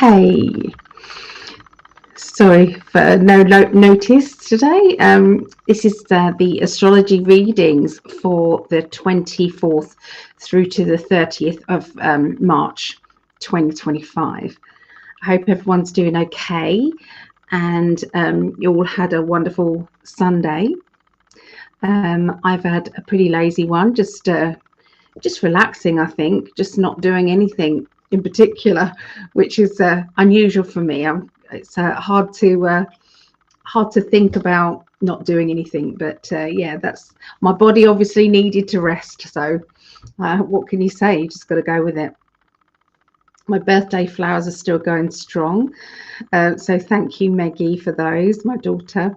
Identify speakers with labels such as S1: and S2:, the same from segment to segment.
S1: Okay, sorry for no notice today. This is the astrology readings for the 24th through to the 30th of March 2025. I hope everyone's doing okay and you all had a wonderful Sunday. I've had a pretty lazy one, just relaxing, I think, just not doing anything in particular, which is unusual for me. It's hard to think about not doing anything, but yeah, that's my body obviously needed to rest. So what can you say? You just got to go with it. My birthday flowers are still going strong, so thank you, Maggie, for those. My daughter.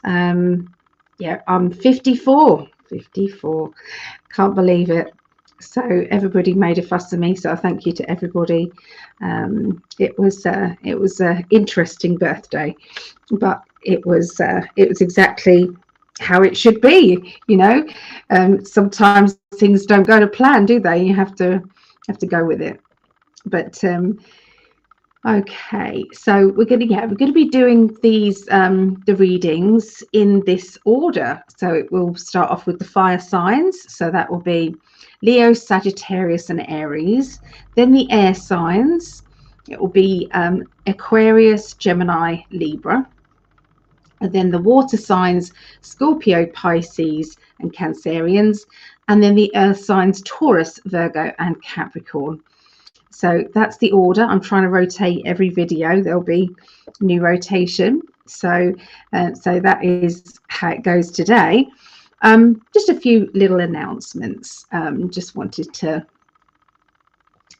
S1: Yeah, I'm 54. Can't believe it. So everybody made a fuss of me, so thank you to everybody. It was an interesting birthday, but it was exactly how it should be, you know. Sometimes things don't go to plan, do they? You have to go with it. But okay, so we're gonna be doing these the readings in this order. So we'll start off with the fire signs. So that will be Leo, Sagittarius, and Aries. Then the air signs. It will be Aquarius, Gemini, Libra. And then the water signs, Scorpio, Pisces, and Cancerians. And then the earth signs, Taurus, Virgo, and Capricorn. So that's the order. I'm trying to rotate every video. There'll be new rotation. So that is how it goes today. Just a few little announcements. Just wanted to,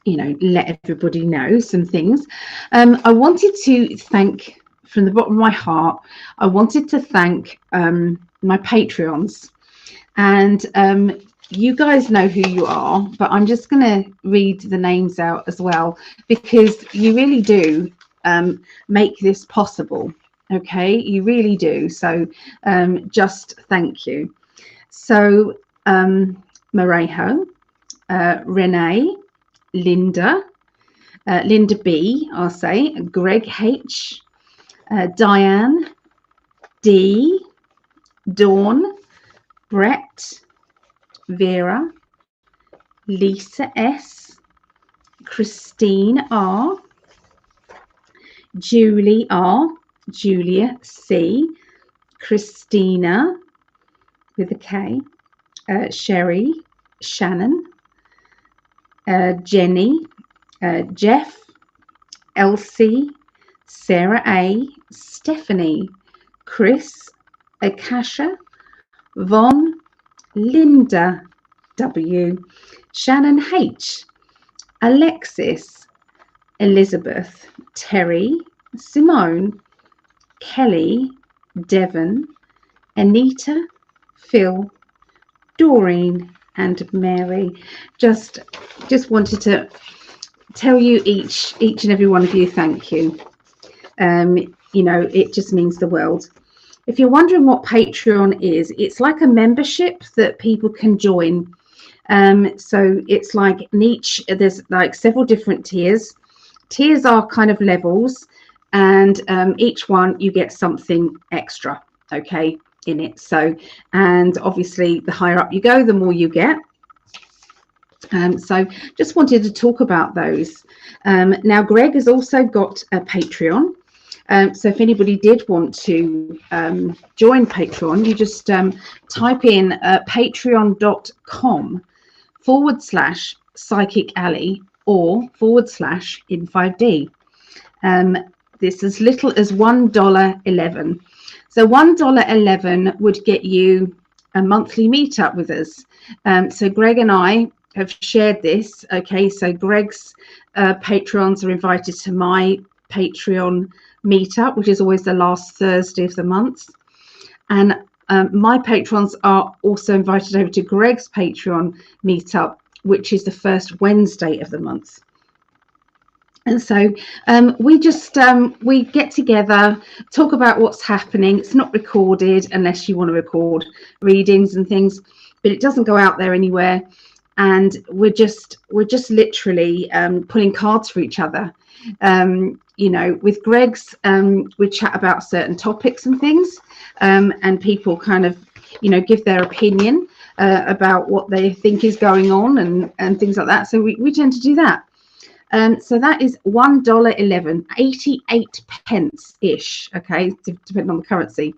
S1: let everybody know some things. I wanted to thank, from the bottom of my heart, I wanted to thank my Patreons. And you guys know who you are, but I'm just going to read the names out as well, because you really do make this possible. Okay, you really do. So just thank you. So Marejo, Renee, Linda, Linda B, I'll say, Greg H, Diane, D, Dawn, Brett, Vera, Lisa S, Christine R, Julie R, Julia C, Christina with a K, Sherry, Shannon, Jenny, Jeff, Elsie, Sarah A, Stephanie, Chris, Akasha, Von, Linda W, Shannon H, Alexis, Elizabeth, Terry, Simone, Kelly, Devon, Anita, Phil, Doreen, and Mary. Just wanted to tell you each and every one of you thank you. It just means the world. If you're wondering what Patreon is, it's like a membership that people can join. So it's like there's like several different tiers. Tiers are kind of levels, and each one you get something extra, okay, in it. So, and obviously the higher up you go, the more you get. So just wanted to talk about those. Now Greg has also got a Patreon. So if anybody did want to join Patreon, you just type in patreon.com/Psychic Alley or /in5D. This is as little as $1.11. So $1.11 would get you a monthly meetup with us. So Greg and I have shared this. Okay, so Greg's Patreons are invited to my Patreon meetup, which is always the last Thursday of the month, and my patrons are also invited over to Greg's Patreon meetup, which is the first Wednesday of the month. And so we just we get together, talk about what's happening. It's not recorded unless you want to record readings and things, but it doesn't go out there anywhere. and we're just literally pulling cards for each other. With Greg's, we chat about certain topics and things, and people kind of, give their opinion about what they think is going on and things like that. So we tend to do that. So that is $1.11, 88 pence ish. Okay, depending on the currency,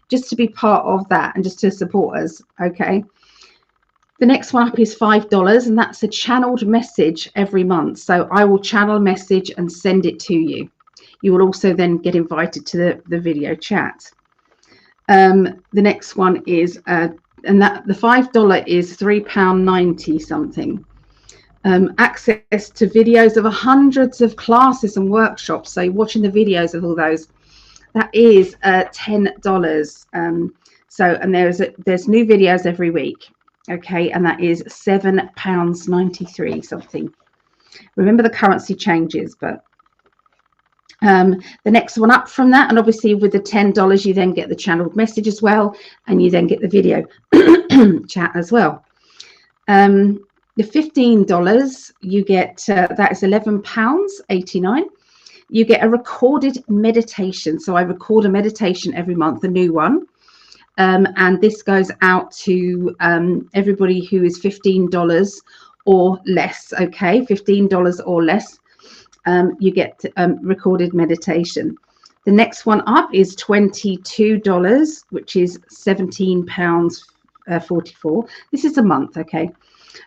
S1: just to be part of that and just to support us. Okay. The next one up is $5, and that's a channeled message every month. So I will channel a message and send it to you. You will also then get invited to the video chat. The next one is, and that the $5 is £3.90 something. Access to videos of hundreds of classes and workshops. So watching the videos of all those, that is $10. And there's new videos every week. Okay, and that is £7.93 something. Remember, the currency changes, but the next one up from that, and obviously with the $10, you then get the channeled message as well, and you then get the video chat as well. The $15, you get that is £11.89. You get a recorded meditation. So I record a meditation every month, a new one. And this goes out to everybody who is $15 or less. Okay, $15 or less, you get recorded meditation. The next one up is $22, which is £17.44. This is a month. Okay.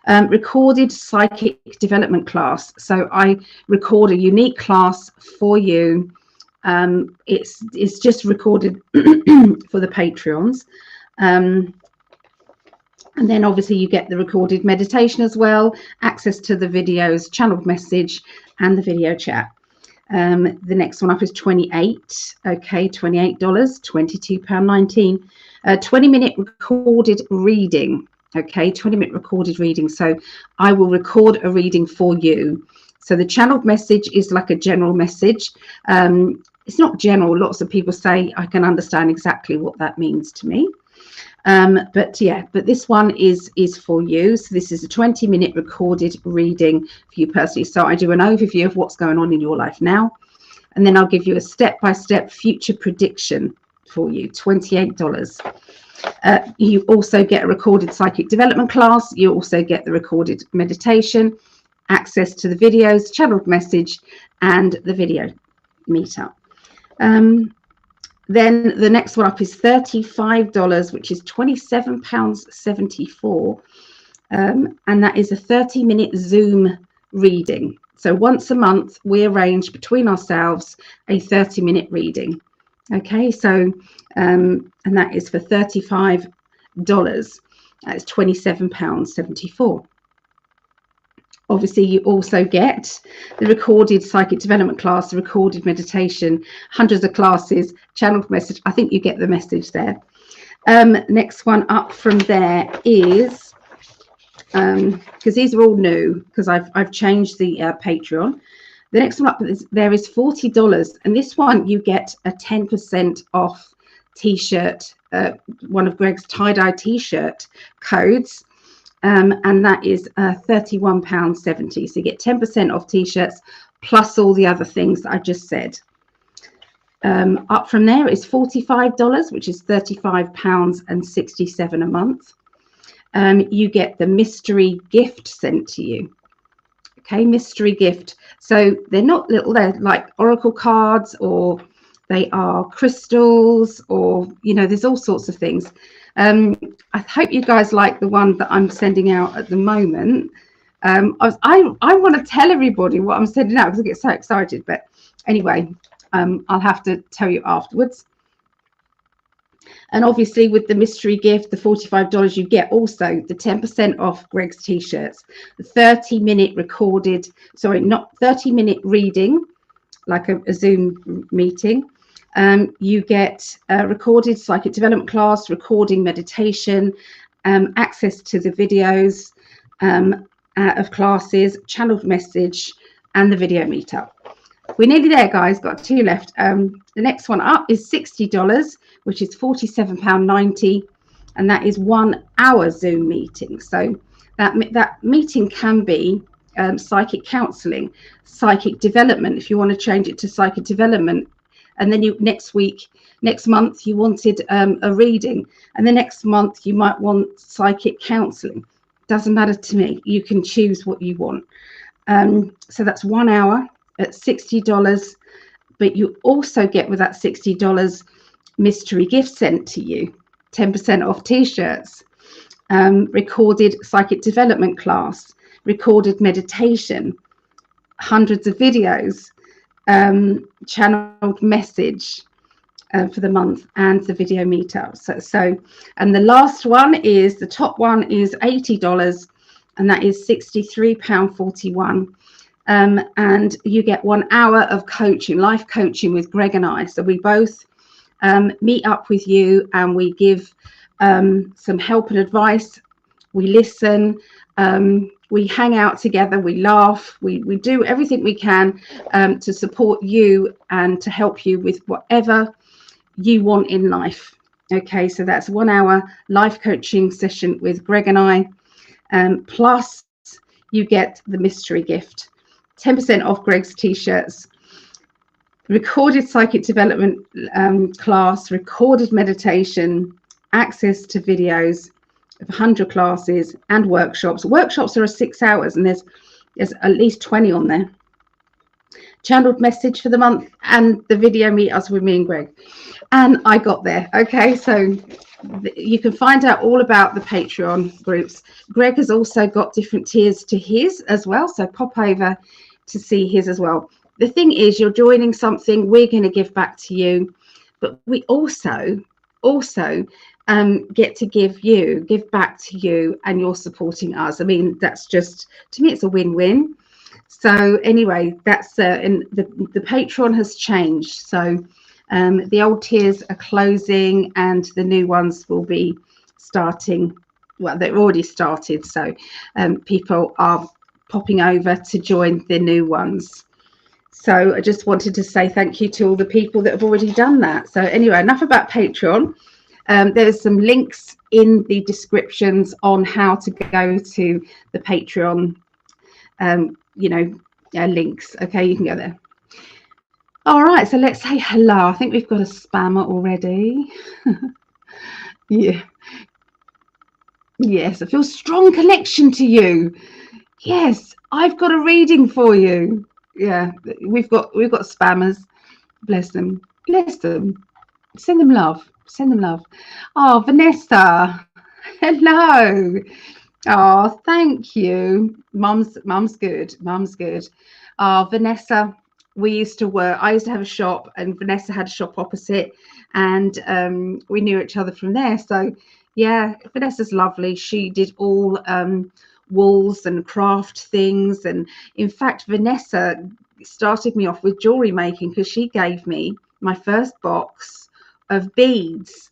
S1: Recorded psychic development class. So I record a unique class for you. It's just recorded for the Patreons, and then obviously you get the recorded meditation as well, access to the videos, channeled message, and the video chat. The next one up is $28. Okay, $28, £22.19. 20-minute recorded reading. Okay, 20-minute recorded reading. So I will record a reading for you. So the channeled message is like a general message. It's not general. Lots of people say I can understand exactly what that means to me. But this one is for you. So this is a 20-minute recorded reading for you personally. So I do an overview of what's going on in your life now, and then I'll give you a step-by-step future prediction for you, $28. You also get a recorded psychic development class. You also get the recorded meditation, access to the videos, channeled message, and the video meetup. Then the next one up is $35, which is £27.74, and that is a 30-minute Zoom reading. So once a month, we arrange between ourselves a 30-minute reading. Okay, so and that is for $35. That's £27.74. Obviously, you also get the recorded psychic development class, the recorded meditation, hundreds of classes, channeled message. I think you get the message there. Next one up from there is, because these are all new, because I've changed the Patreon. The next one up there is $40, and this one you get a 10% off T-shirt, one of Greg's tie-dye T-shirt codes. And that is £31.70. So you get 10% off T-shirts plus all the other things that I just said. Up from there is $45, which is £35.67 a month. You get the mystery gift sent to you. Okay, mystery gift. So they're not little, they're like oracle cards, or they are crystals, or, there's all sorts of things. I hope you guys like the one that I'm sending out at the moment. I want to tell everybody what I'm sending out because I get so excited. But anyway, I'll have to tell you afterwards. And obviously with the mystery gift, the $45, you get also the 10% off Greg's T-shirts, the 30-minute recorded, sorry, not 30-minute reading, like a Zoom meeting. You get a recorded psychic development class, recording meditation, access to the videos of classes, channeled message, and the video meetup. We're nearly there, guys. Got 2 left. The next one up is $60, which is £47.90, and that is 1 hour Zoom meeting. So That meeting can be psychic counselling, psychic development, if you want to change it to psychic development. And then next month you wanted a reading, and the next month you might want psychic counselling. Doesn't matter to me. You can choose what you want. So that's 1 hour at $60. But you also get, with that $60, mystery gift sent to you, 10% off t-shirts, recorded psychic development class, recorded meditation, hundreds of videos, channeled message for the month, and the video meetup. So and the last one is, the top one is $80, and that is £63.41. And you get 1 hour of coaching, life coaching with Greg and I. So we both meet up with you, and we give some help and advice. We listen, we hang out together, we laugh, we do everything we can to support you and to help you with whatever you want in life. Okay, so that's 1 hour life coaching session with Greg and I, plus you get the mystery gift, 10% off Greg's t-shirts, recorded psychic development class, recorded meditation, access to videos of 100 classes, and workshops. Workshops are 6 hours, and there's at least 20 on there. Channeled message for the month, and the video meetups with me and Greg. And I got there. Okay, so you can find out all about the Patreon groups. Greg has also got different tiers to his as well, so pop over to see his as well. The thing is, you're joining something, we're going to give back to you, but we also get to give back to you, and you're supporting us. I mean, that's just, to me, it's a win-win. So anyway, that's and the Patreon has changed. So the old tiers are closing, and the new ones will be starting. Well, they've already started. So people are popping over to join the new ones. So I just wanted to say thank you to all the people that have already done that. So anyway, enough about Patreon. There's some links in the descriptions on how to go to the Patreon, links. Okay, you can go there. All right, so let's say hello. I think we've got a spammer already. Yeah. Yes, I feel strong connection to you. Yes, I've got a reading for you. Yeah, we've got spammers. Bless them. Bless them. Send them love. Send them love. Oh, Vanessa. Hello. Oh, thank you. Mum's good. Mum's good. Oh, Vanessa, I used to have a shop, and Vanessa had a shop opposite, and we knew each other from there. So yeah, Vanessa's lovely. She did all wools and craft things, and in fact Vanessa started me off with jewelry making, because she gave me my first box of beads,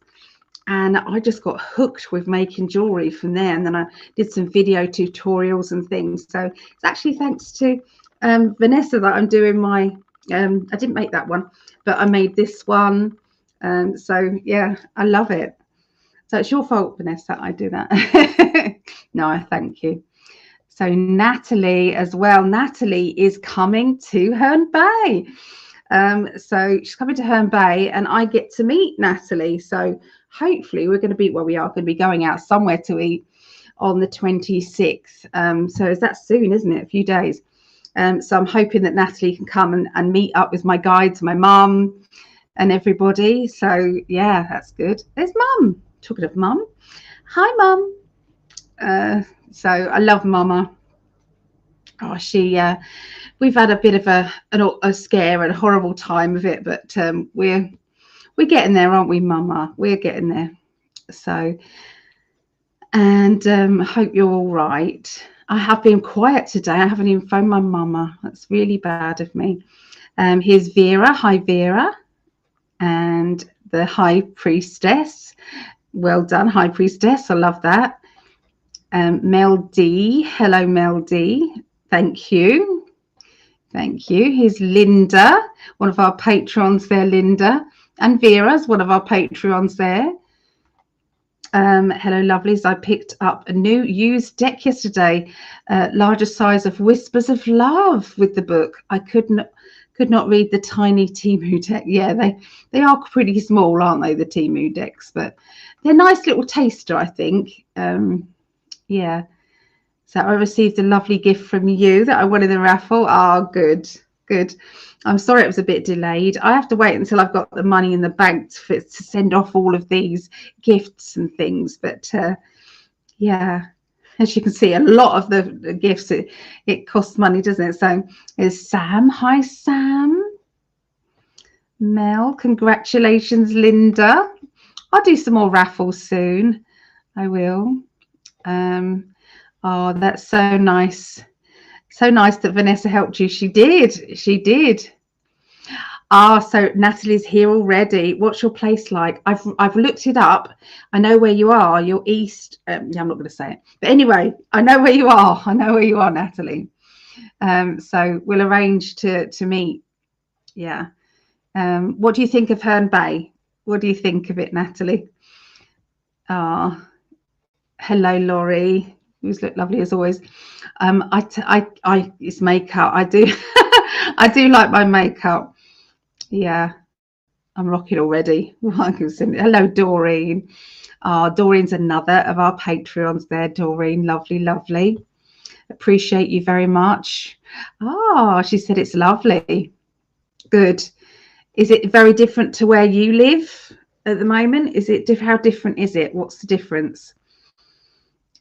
S1: and I just got hooked with making jewelry from there. And then I did some video tutorials and things. So it's actually thanks to Vanessa that I'm doing my I didn't make that one, but I made this one. So yeah, I love it. So it's your fault, Vanessa, I do that. No, thank you. So Natalie as well. Natalie is coming to Herne Bay. So she's coming to Herne Bay, and I get to meet Natalie. So hopefully we are going to be going out somewhere to eat on the 26th. So that's soon, isn't it? A few days. So I'm hoping that Natalie can come and meet up with my guides, my mum and everybody. So yeah, that's good. There's Mum. Talking of Mum. Hi, Mum. So I love Mama. Oh, we've had a bit of a scare and a horrible time of it, but we're getting there, aren't we, Mama? We're getting there. So, and I hope you're all right. I have been quiet today. I haven't even phoned my Mama. That's really bad of me. Here's Vera. Hi, Vera. And the High Priestess. Well done, High Priestess. I love that. Mel D. Hello, Mel D. Thank you. Thank you. Here's Linda, one of our patrons there, Linda. And Vera's one of our patrons there. Hello, lovelies. I picked up a new used deck yesterday, larger size of Whispers of Love with the book. I could not read the tiny Timu deck. Yeah, they are pretty small, aren't they, the Timu decks? But they're a nice little taster, I think. Yeah. So I received a lovely gift from you that I won in the raffle. Oh, good, good. I'm sorry it was a bit delayed. I have to wait until I've got the money in the bank to send off all of these gifts and things. But yeah, as you can see, a lot of the gifts, it costs money, doesn't it? So there's Sam. Hi, Sam. Mel, congratulations, Linda. I'll do some more raffles soon. I will. Oh, that's so nice. So nice that Vanessa helped you. She did. She did. Ah, so Natalie's here already. What's your place like? I've looked it up. I know where you are. You're east. Yeah, I'm not going to say it. But anyway, I know where you are. I know where you are, Natalie. So we'll arrange to meet. Yeah. What do you think of Herne Bay? What do you think of it, Natalie? Ah, hello, Laurie. You look lovely as always. It's makeup. I do, I do like my makeup. Yeah, I'm rocking already. Hello, Doreen. Doreen's another of our Patreons there. Doreen, lovely, lovely. Appreciate you very much. She said it's lovely. Good. Is it very different to where you live at the moment? Is it how different is it? What's the difference?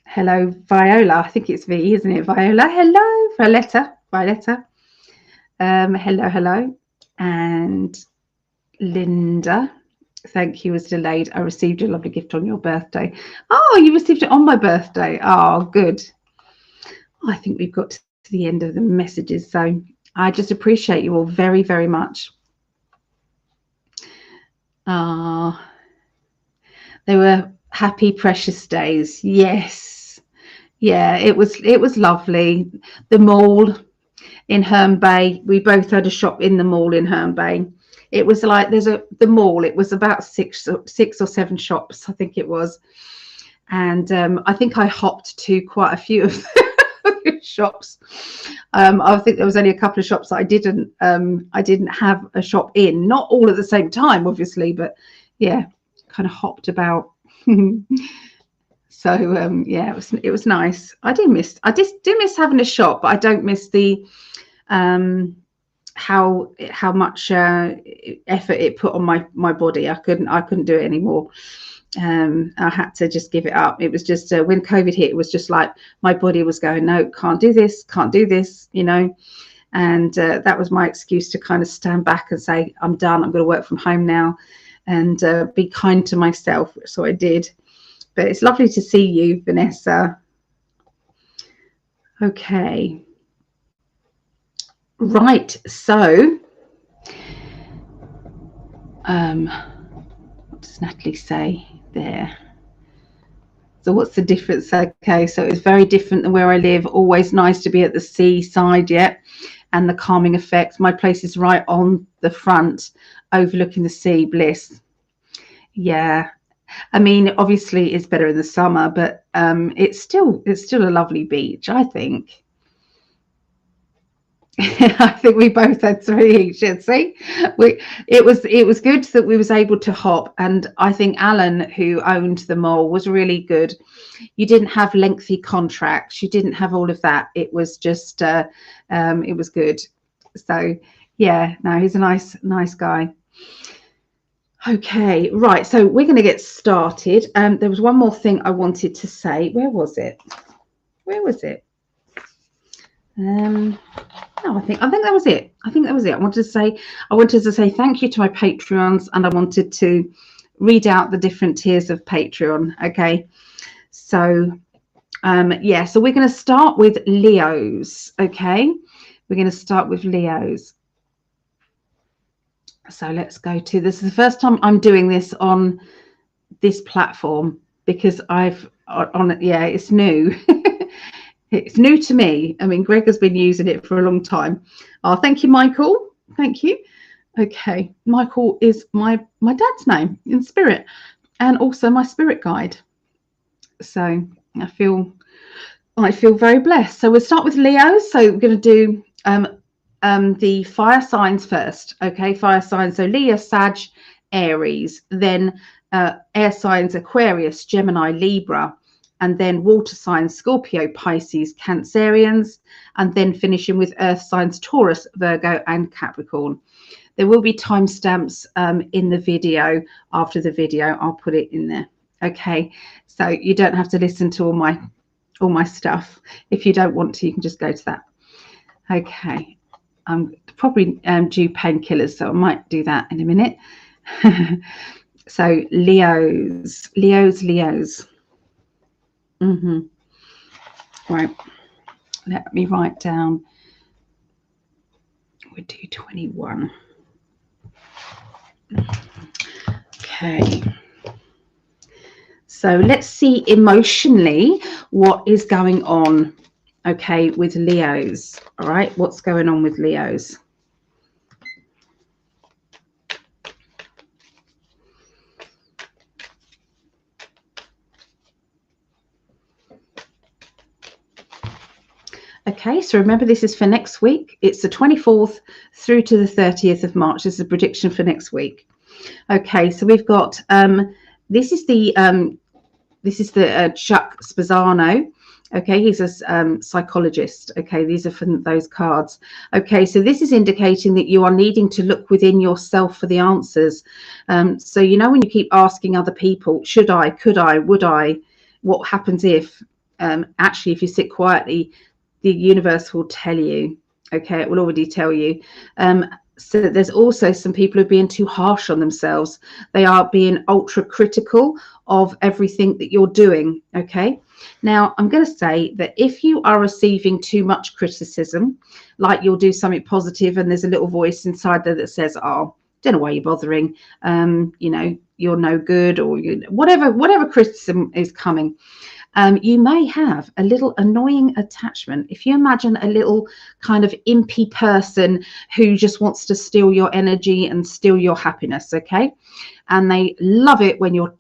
S1: Hello, Viola. I think it's V, isn't it? Viola. Hello, Violetta. Violetta. Hello. And Linda. Thank you. Was delayed. I received a lovely gift on your birthday. Oh, you received it on my birthday. Oh, good. I think we've got to the end of the messages. So I just appreciate you all very, very much. They were happy, precious days. Yes. Yeah, it was lovely. The mall in Herne Bay. We both had a shop in the mall in Herne Bay. It was like the mall. It was about six or seven shops, I think it was. And I think I hopped to quite a few of the shops. I think there was only a couple of shops that I didn't have a shop in. Not all at the same time, obviously, but yeah, kind of hopped about. So yeah, it was nice. I just do miss having a shop, but I don't miss the how much effort it put on my body. I couldn't do it anymore. I had to just give it up. It was just when COVID hit, it was just like my body was going, no, can't do this, you know. And that was my excuse to kind of stand back and say, I'm done. I'm going to work from home now and be kind to myself. So I did. But it's lovely to see you, Vanessa. Okay. Right. So, what does Natalie say there? So what's the difference? Okay, so it's very different than where I live. Always nice to be at the seaside, and the calming effect. My place is right on the front, overlooking the sea. Bliss. Yeah. I mean, obviously it's better in the summer, but it's still a lovely beach, I think. I think we both had 3 each. See, it was good that we was able to hop, and I think Alan, who owned the mall, was really good. You didn't have lengthy contracts, you didn't have all of that. It was just it was good. So yeah, no, he's a nice guy. Okay, right, so we're going to get started. There was one more thing I wanted to say. Where was it? No, I think that was it. I wanted to say thank you to my Patreons, and I wanted to read out the different tiers of Patreon. Okay, so yeah, so we're going to start with Leos. Okay, we're going to start with Leos. So let's go to this. Is the first time I'm doing this on this platform because it's new. It's new to me. I mean, Greg has been using it for a long time. Oh, thank you, Michael. Thank you. Okay, Michael is my dad's name in spirit, and also my spirit guide. So I feel very blessed. So we'll start with Leo. So we're going to do the fire signs first. Okay, fire signs. So Leo, Sag, Aries. Then air signs: Aquarius, Gemini, Libra. And then water signs: Scorpio, Pisces, Cancerians. And then finishing with earth signs: Taurus, Virgo, and Capricorn. There will be timestamps in the video. After the video, I'll put it in there. Okay, so you don't have to listen to all my stuff. If you don't want to, you can just go to that. Okay, I'm probably due painkillers, so I might do that in a minute. So Leos. Right, let me write down. We do 21. Okay. So let's see emotionally what is going on, okay, with Leos. All right, what's going on with Leos? Okay, so remember, this is for next week. It's the 24th through to the 30th of March. This is a prediction for next week. Okay, so we've got this is the Chuck Spezzano. Okay, he's a psychologist. Okay, these are from those cards. Okay, so this is indicating that you are needing to look within yourself for the answers. So you know, when you keep asking other people, should I, could I, would I, what happens if? Actually, if you sit quietly, the universe will tell you. Okay, it will already tell you. So there's also some people who are being too harsh on themselves. They are being ultra critical of everything that you're doing. Okay, now I'm going to say that if you are receiving too much criticism, like you'll do something positive and there's a little voice inside there that says, oh, don't know why you're bothering, you know, you're no good, or whatever criticism is coming. You may have a little annoying attachment. If you imagine a little kind of impy person who just wants to steal your energy and steal your happiness, okay? And they love it when you're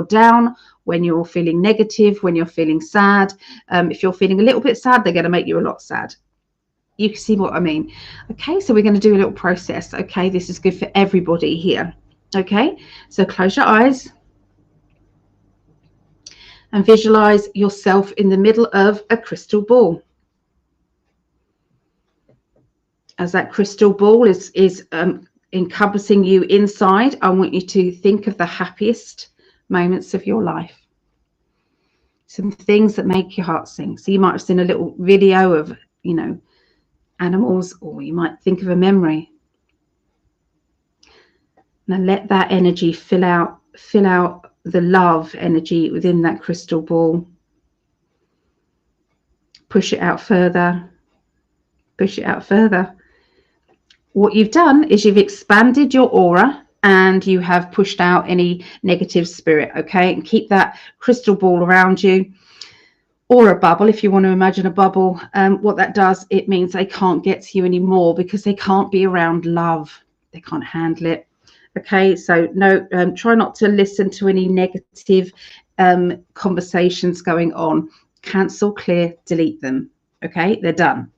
S1: down, when you're feeling negative, when you're feeling sad. If you're feeling a little bit sad, they're going to make you a lot sad. You can see what I mean. Okay, so we're going to do a little process. Okay, this is good for everybody here. Okay, so close your eyes and visualize yourself in the middle of a crystal ball. As that crystal ball is encompassing you inside, I want you to think of the happiest moments of your life. Some things that make your heart sing. So you might have seen a little video of, you know, animals, or you might think of a memory. Now let that energy fill out the love energy within that crystal ball. Push it out further. Push it out further. What you've done is you've expanded your aura and you have pushed out any negative spirit. Okay, and keep that crystal ball around you, or a bubble if you want to imagine a bubble. What that does, it means they can't get to you anymore because they can't be around love. They can't handle it. Okay, so no, try not to listen to any negative conversations going on. Cancel, clear, delete them. Okay, they're done.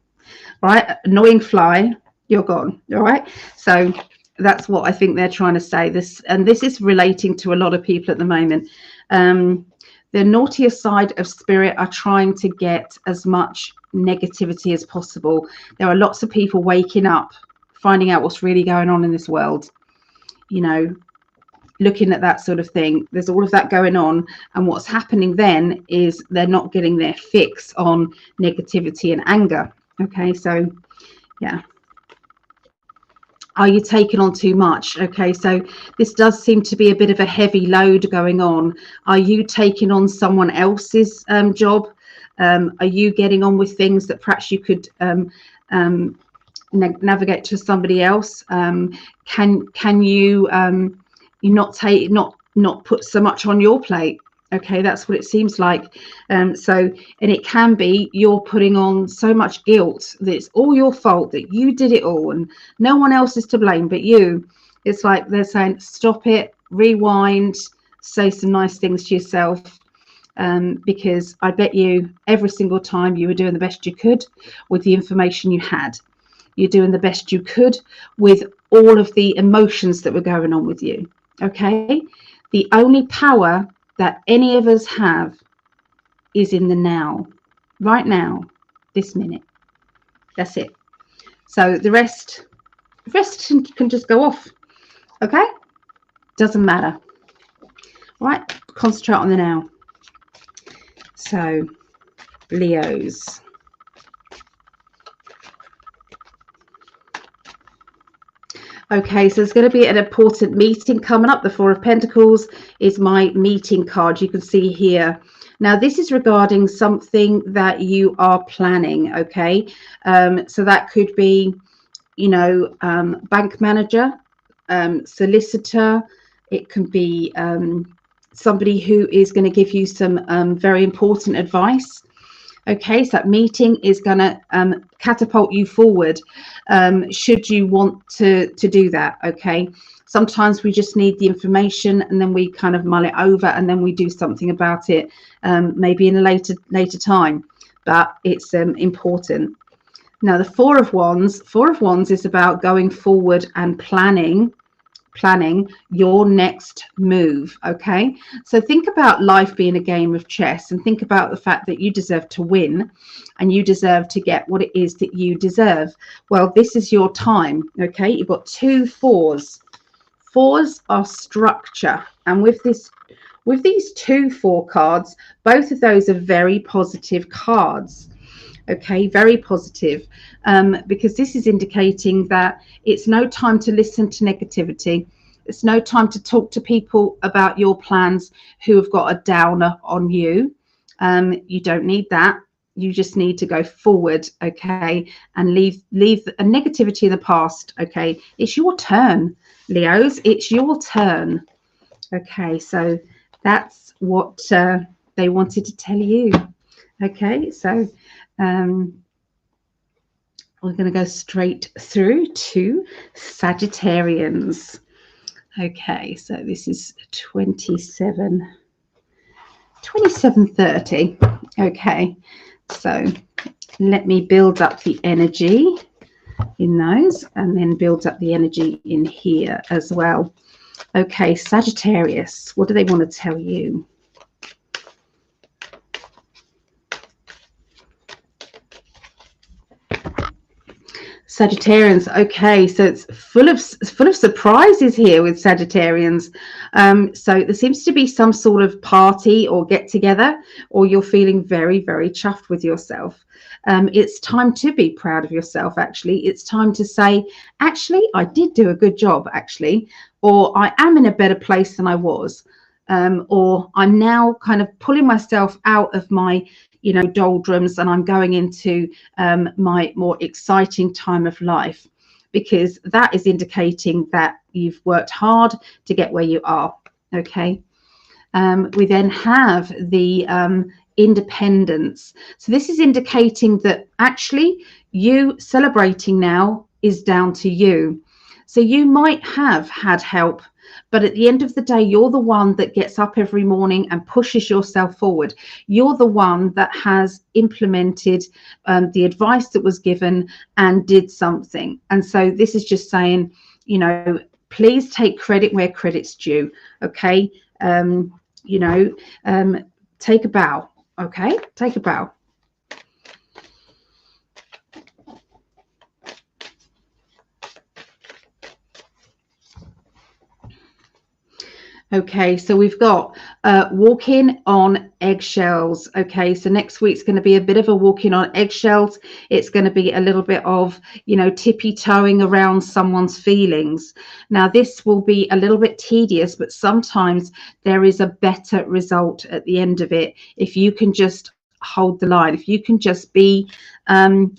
S1: All right, annoying fly, you're gone. All right, so that's what I think they're trying to say. This is relating to a lot of people at the moment. The naughtier side of spirit are trying to get as much negativity as possible. There are lots of people waking up, finding out what's really going on in this world. You know, looking at that sort of thing. There's all of that going on, and what's happening then is they're not getting their fix on negativity and anger. Okay, so yeah, are you taking on too much? Okay, so this does seem to be a bit of a heavy load going on. Are you taking on someone else's job? Are you getting on with things that perhaps you could navigate to somebody else? Can you not put so much on your plate? Okay, that's what it seems like. And it can be you're putting on so much guilt that it's all your fault, that you did it all and no one else is to blame but you. It's like they're saying, stop it, rewind, say some nice things to yourself. because I bet you every single time you were doing the best you could with the information you had. You're doing the best you could with all of the emotions that were going on with you. Okay? The only power that any of us have is in the now, right now, this minute. That's it. So the rest can just go off. Okay? Doesn't matter. Right? Concentrate on the now. So, Leos. Okay, so there's going to be an important meeting coming up. The Four of Pentacles is my meeting card. You can see here. Now, this is regarding something that you are planning, okay? So that could be, bank manager, solicitor. It can be somebody who is going to give you some very important advice. Okay, so that meeting is going to catapult you forward should you want to do that. Okay, sometimes we just need the information and then we kind of mull it over and then we do something about it, maybe in a later time, but it's important. Now the Four of Wands is about going forward and planning your next move. Okay, so think about life being a game of chess and think about the fact that you deserve to win and you deserve to get what it is that you deserve. Well, this is your time. Okay, you've got two fours. Fours are structure, and with these 2-4 cards, both of those are very positive cards. Okay, very positive, because this is indicating that it's no time to listen to negativity. It's no time to talk to people about your plans who have got a downer on you. You don't need that. You just need to go forward, okay, and leave a negativity in the past. Okay, it's your turn, Leos. It's your turn. Okay, so that's what they wanted to tell you. Okay, so we're going to go straight through to Sagittarians. Okay, so this is 2730. Okay, so let me build up the energy in those and then build up the energy in here as well. Okay, Sagittarius, what do they want to tell you? Sagittarians, okay, so it's full of surprises here with Sagittarians. So there seems to be some sort of party or get together, or you're feeling very, very chuffed with yourself. It's time to be proud of yourself. Actually, it's time to say, actually, I did do a good job. Actually, or I am in a better place than I was, or I'm now kind of pulling myself out of my doldrums and I'm going into my more exciting time of life, because that is indicating that you've worked hard to get where you are. Okay, we then have the Independence. So this is indicating that actually you celebrating now is down to you. So you might have had help, but at the end of the day, you're the one that gets up every morning and pushes yourself forward. You're the one that has implemented the advice that was given and did something. And so this is just saying, please take credit where credit's due. Okay. Take a bow. Okay. Take a bow. Okay, so we've got walking on eggshells. Okay, so next week's going to be a bit of a walking on eggshells. It's going to be a little bit of, tippy-toeing around someone's feelings. Now, this will be a little bit tedious, but sometimes there is a better result at the end of it if you can just hold the line. If you can just be a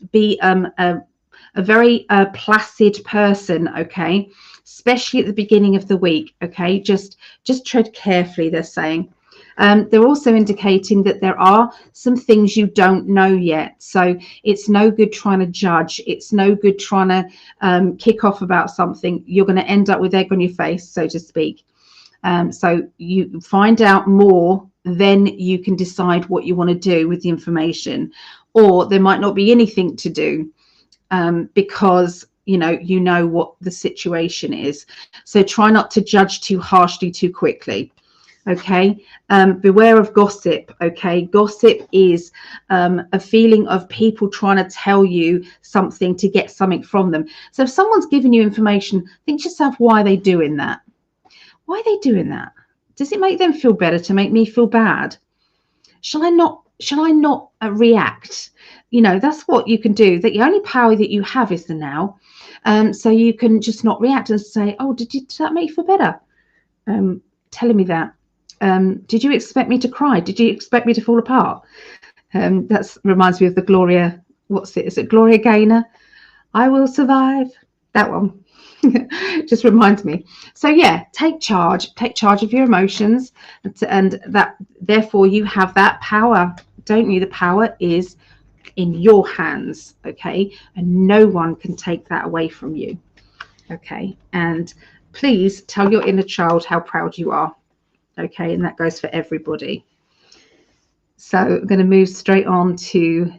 S1: very placid person, okay, especially at the beginning of the week. Okay, just tread carefully, they're saying. They're also indicating that there are some things you don't know yet, so it's no good trying to judge. It's no good trying to kick off about something. You're going to end up with egg on your face, so to speak. So you find out more, then you can decide what you want to do with the information. Or there might not be anything to do, because you know what the situation is. So try not to judge too harshly too quickly. Okay. Beware of gossip. Okay. Gossip is a feeling of people trying to tell you something to get something from them. So if someone's giving you information, think to yourself, why are they doing that? Why are they doing that? Does it make them feel better to make me feel bad? Shall I not react? That's what you can do. That the only power that you have is the now. So you can just not react and say, oh, did that make you feel better? Telling me that. Did you expect me to cry? Did you expect me to fall apart? That reminds me of the Gloria, is it Gloria Gaynor? I will survive. That one. Just reminds me. So yeah, take charge of your emotions, and that therefore you have that power, don't you? The power is in your hands, okay? And no one can take that away from you, okay? And please tell your inner child how proud you are, okay? And that goes for everybody. So I'm going to move straight on to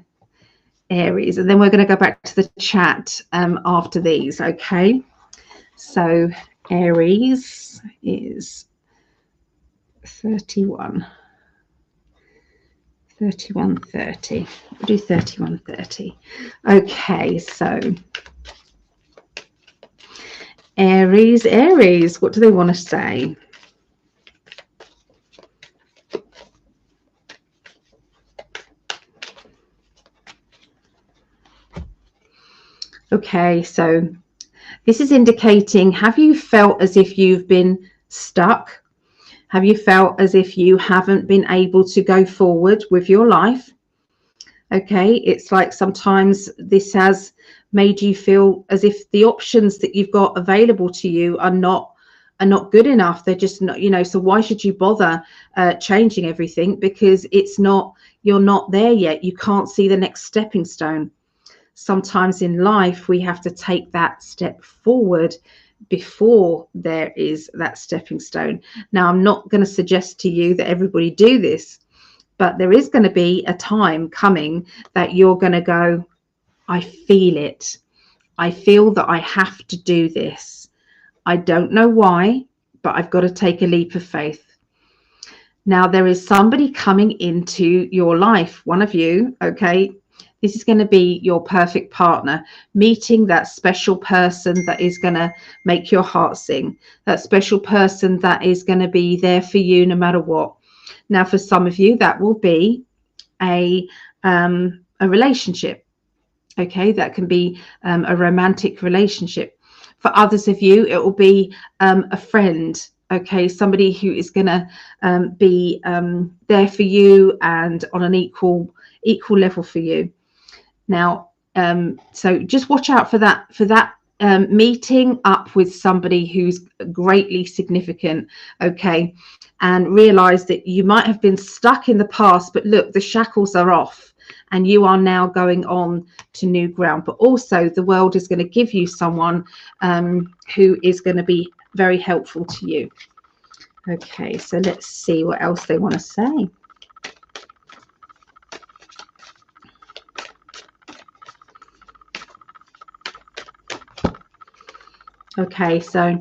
S1: Aries, and then we're going to go back to the chat after these, okay? So Aries is 31, 30. We'll do 31:30. Okay, so Aries, what do they want to say? Okay, so this is indicating, have you felt as if you've been stuck? Have you felt as if you haven't been able to go forward with your life? Okay, it's like sometimes this has made you feel as if the options that you've got available to you are not good enough. They're just not, so why should you bother changing everything? Because you're not there yet. You can't see the next stepping stone. Sometimes in life we have to take that step forward before there is that stepping stone. Now, I'm not going to suggest to you that everybody do this, but there is going to be a time coming that you're going to go, I feel it. I feel that I have to do this. I don't know why, but I've got to take a leap of faith. Now, there is somebody coming into your life, one of you, okay? This is going to be your perfect partner, meeting that special person that is going to make your heart sing, that special person that is going to be there for you no matter what. Now, for some of you, that will be a relationship. Okay, that can be a romantic relationship. For others of you, it will be a friend. Okay, somebody who is going to be there for you and on an equal level for you. Now, so just watch out for that meeting up with somebody who's greatly significant, okay, and realize that you might have been stuck in the past, but look, the shackles are off and you are now going on to new ground. But also the world is going to give you someone who is going to be very helpful to you. Okay, so let's see what else they want to say. Okay, so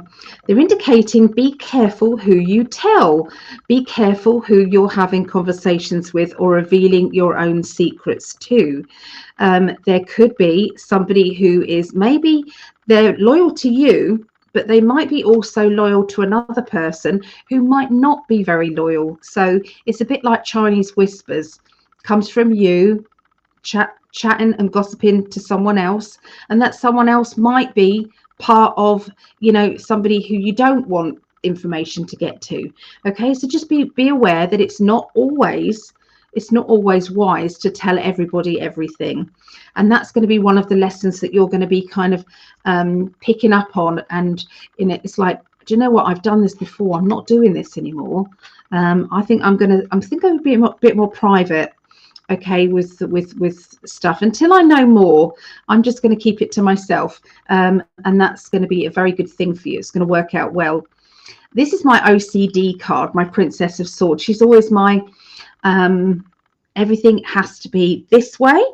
S1: they're indicating be careful who you tell. Be careful who you're having conversations with or revealing your own secrets to. There could be somebody who is, maybe they're loyal to you, but they might be also loyal to another person who might not be very loyal. So it's a bit like Chinese whispers. Comes from you, chatting and gossiping to someone else, and that someone else might be part of somebody who you don't want information to get to. Okay, so just be aware that it's not always wise to tell everybody everything, and that's going to be one of the lessons that you're going to be kind of picking up on. And it's like, do you know what, I've done this before, I'm not doing this anymore. I think I'm going to be a bit more private, okay, with stuff until I know more. I'm just going to keep it to myself, and that's going to be a very good thing for you. It's going to work out well. this is my OCD card, my Princess of Swords. She's always my everything has to be this way,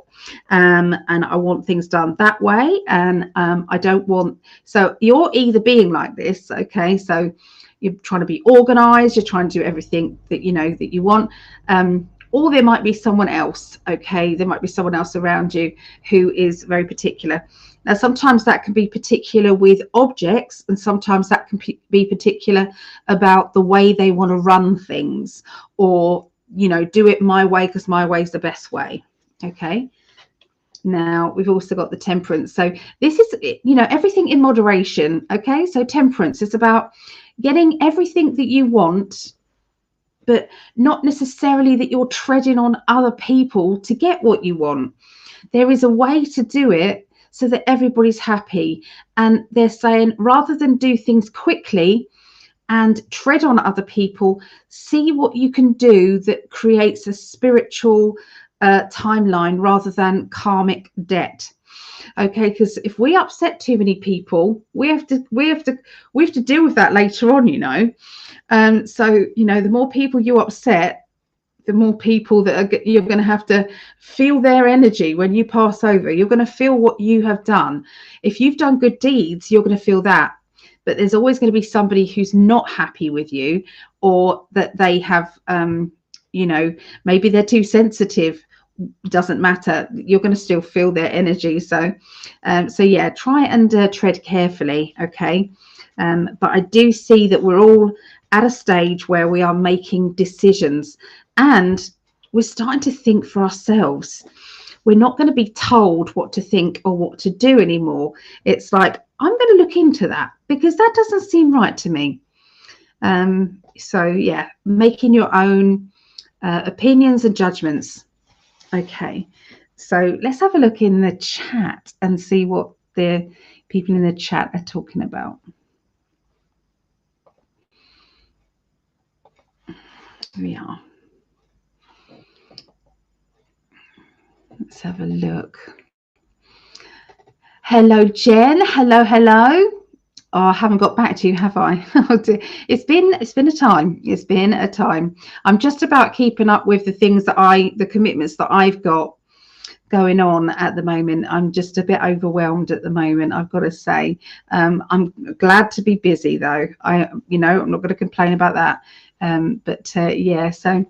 S1: and I want things done that way, and I don't want. So you're either being like this, okay, so you're trying to be organized, you're trying to do everything that you know that you want, or there might be someone else, okay, there might be someone else around you who is very particular. Now sometimes that can be particular with objects, and sometimes that can be particular about the way they want to run things, or you know, do it my way because my way is the best way. Okay, now we've also got the Temperance. So this is, you know, everything in moderation. Okay, so Temperance is about getting everything that you want, but not necessarily that you're treading on other people to get what you want. There is a way to do it so that everybody's happy. And they're saying, rather than do things quickly and tread on other people, see what you can do that creates a spiritual timeline rather than karmic debt. Okay, because if we upset too many people, we have to deal with that later on, you know. So you know, the more people you upset, the more people that you're going to have to feel their energy when you pass over. You're going to feel what you have done. If you've done good deeds, you're going to feel that. But there's always going to be somebody who's not happy with you, or that they have, you know, maybe they're too sensitive. Doesn't matter. You're going to still feel their energy. So yeah, try and tread carefully. Okay. But I do see that we're all at a stage where we are making decisions, and we're starting to think for ourselves. We're not going to be told what to think or what to do anymore. It's like, I'm going to look into that because that doesn't seem right to me. So yeah, making your own opinions and judgments. Okay, so let's have a look in the chat and see what the people in the chat are talking about. Here we are. Let's have a look. Hello, Jen. Hello. Oh, I haven't got back to you, have I? Oh dear. It's been a time. It's been a time. I'm just about keeping up with the things that the commitments that I've got going on at the moment. I'm just a bit overwhelmed at the moment, I've got to say. I'm glad to be busy though. I'm not going to complain about that. But yeah, so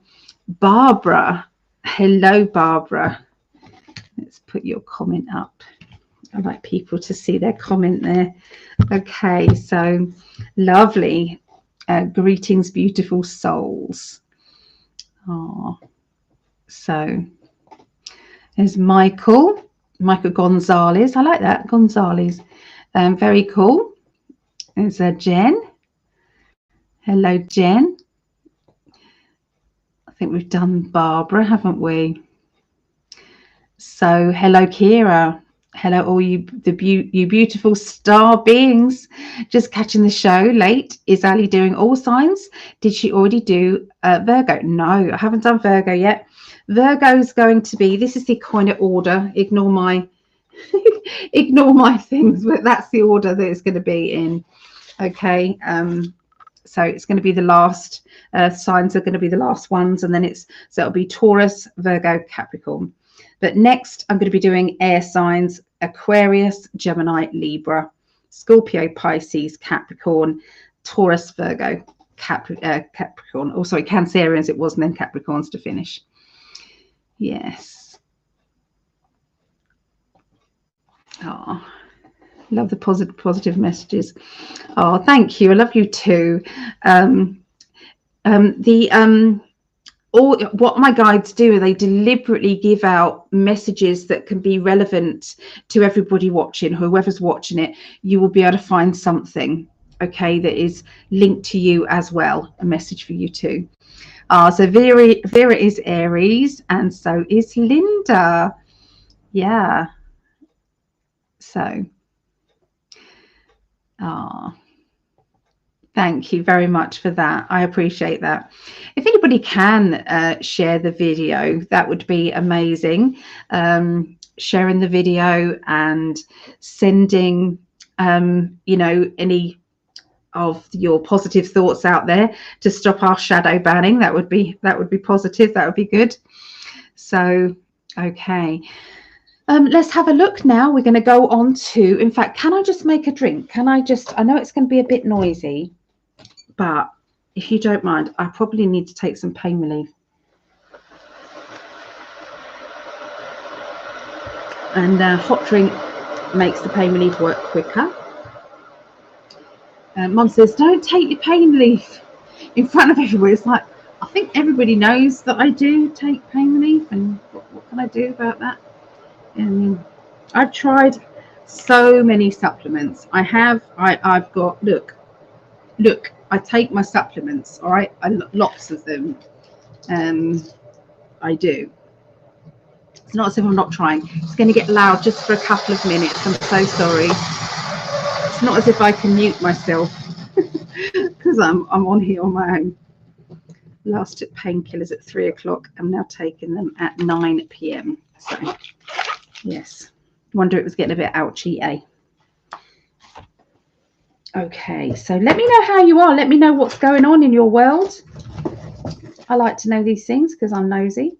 S1: Barbara. Hello, Barbara. Let's put your comment up. I like people to see their comment there. Okay, so lovely. Greetings, beautiful souls. Oh, so there's Michael Gonzalez. I like that, Gonzalez. Very cool. There's Jen. Hello, Jen. I think we've done Barbara, haven't we? So hello, Kira. Hello, all you beautiful star beings. Just catching the show late. Is Ali doing all signs? Did she already do Virgo? No, I haven't done Virgo yet. Virgo is going to be, this is the kind of order. Ignore my ignore my things, but that's the order that it's going to be in. Okay. So it's going to be the last signs are going to be the last ones, and then so it'll be Taurus, Virgo, Capricorn. But next, I'm going to be doing air signs: Aquarius, Gemini, Libra, Scorpio, Pisces, Capricorn, Taurus, Virgo, Capricorn. Oh, sorry, Cancerians it was, and then Capricorns to finish. Yes. Oh, love the positive messages. Oh, thank you. I love you too. What my guides do, they deliberately give out messages that can be relevant to everybody watching. Whoever's watching it, you will be able to find something, okay, that is linked to you as well. A message for you too. So Vera is Aries, and so is Linda. Yeah. So, thank you very much for that. I appreciate that. If anybody can share the video, that would be amazing. Sharing the video and sending, any of your positive thoughts out there to stop our shadow banning. That would be positive. That would be good. So, okay. Let's have a look now. We're going to go on to, in fact, can I just make a drink? I know it's going to be a bit noisy, but if you don't mind, I probably need to take some pain relief. And hot drink makes the pain relief work quicker. Mum says, don't take your pain relief in front of everybody. It's like, I think everybody knows that I do take pain relief, and what can I do about that? And I've tried so many supplements. I've got, look, I take my supplements, all right? Lots of them. I do. It's not as if I'm not trying. It's going to get loud just for a couple of minutes. I'm so sorry. It's not as if I can mute myself because I'm on here on my own. Last took painkillers at 3 o'clock. I'm now taking them at 9 p.m. So, yes. Wonder it was getting a bit ouchy, eh? Okay, so let me know how you are. Let me know what's going on in your world. I like to know these things because I'm nosy.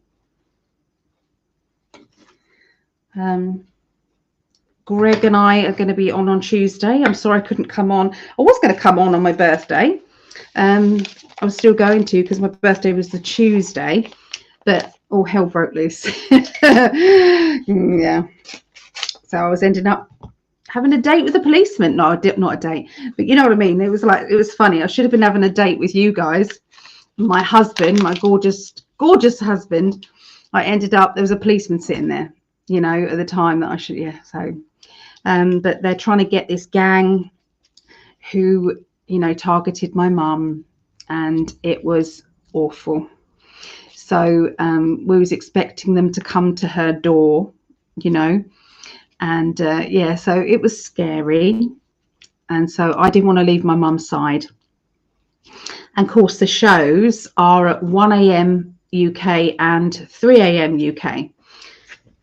S1: Greg and I are going to be on Tuesday. I'm sorry I couldn't come on. I was going to come on my birthday. I was still going to because my birthday was the Tuesday, but all hell broke loose. Yeah. So I was ending up having a date with a policeman. No, not a date, but you know what I mean. It was funny. I should have been having a date with you guys. My husband, my gorgeous husband. I ended up, there was a policeman sitting there, you know, at the time that I should, yeah. So, but they're trying to get this gang who, you know, targeted my mum, and it was awful. So we was expecting them to come to her door, you know, and yeah, so it was scary. And so I didn't want to leave my mum's side. And of course, the shows are at 1 a.m. UK and 3 a.m. UK.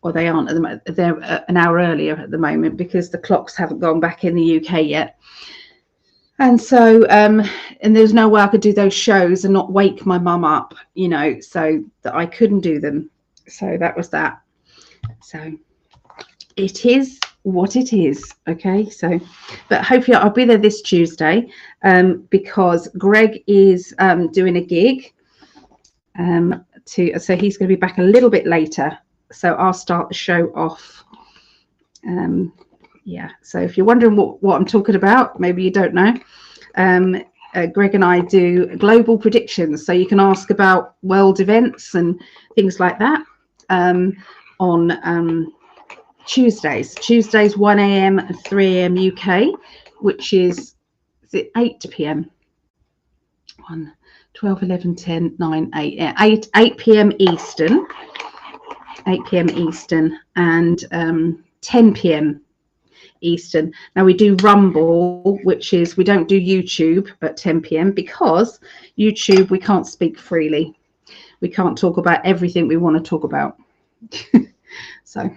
S1: Well, they aren't at the moment. They're an hour earlier at the moment because the clocks haven't gone back in the UK yet. And so, and there's no way I could do those shows and not wake my mum up, you know, so that I couldn't do them. So that was that. So it is what it is. Okay. So, but hopefully I'll be there this Tuesday because Greg is doing a gig so he's going to be back a little bit later. So I'll start the show off. Yeah. So if you're wondering what I'm talking about, maybe you don't know. Greg and I do global predictions. So you can ask about world events and things like that on Tuesdays 1 a.m. and 3 a.m. UK, which is it 8 p.m. 1, 12, 11, 10, 9, 8, yeah, 8 p.m. Eastern, 8 p.m. Eastern, and 10 p.m. Eastern. Now we do Rumble, which is, we don't do YouTube at 10 p.m. because YouTube, we can't speak freely. We can't talk about everything we want to talk about. So,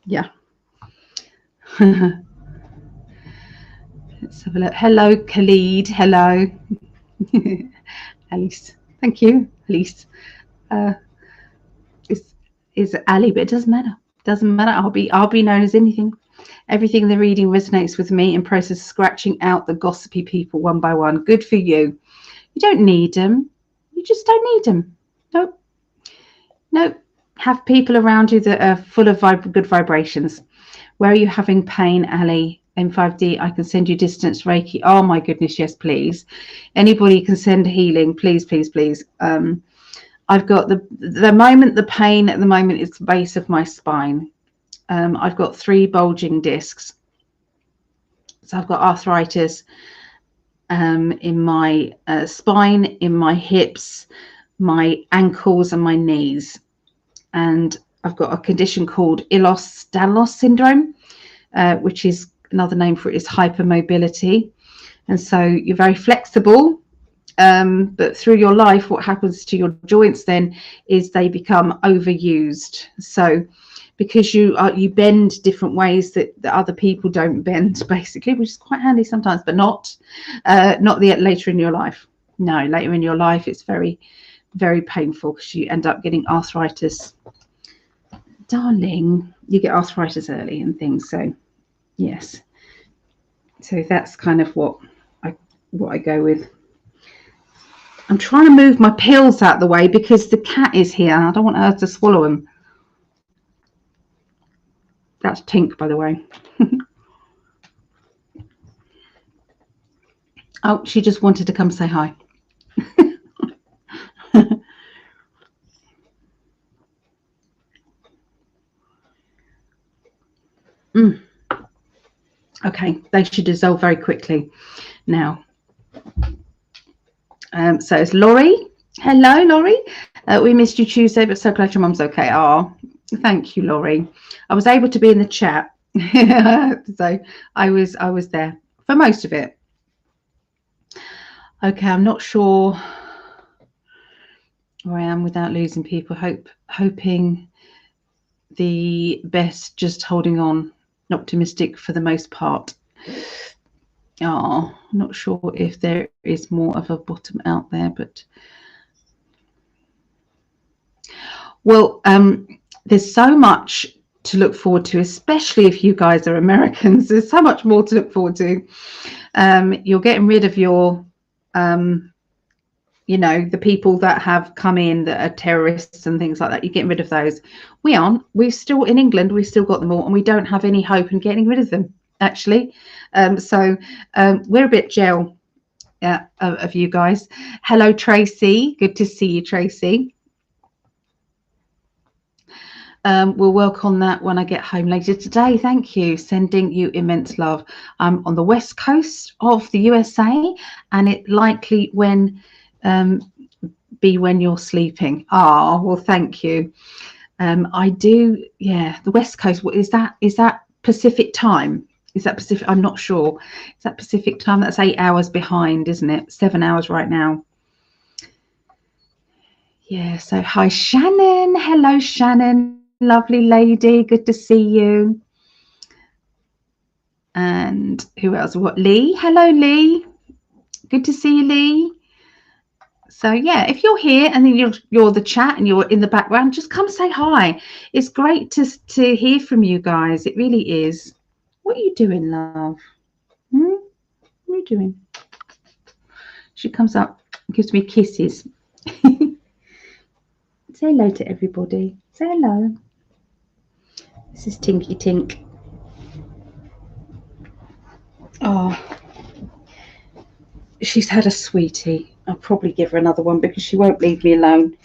S1: yeah. Let's have a look. Hello, Khalid. Hello. Alice. Thank you, Alice. Is Ali, but it doesn't matter. Doesn't matter. I'll be known as anything. Everything in the reading resonates with me and process scratching out the gossipy people one by one. Good for you. You don't need them. You just don't need them. Nope. Nope. Have people around you that are full of good vibrations. Where are you having pain, Ali? M5D, I can send you distance Reiki. Oh my goodness, yes, please. Anybody can send healing, please, please, please. I've got the pain at the moment is the base of my spine. I've got 3 bulging discs. So I've got arthritis in my spine, in my hips, my ankles and my knees. And I've got a condition called Ehlers-Danlos syndrome, which is another name for it is hypermobility. And so you're very flexible, but through your life, what happens to your joints then is they become overused. So because you bend different ways that other people don't bend, basically, which is quite handy sometimes, but not later in your life. No, later in your life it's very, very painful because you end up getting arthritis. Darling, you get arthritis early and things. So yes, so that's kind of what I go with. I'm trying to move my pills out of the way because the cat is here. I don't want her to swallow them. That's Tink, by the way. Oh, she just wanted to come say hi. Okay, they should dissolve very quickly now. So it's Laurie. Hello, Laurie. We missed you Tuesday, but so glad your mum's okay. Oh, thank you, Laurie. I was able to be in the chat, so I was there for most of it. Okay, I'm not sure where I am without losing people. Hoping the best, just holding on, optimistic for the most part. Oh, I'm not sure if there is more of a bottom out there, but well, there's so much to look forward to, especially if you guys are Americans. There's so much more to look forward to. You're getting rid of your the people that have come in that are terrorists and things like that. You're getting rid of those. We aren't. We're still in England. We've still got them all, and we don't have any hope in getting rid of them, actually. So we're a bit gel of you guys. Hello, Tracy. Good to see you, Tracy. We'll work on that when I get home later today. Thank you. Sending you immense love. I'm on the west coast of the USA, and it likely be when you're sleeping. Oh, well, thank you. I do. Yeah, the west coast. What is that? Is that Pacific time? Is that Pacific? I'm not sure. Is that Pacific time? That's 8 hours behind, isn't it? 7 hours right now. Yeah. So hi, Shannon. Hello, Shannon. Lovely lady. Good to see you. And who else? What? Lee. Hello, Lee. Good to see you, Lee. So yeah, if you're here and then you're the chat and you're in the background, just come say hi. It's great to hear from you guys. It really is. What are you doing, love? What are you doing? She comes up, gives me kisses. Say hello to everybody. Say hello. This is Tinky Tink. Oh, she's had a sweetie. I'll probably give her another one because she won't leave me alone.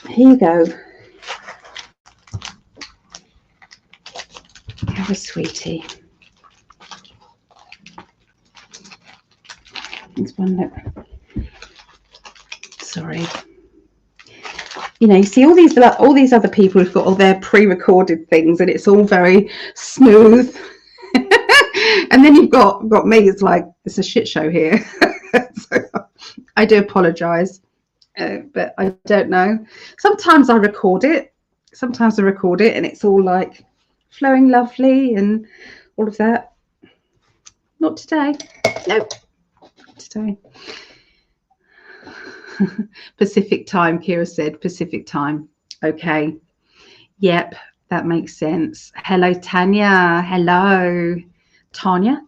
S1: Here you go. Have a sweetie. There's one that. Sorry. You see all these other people who've got all their pre-recorded things, and it's all very smooth. And then you've got me. It's like it's a shit show here. So I do apologise, but I don't know. Sometimes I record it. And it's all like flowing lovely and all of that. Not today. Nope. Not today. Pacific time, Kira said. Pacific time. Okay. Yep, that makes sense. Hello, Tanya. Hello, Tanya.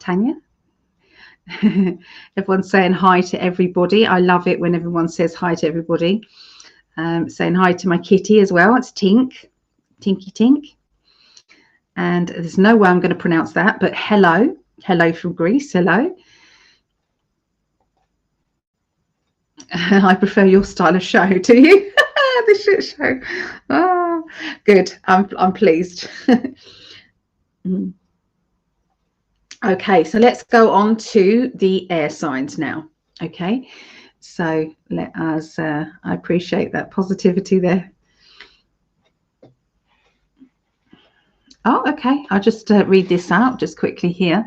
S1: Everyone's saying hi to everybody. I love it when everyone says hi to everybody. Saying hi to my kitty as well. It's Tinky Tink. And there's no way I'm going to pronounce that, but hello from Greece. Hello. I prefer your style of show, do you? The shit show. Oh, good. I'm pleased. Okay, so let's go on to the air signs now. Okay, so let us. I appreciate that positivity there. Oh, okay. I'll just read this out just quickly here.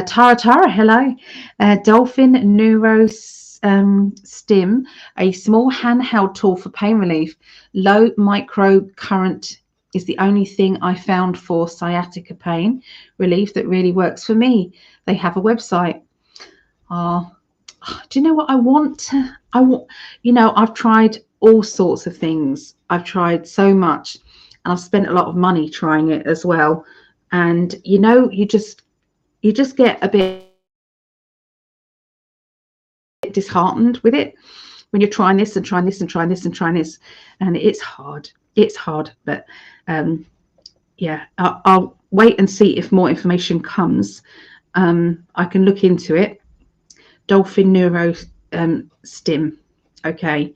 S1: Tara, hello. Dolphin Neuros Stim, a small handheld tool for pain relief. Low micro current is the only thing I found for sciatica pain relief that really works for me. They have a website. Do you know what I want? I've tried all sorts of things. I've tried so much, and I've spent a lot of money trying it as well. And you just get a bit disheartened with it when you're trying this and trying this and trying this and trying this, and it's hard. But yeah, I'll wait and see if more information comes. I can look into it. Dolphin Neuro Stim. Okay,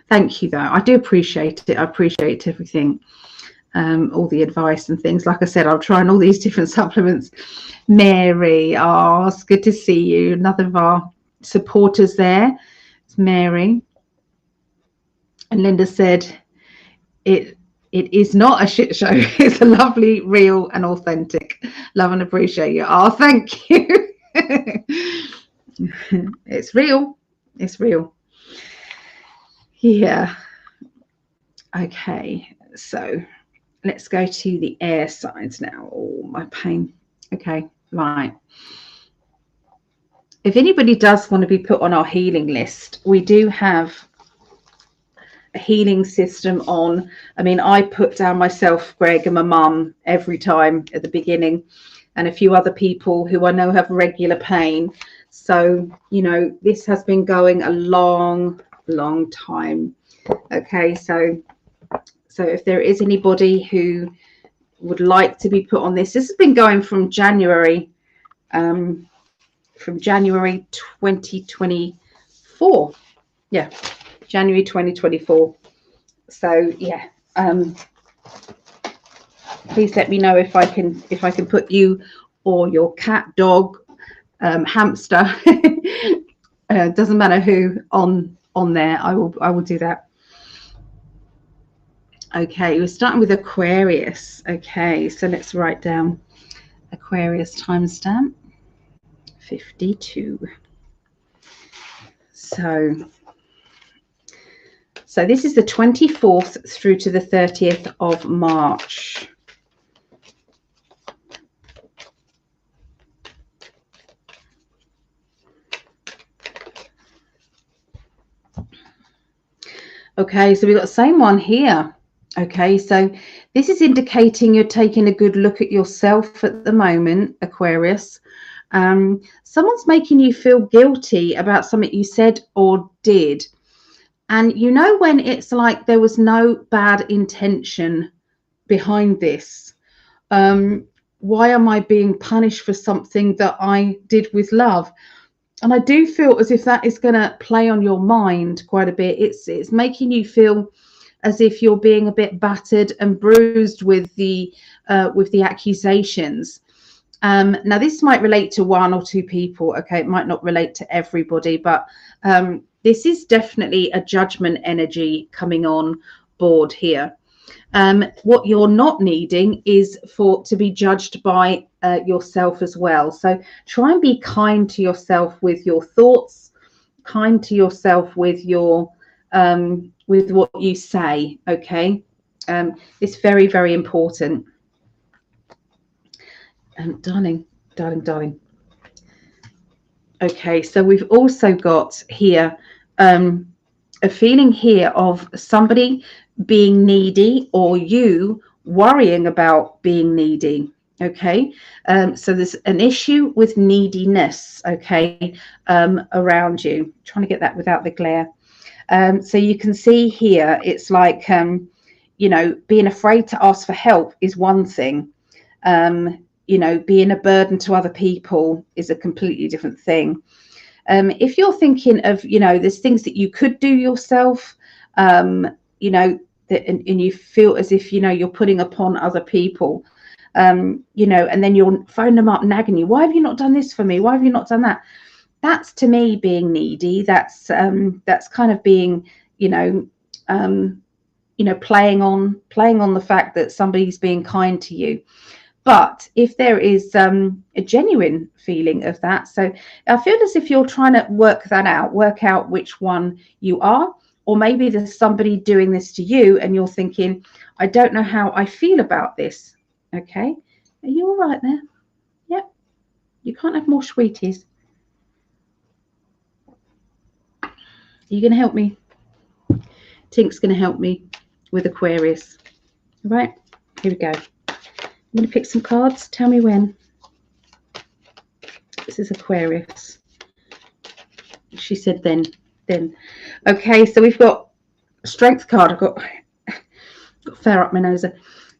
S1: thank you though. I do appreciate it. I appreciate everything, all the advice and things. Like I said, I'm trying all these different supplements. Mary, oh, it's good to see you. Another of our supporters there. It's Mary. And Linda said, it is not a shit show. It's a lovely, real and authentic. Love and appreciate you. Oh, thank you. It's real. It's real. Yeah. Okay. So let's go to the air signs now. Oh, my pain. Okay. Right. If anybody does want to be put on our healing list, we do have a healing system on. I mean, I put down myself, Greg, and my mum every time at the beginning, and a few other people who I know have regular pain. So, this has been going a long time. Okay, so if there is anybody who would like to be put on this has been going from January 2024. Yeah, January 2024. So yeah, please let me know if I can put you or your cat, dog, hamster, doesn't matter who, on there. I will do that. Okay, we're starting with Aquarius. Okay, so let's write down Aquarius timestamp 52. So this is the 24th through to the 30th of March. Okay, so we've got the same one here. Okay, so this is indicating you're taking a good look at yourself at the moment, Aquarius. Someone's making you feel guilty about something you said or did. And when it's like there was no bad intention behind this. Why am I being punished for something that I did with love? And I do feel as if that is going to play on your mind quite a bit. It's making you feel as if you're being a bit battered and bruised with the accusations. Now, this might relate to one or two people. Okay, it might not relate to everybody, but this is definitely a judgment energy coming on board here. What you're not needing is to be judged by yourself as well. So try and be kind to yourself with your thoughts, kind to yourself with your with what you say. Okay, it's very, very important. Darling. Okay, so we've also got here a feeling here of somebody being needy or you worrying about being needy. Okay, so there's an issue with neediness, okay, around you. I'm trying to get that without the glare. So you can see here, it's like, being afraid to ask for help is one thing. Being a burden to other people is a completely different thing. If you're thinking of, there's things that you could do yourself, and you feel as if, you're putting upon other people, and then you'll phone them up nagging you. Why have you not done this for me? Why have you not done that? That's, to me, being needy. That's kind of being, playing on the fact that somebody's being kind to you. But if there is a genuine feeling of that, so I feel as if you're trying to work that out, work out which one you are, or maybe there's somebody doing this to you and you're thinking, I don't know how I feel about this. Okay, are you all right there? Yep. You can't have more sweeties. Are you going to help me? Tink's going to help me with Aquarius. All right, here we go. I'm going to pick some cards. Tell me when. This is Aquarius. She said then. Okay, so we've got Strength card. I've got fair up my nose.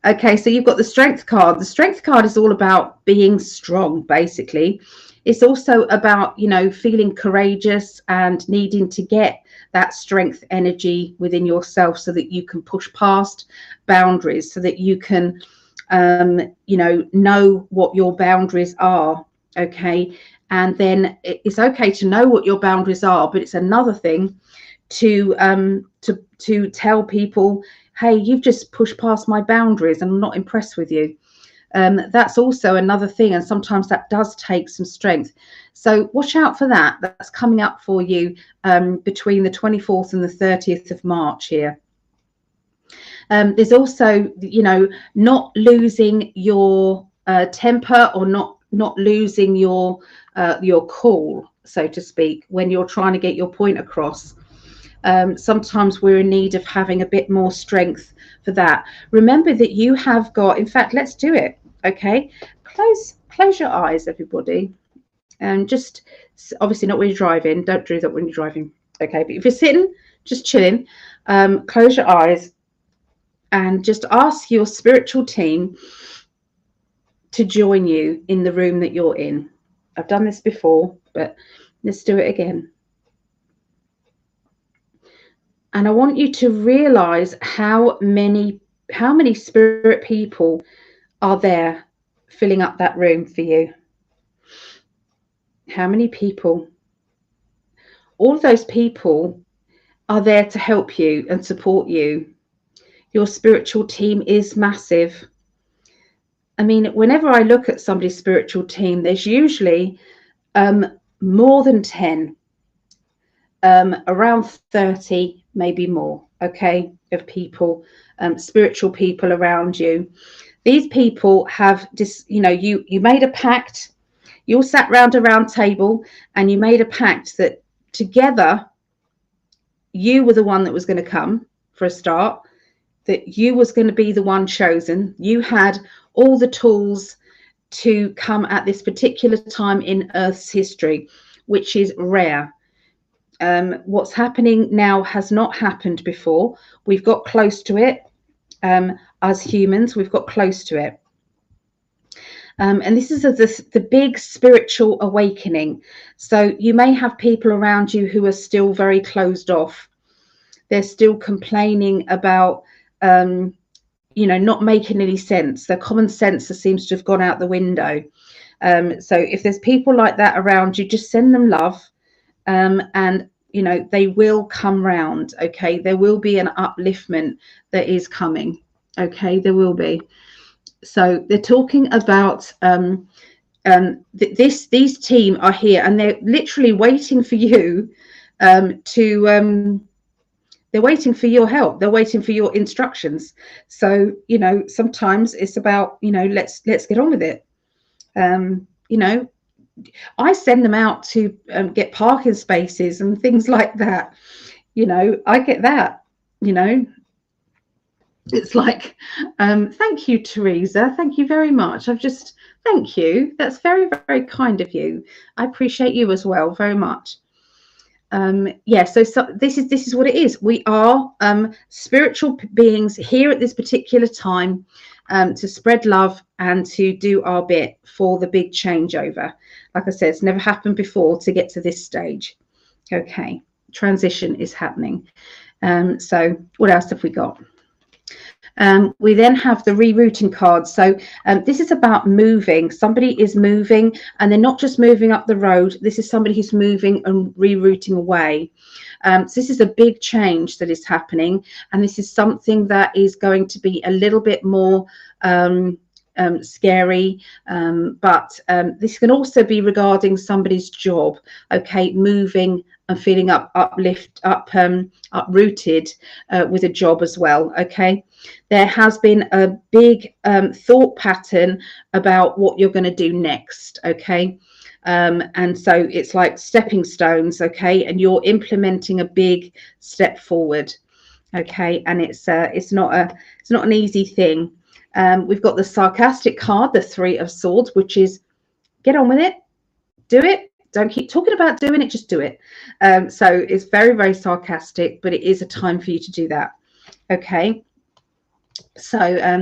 S1: Okay, so you've got the Strength card. The Strength card is all about being strong, basically. It's also about, you know, feeling courageous and needing to get that strength energy within yourself so that you can push past boundaries, so that you can, you know what your boundaries are. Okay, and then it's okay to know what your boundaries are, but it's another thing to tell people, hey, you've just pushed past my boundaries and I'm not impressed with you. That's also another thing, and sometimes that does take some strength. So watch out for that. That's coming up for you between the 24th and the 30th of March here. There's also, you know, not losing your temper, or not losing your cool, so to speak, when you're trying to get your point across. Sometimes we're in need of having a bit more strength for that. Remember that you have got, in fact, let's do it. Okay, close your eyes, everybody, and just, obviously not when you're driving, don't do that when you're driving. Okay, but if you're sitting just chilling, close your eyes and just ask your spiritual team to join you in the room that you're in. I've done this before, but let's do it again. And I want you to realize how many spirit people are there filling up that room for you. How many people? All of those people are there to help you and support you. Your spiritual team is massive. I mean, whenever I look at somebody's spiritual team, there's usually more than 10, around 30, maybe more, okay, of people, spiritual people around you. These people have just, you know, you made a pact. You all sat round a round table and you made a pact that together you were the one that was going to come for a start, that you was going to be the one chosen. You had all the tools to come at this particular time in Earth's history, which is rare. What's happening now has not happened before. We've got close to it. As humans, we've got close to it. And this is the big spiritual awakening. So you may have people around you who are still very closed off. They're still complaining about, you know, not making any sense. Their common sense seems to have gone out the window. So if there's people like that around you, just send them love. And, you know, they will come round. Okay, there will be an upliftment that is coming. Okay, there will be. So they're talking about these team are here and they're literally waiting for you they're waiting for your help. They're waiting for your instructions. So, you know, sometimes it's about, you know, let's get on with it. You know, I send them out to get parking spaces and things like that. You know, I get that, you know. It's like, thank you, Teresa. Thank you very much. Thank you. That's very, very kind of you. I appreciate you as well, very much. Yeah, so this is what it is. We are spiritual beings here at this particular time to spread love and to do our bit for the big changeover. Like I said, it's never happened before to get to this stage. Okay, transition is happening. So what else have we got? We then have the rerouting card. So this is about moving. Somebody is moving and they're not just moving up the road. This is somebody who's moving and rerouting away. So this is a big change that is happening. And this is something that is going to be a little bit more scary, but this can also be regarding somebody's job, okay, moving and feeling uprooted with a job as well, okay. There has been a big thought pattern about what you're going to do next, okay. And so it's like stepping stones, okay, and you're implementing a big step forward, okay, and it's not an easy thing. We've got the sarcastic card, the Three of Swords, which is get on with it, do it, don't keep talking about doing it, just do it. So it's very, very sarcastic, but it is a time for you to do that, okay. So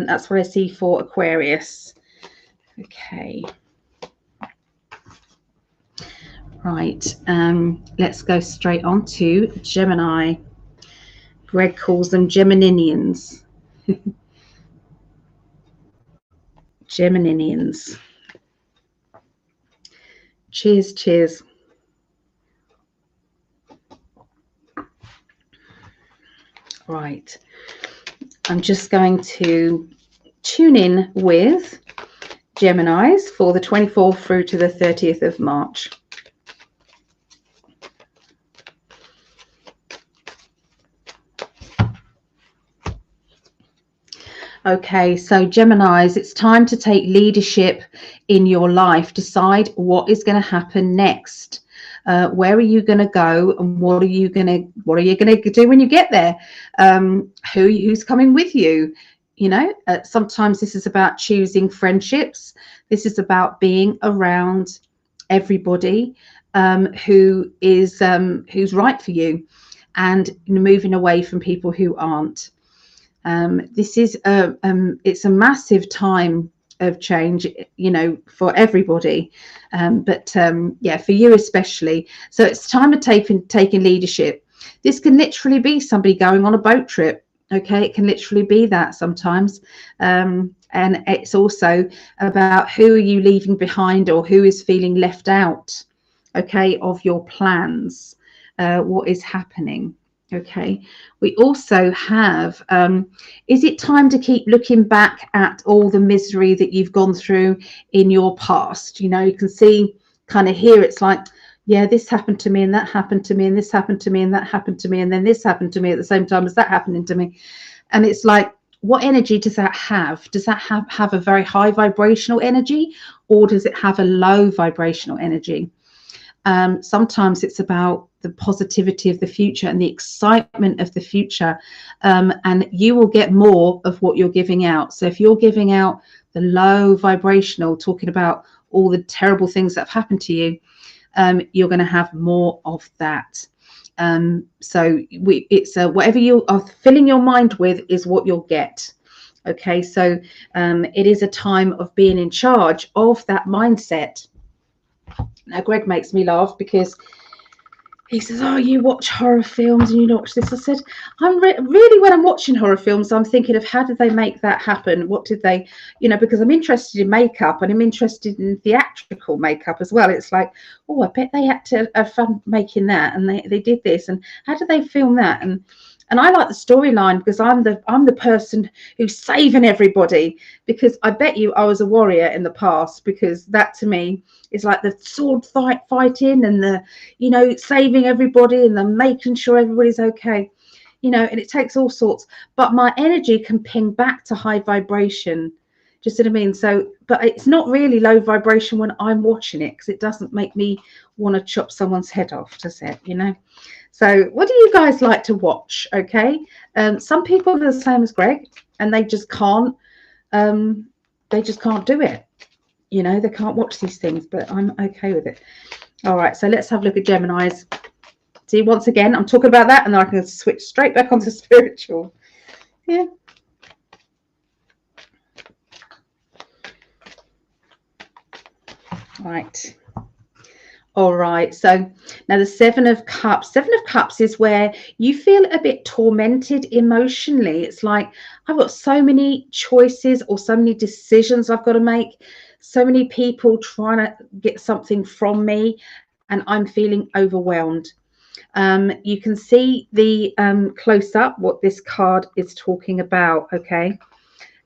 S1: that's what I see for Aquarius. Okay, right, let's go straight on to Gemini. Greg calls them Geminians. Geminians. Cheers, cheers. Right, I'm just going to tune in with Geminis for the 24th through to the 30th of March. Okay, so Geminis, it's time to take leadership in your life. Decide what is going to happen next. Where are you going to go, and what are you going to do when you get there? Who's coming with you? You know, sometimes this is about choosing friendships. This is about being around everybody who's right for you, and moving away from people who aren't. This is it's a massive time of change, you know, for everybody, but yeah, for you especially. So it's time of taking leadership. This can literally be somebody going on a boat trip, okay. It can literally be that sometimes, and it's also about who are you leaving behind, or who is feeling left out, okay, of your plans, what is happening. Okay, we also have, is it time to keep looking back at all the misery that you've gone through in your past? You know, you can see kind of here, it's like, yeah, this happened to me, and that happened to me, and this happened to me, and that happened to me, and then this happened to me at the same time as that happening to me. And it's like, what energy does that have? Does that have a very high vibrational energy, or does it have a low vibrational energy? Sometimes it's about the positivity of the future and the excitement of the future, and you will get more of what you're giving out. So if you're giving out the low vibrational, talking about all the terrible things that have happened to you, you're going to have more of that. So it's whatever you are filling your mind with is what you'll get. Okay, so it is a time of being in charge of that mindset. Now, Greg makes me laugh because he says, oh, you watch horror films and you watch this. I said, I'm really, when I'm watching horror films, I'm thinking of how did they make that happen? What did they, you know, because I'm interested in makeup and I'm interested in theatrical makeup as well. It's like, oh, I bet they had to have fun making that, and they did this, and how did they film that? And I like the storyline because I'm the person who's saving everybody, because I bet you I was a warrior in the past, because that to me is like the sword fighting and the, you know, saving everybody and then making sure everybody's okay, you know, and it takes all sorts. But my energy can ping back to high vibration. Just what I mean? So, but it's not really low vibration when I'm watching it, because it doesn't make me want to chop someone's head off, does it? You know? So what do you guys like to watch? Okay. Some people are the same as Greg, and they just can't do it. You know, they can't watch these things, but I'm okay with it. All right, so let's have a look at Geminis. See, once again, I'm talking about that, and then I can switch straight back onto spiritual. Yeah. Right. All right, so now the Seven of Cups. Seven of Cups is where you feel a bit tormented emotionally. It's like, I've got so many choices or so many decisions I've got to make, so many people trying to get something from me, and I'm feeling overwhelmed. You can see the close up what this card is talking about, okay?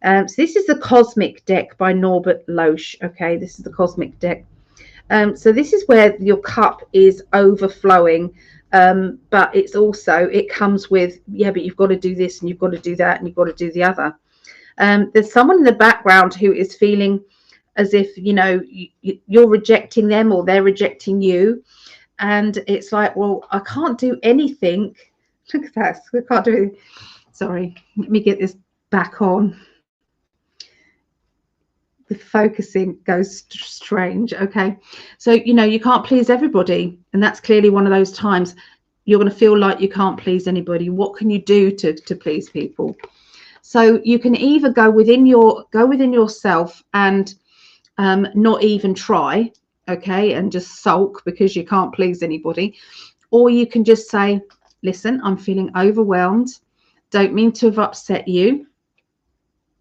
S1: So this is the Cosmic deck by Norbert Loesch. Okay, this is the Cosmic deck. So this is where your cup is overflowing, but it's also, it comes with, yeah, but you've got to do this and you've got to do that and you've got to do the other. There's someone in the background who is feeling as if, you know, you're rejecting them or they're rejecting you. And it's like, well, I can't do anything. Look at that. I can't do anything. Sorry, let me get this back on. The focusing goes strange. Okay, so you know, you can't please everybody, and that's clearly one of those times you're going to feel like you can't please anybody. What can you do to please people? So you can either go within yourself and not even try, okay, and just sulk because you can't please anybody, or you can just say, listen, I'm feeling overwhelmed, don't mean to have upset you,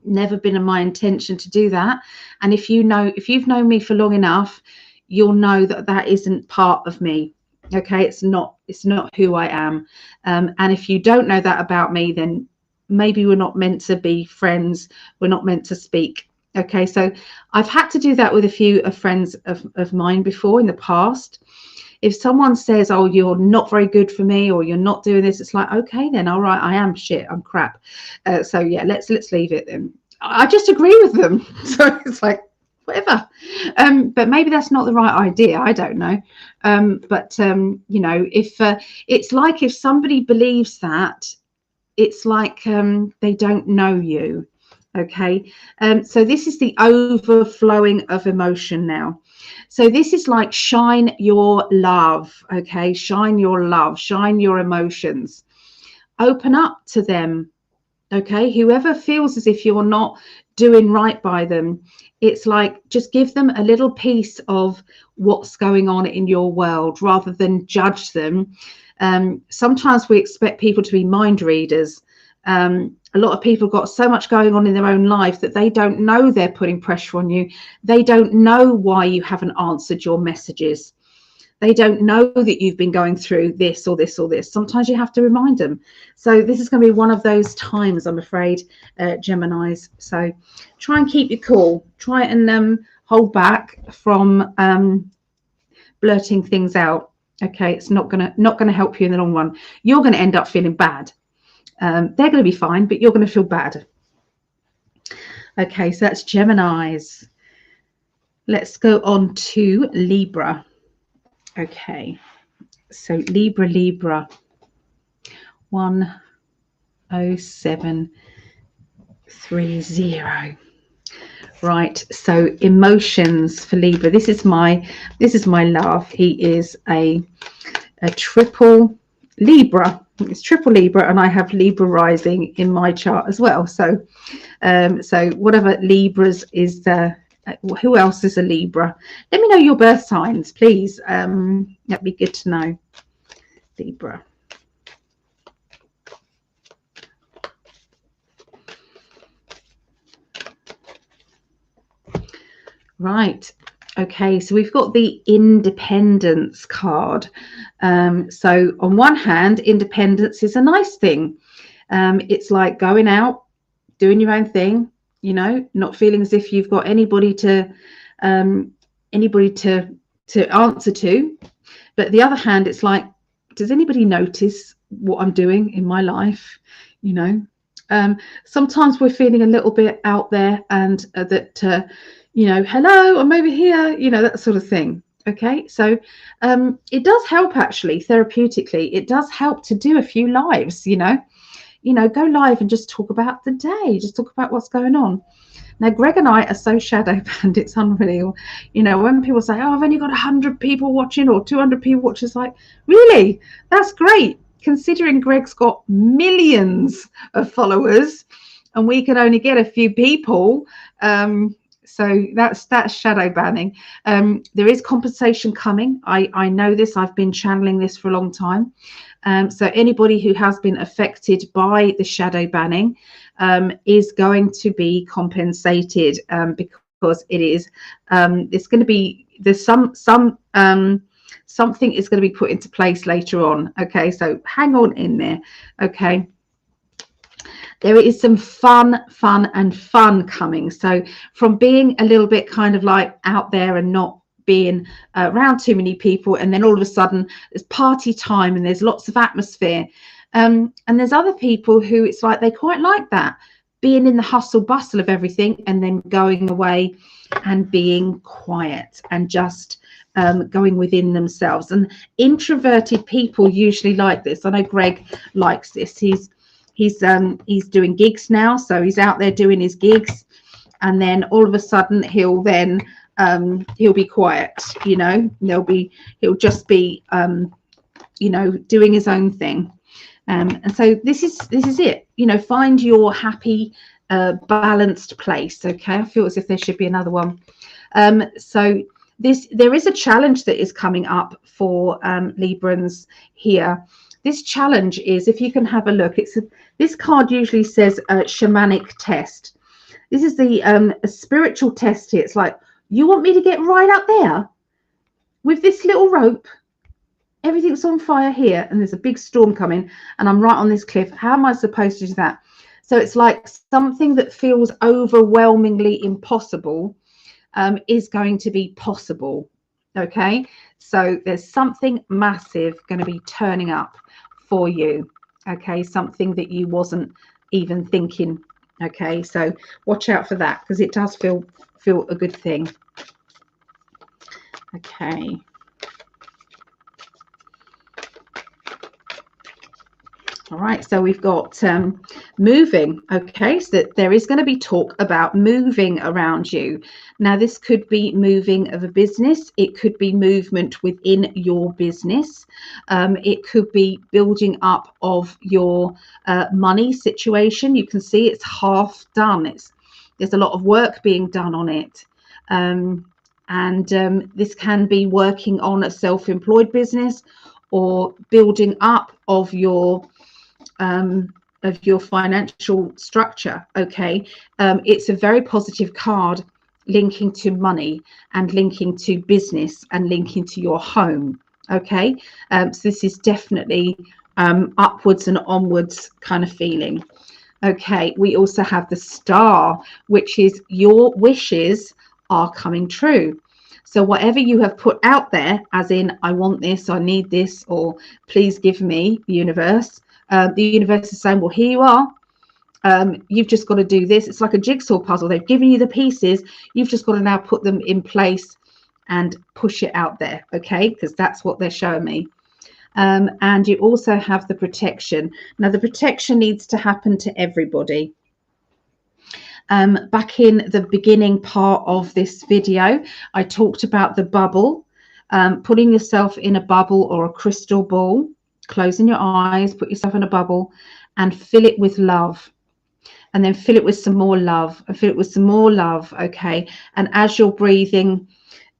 S1: never been in my intention to do that. And if you've known me for long enough, you'll know that that isn't part of me. Okay, it's not who I am. And if you don't know that about me, then maybe we're not meant to be friends, we're not meant to speak. Okay, so I've had to do that with a few friends of mine before in the past. If someone says, oh, you're not very good for me, or you're not doing this, it's like, okay, then, all right, I am shit, I'm crap. So yeah, let's leave it then. I just agree with them. So it's like, whatever. But maybe that's not the right idea. I don't know. You know, if it's like if somebody believes that, it's like they don't know you. Okay. So this is the overflowing of emotion now. So this is like shine your love. Okay. Shine your love, shine your emotions, open up to them. Okay. Whoever feels as if you're not doing right by them, it's like just give them a little piece of what's going on in your world rather than judge them. Sometimes we expect people to be mind readers. A lot of people got so much going on in their own life that they don't know they're putting pressure on you. They don't know why you haven't answered your messages. They don't know that you've been going through this or this or this. Sometimes you have to remind them. So this is going to be one of those times, I'm afraid, Geminis. So try and keep your cool. Try and hold back from blurting things out. Okay, it's not gonna help you in the long run. You're going to end up feeling bad. They're going to be fine, but you're going to feel bad. Okay, so that's Geminis. Let's go on to Libra. Okay, so Libra 10730. Right, so emotions for Libra. This is my love. He is a triple Libra. It's triple Libra, and I have Libra rising in my chart as well. So so whatever Libras is there. Who else is a Libra? Let me know your birth signs, please. That'd be good to know. Libra. Right. Okay, so we've got the independence card. So on one hand, independence is a nice thing. It's like going out, doing your own thing, you know, not feeling as if you've got anybody to answer to. But the other hand, it's like, does anybody notice what I'm doing in my life? You know, sometimes we're feeling a little bit out there, and you know, hello, I'm over here, you know, that sort of thing. Okay, so it does help, actually, therapeutically. It does help to do a few lives, you know, go live and just talk about the day, just talk about what's going on. Now, Greg and I are so shadow banned, it's unreal. You know, when people say, oh, I've only got 100 people watching or 200 people watching, it's like, really? That's great, considering Greg's got millions of followers and we can only get a few people. So that's shadow banning. There is compensation coming. I know this. I've been channeling this for a long time. So anybody who has been affected by the shadow banning is going to be compensated, because it is it's going to be, there's something is going to be put into place later on. Okay, so hang on in there. Okay. there is some fun coming. So from being a little bit kind of like out there and not being around too many people, and then all of a sudden there's party time and there's lots of atmosphere, and there's other people who it's like they quite like that, being in the hustle bustle of everything and then going away and being quiet and just going within themselves. And introverted people usually like this. I know Greg likes this. He's doing gigs now, so he's out there doing his gigs, and then all of a sudden he'll be quiet, you know. He'll just be you know, doing his own thing. And so this is it, you know. Find your happy balanced place. Okay, I feel as if there should be another one. So there is a challenge that is coming up for Librans here. This challenge is, if you can have a look, this card usually says shamanic test. This is the a spiritual test here. It's like, you want me to get right up there with this little rope? Everything's on fire here and there's a big storm coming and I'm right on this cliff. How am I supposed to do that? So it's like something that feels overwhelmingly impossible is going to be possible. Okay, so there's something massive going to be turning up for you. Okay, something that you wasn't even thinking. Okay, so watch out for that, because it does feel a good thing. Okay. All right, so we've got moving. Okay, so that there is going to be talk about moving around you. Now, this could be moving of a business. It could be movement within your business. It could be building up of your money situation. You can see it's half done. There's a lot of work being done on it. This can be working on a self-employed business or building up of your financial structure. Okay, it's a very positive card, linking to money and linking to business and linking to your home. Okay, so this is definitely upwards and onwards kind of feeling. Okay, we also have the star, which is your wishes are coming true. So whatever you have put out there, as in, I want this, I need this, or please give me, the universe is saying, well, here you are. You've just got to do this. It's like a jigsaw puzzle. They've given you the pieces. You've just got to now put them in place and push it out there. Okay, because that's what they're showing me. And you also have the protection. Now, the protection needs to happen to everybody. Back in the beginning part of this video, I talked about the bubble, putting yourself in a bubble or a crystal ball, closing your eyes, put yourself in a bubble and fill it with love, and then fill it with some more love and fill it with some more love. Okay, and as you're breathing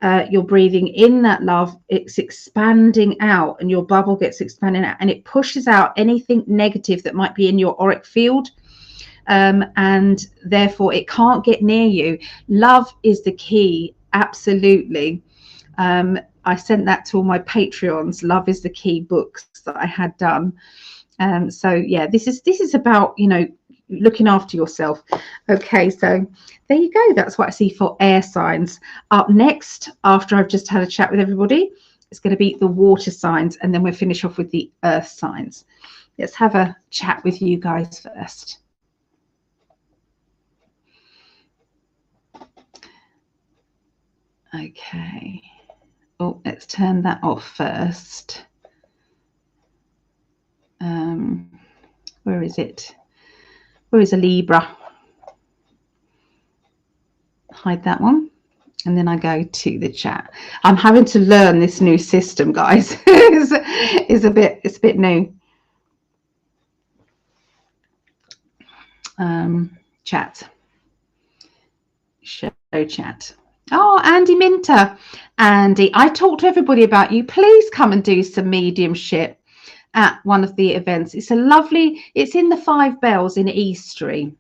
S1: in that love, it's expanding out, and your bubble gets expanding out, and it pushes out anything negative that might be in your auric field. And therefore it can't get near you. Love is the key. Absolutely. I sent that to all my Patreons, Love is the Key books that I had done. So yeah, this is about, you know, looking after yourself. Okay, so there you go. That's what I see for air signs. Up next, after I've just had a chat with everybody, it's going to be the water signs, and then we'll finish off with the earth signs. Let's have a chat with you guys first. Okay. Oh, let's turn that off first. Where is it? Where is a Libra? Hide that one. And then I go to the chat. I'm having to learn this new system, guys. it's a bit new. Chat. Show chat. Oh, Andy Minter. Andy, I talked to everybody about you. Please come and do some mediumship at one of the events. It's in the 5 Bells in Eastry.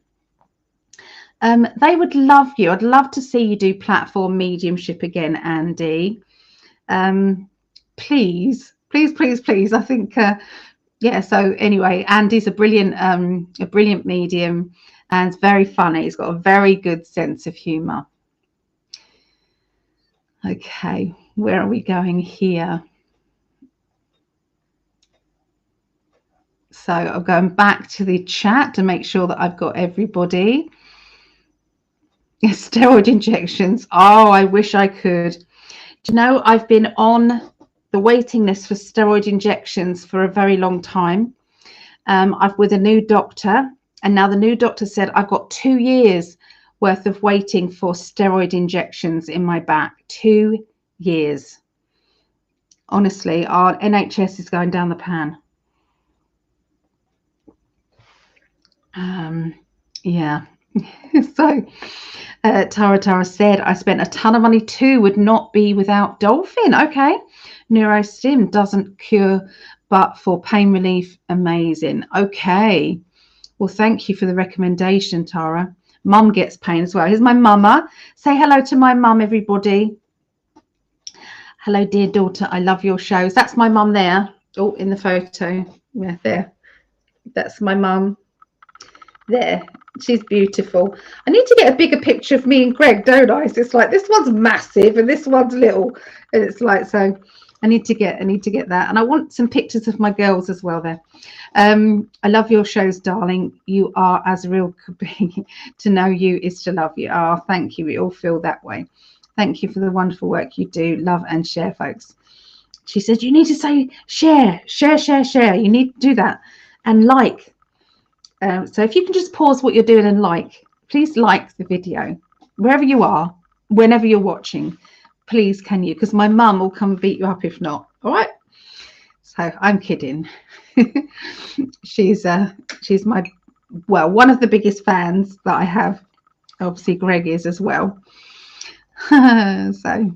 S1: They would love you. I'd love to see you do platform mediumship again, Andy. Please. I think, yeah, so anyway, Andy's a brilliant medium and very funny. He's got a very good sense of humor. Okay, where are we going here? So I'm going back to the chat to make sure that I've got everybody. Steroid injections. Oh, I wish I could. Do you know, I've been on the waiting list for steroid injections for a very long time. I've with a new doctor, and now the new doctor said I've got 2 years worth of waiting for steroid injections in my back. 2 years. Honestly, our NHS is going down the pan. Yeah. So Tara said, I spent a ton of money too, would not be without Dolphin. Okay. NeuroStim doesn't cure, but for pain relief, amazing. Okay. Well, thank you for the recommendation, Tara. Mum gets pain as well. Here's my mama. Say hello to my mum, everybody. Hello, dear daughter. I love your shows. That's my mum there. Oh, in the photo. Yeah, there. That's my mum. There. She's beautiful. I need to get a bigger picture of me and Greg, don't I? So it's like this one's massive and this one's little. And it's like, so I need to get that. And I want some pictures of my girls as well there. I love your shows, darling. You are as real could be. To know you is to love you. Oh, thank you. We all feel that way. Thank you for the wonderful work you do. Love and share, folks. She said, you need to say share. You need to do that. And like. So if you can just pause what you're doing and please like the video wherever you are, whenever you're watching, please can you, because my mum will come beat you up if not. All right, so I'm kidding. she's my, well, one of the biggest fans that I have. Obviously Greg is as well. so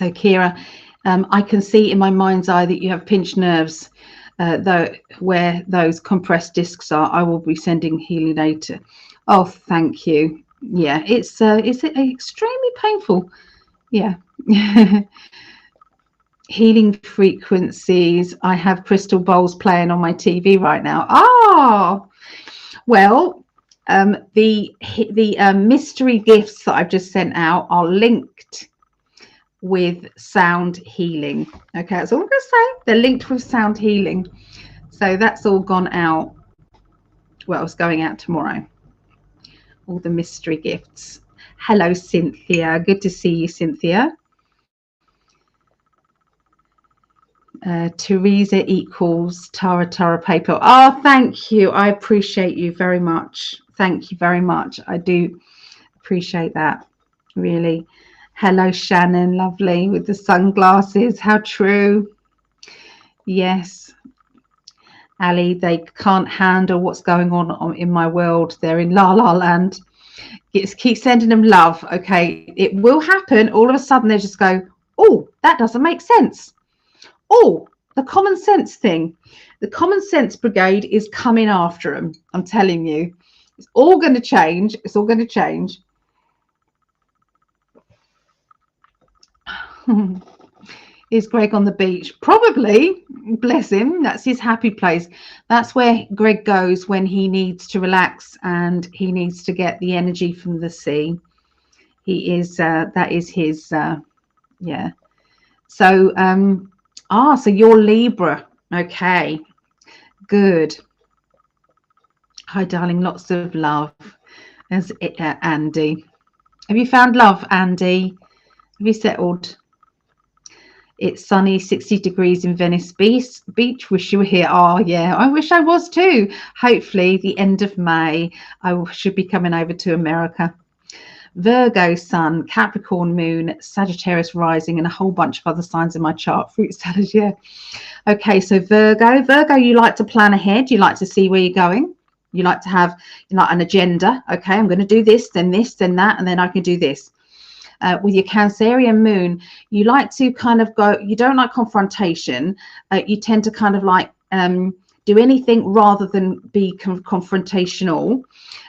S1: Kira, I can see in my mind's eye that you have pinched nerves. Though where those compressed discs are, I will be sending healing later. Oh, thank you. Yeah, it's extremely painful. Yeah. Healing frequencies. I have crystal bowls playing on my TV right now. Oh, well, the mystery gifts that I've just sent out are linked with sound healing. Okay, that's all I'm going to say. They're linked with sound healing. So that's all gone out. Well, it's going out tomorrow. All the mystery gifts. Hello, Cynthia. Good to see you, Cynthia. Teresa equals Tara paper. Oh, thank you. I appreciate you very much. Thank you very much. I do appreciate that, really. Hello, Shannon, lovely, with the sunglasses. How true. Yes. Ali, they can't handle what's going on in my world. They're in La La Land. Keep sending them love, okay? It will happen. All of a sudden, they just go, oh, that doesn't make sense. Oh, the common sense thing. The common sense brigade is coming after them. I'm telling you. It's all going to change. It's all going to change. Is Greg on the beach? Probably. Bless him. That's his happy place. That's where Greg goes when he needs to relax and he needs to get the energy from the sea. He is that is his yeah. So so you're Libra. Okay, good. Hi darling, lots of love. As Andy, have you found love, Andy? Have you settled? It's sunny, 60 degrees in Venice Beach. Wish you were here. Oh, yeah, I wish I was too. Hopefully, the end of May, I should be coming over to America. Virgo sun, Capricorn moon, Sagittarius rising, and a whole bunch of other signs in my chart. Fruit salad, yeah. Okay, so Virgo, you like to plan ahead. You like to see where you're going. You like to have an agenda. Okay, I'm going to do this, then that, and then I can do this. With your Cancerian moon, you like to kind of go, you don't like confrontation. You tend to kind of like do anything rather than be confrontational.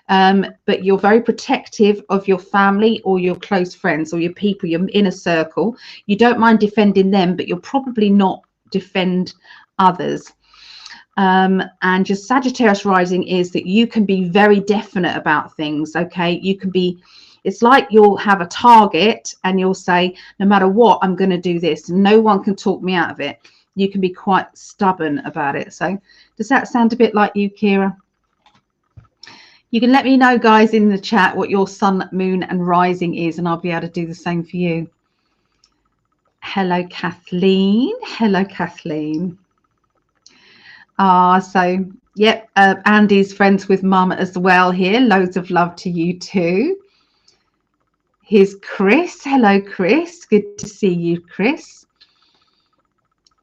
S1: But you're very protective of your family or your close friends or your people, your inner circle. You don't mind defending them, but you're probably not defend others. And your Sagittarius rising is that you can be very definite about things. Okay, you can be, it's like you'll have a target and you'll say, no matter what, I'm going to do this. No one can talk me out of it. You can be quite stubborn about it. So does that sound a bit like you, Kira? You can let me know, guys, in the chat what your sun, moon and rising is, and I'll be able to do the same for you. Hello, Kathleen. Hello, Kathleen. So, yep, Andy's friends with Mum as well here. Loads of love to you too. Here's Chris. Hello, Chris. Good to see you, Chris.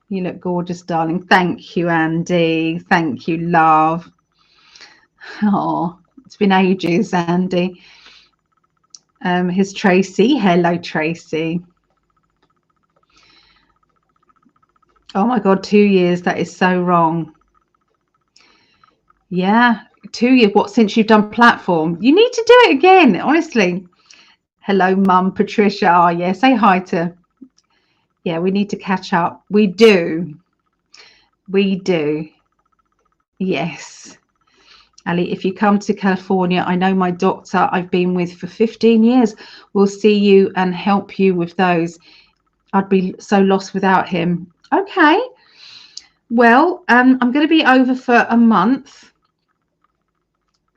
S1: You look gorgeous, darling. Thank you, Andy. Thank you, love. Oh, it's been ages, Andy. Here's Tracy. Hello, Tracy. Oh my God, 2 years. That is so wrong. Yeah, 2 years. What, since you've done platform? You need to do it again, honestly. Hello, Mum, Patricia. Oh, yeah, say hi to. Yeah, we need to catch up. We do. We do. Yes. Ali, if you come to California, I know my doctor I've been with for 15 years will see you and help you with those. I'd be so lost without him. Okay. Well, I'm going to be over for a month.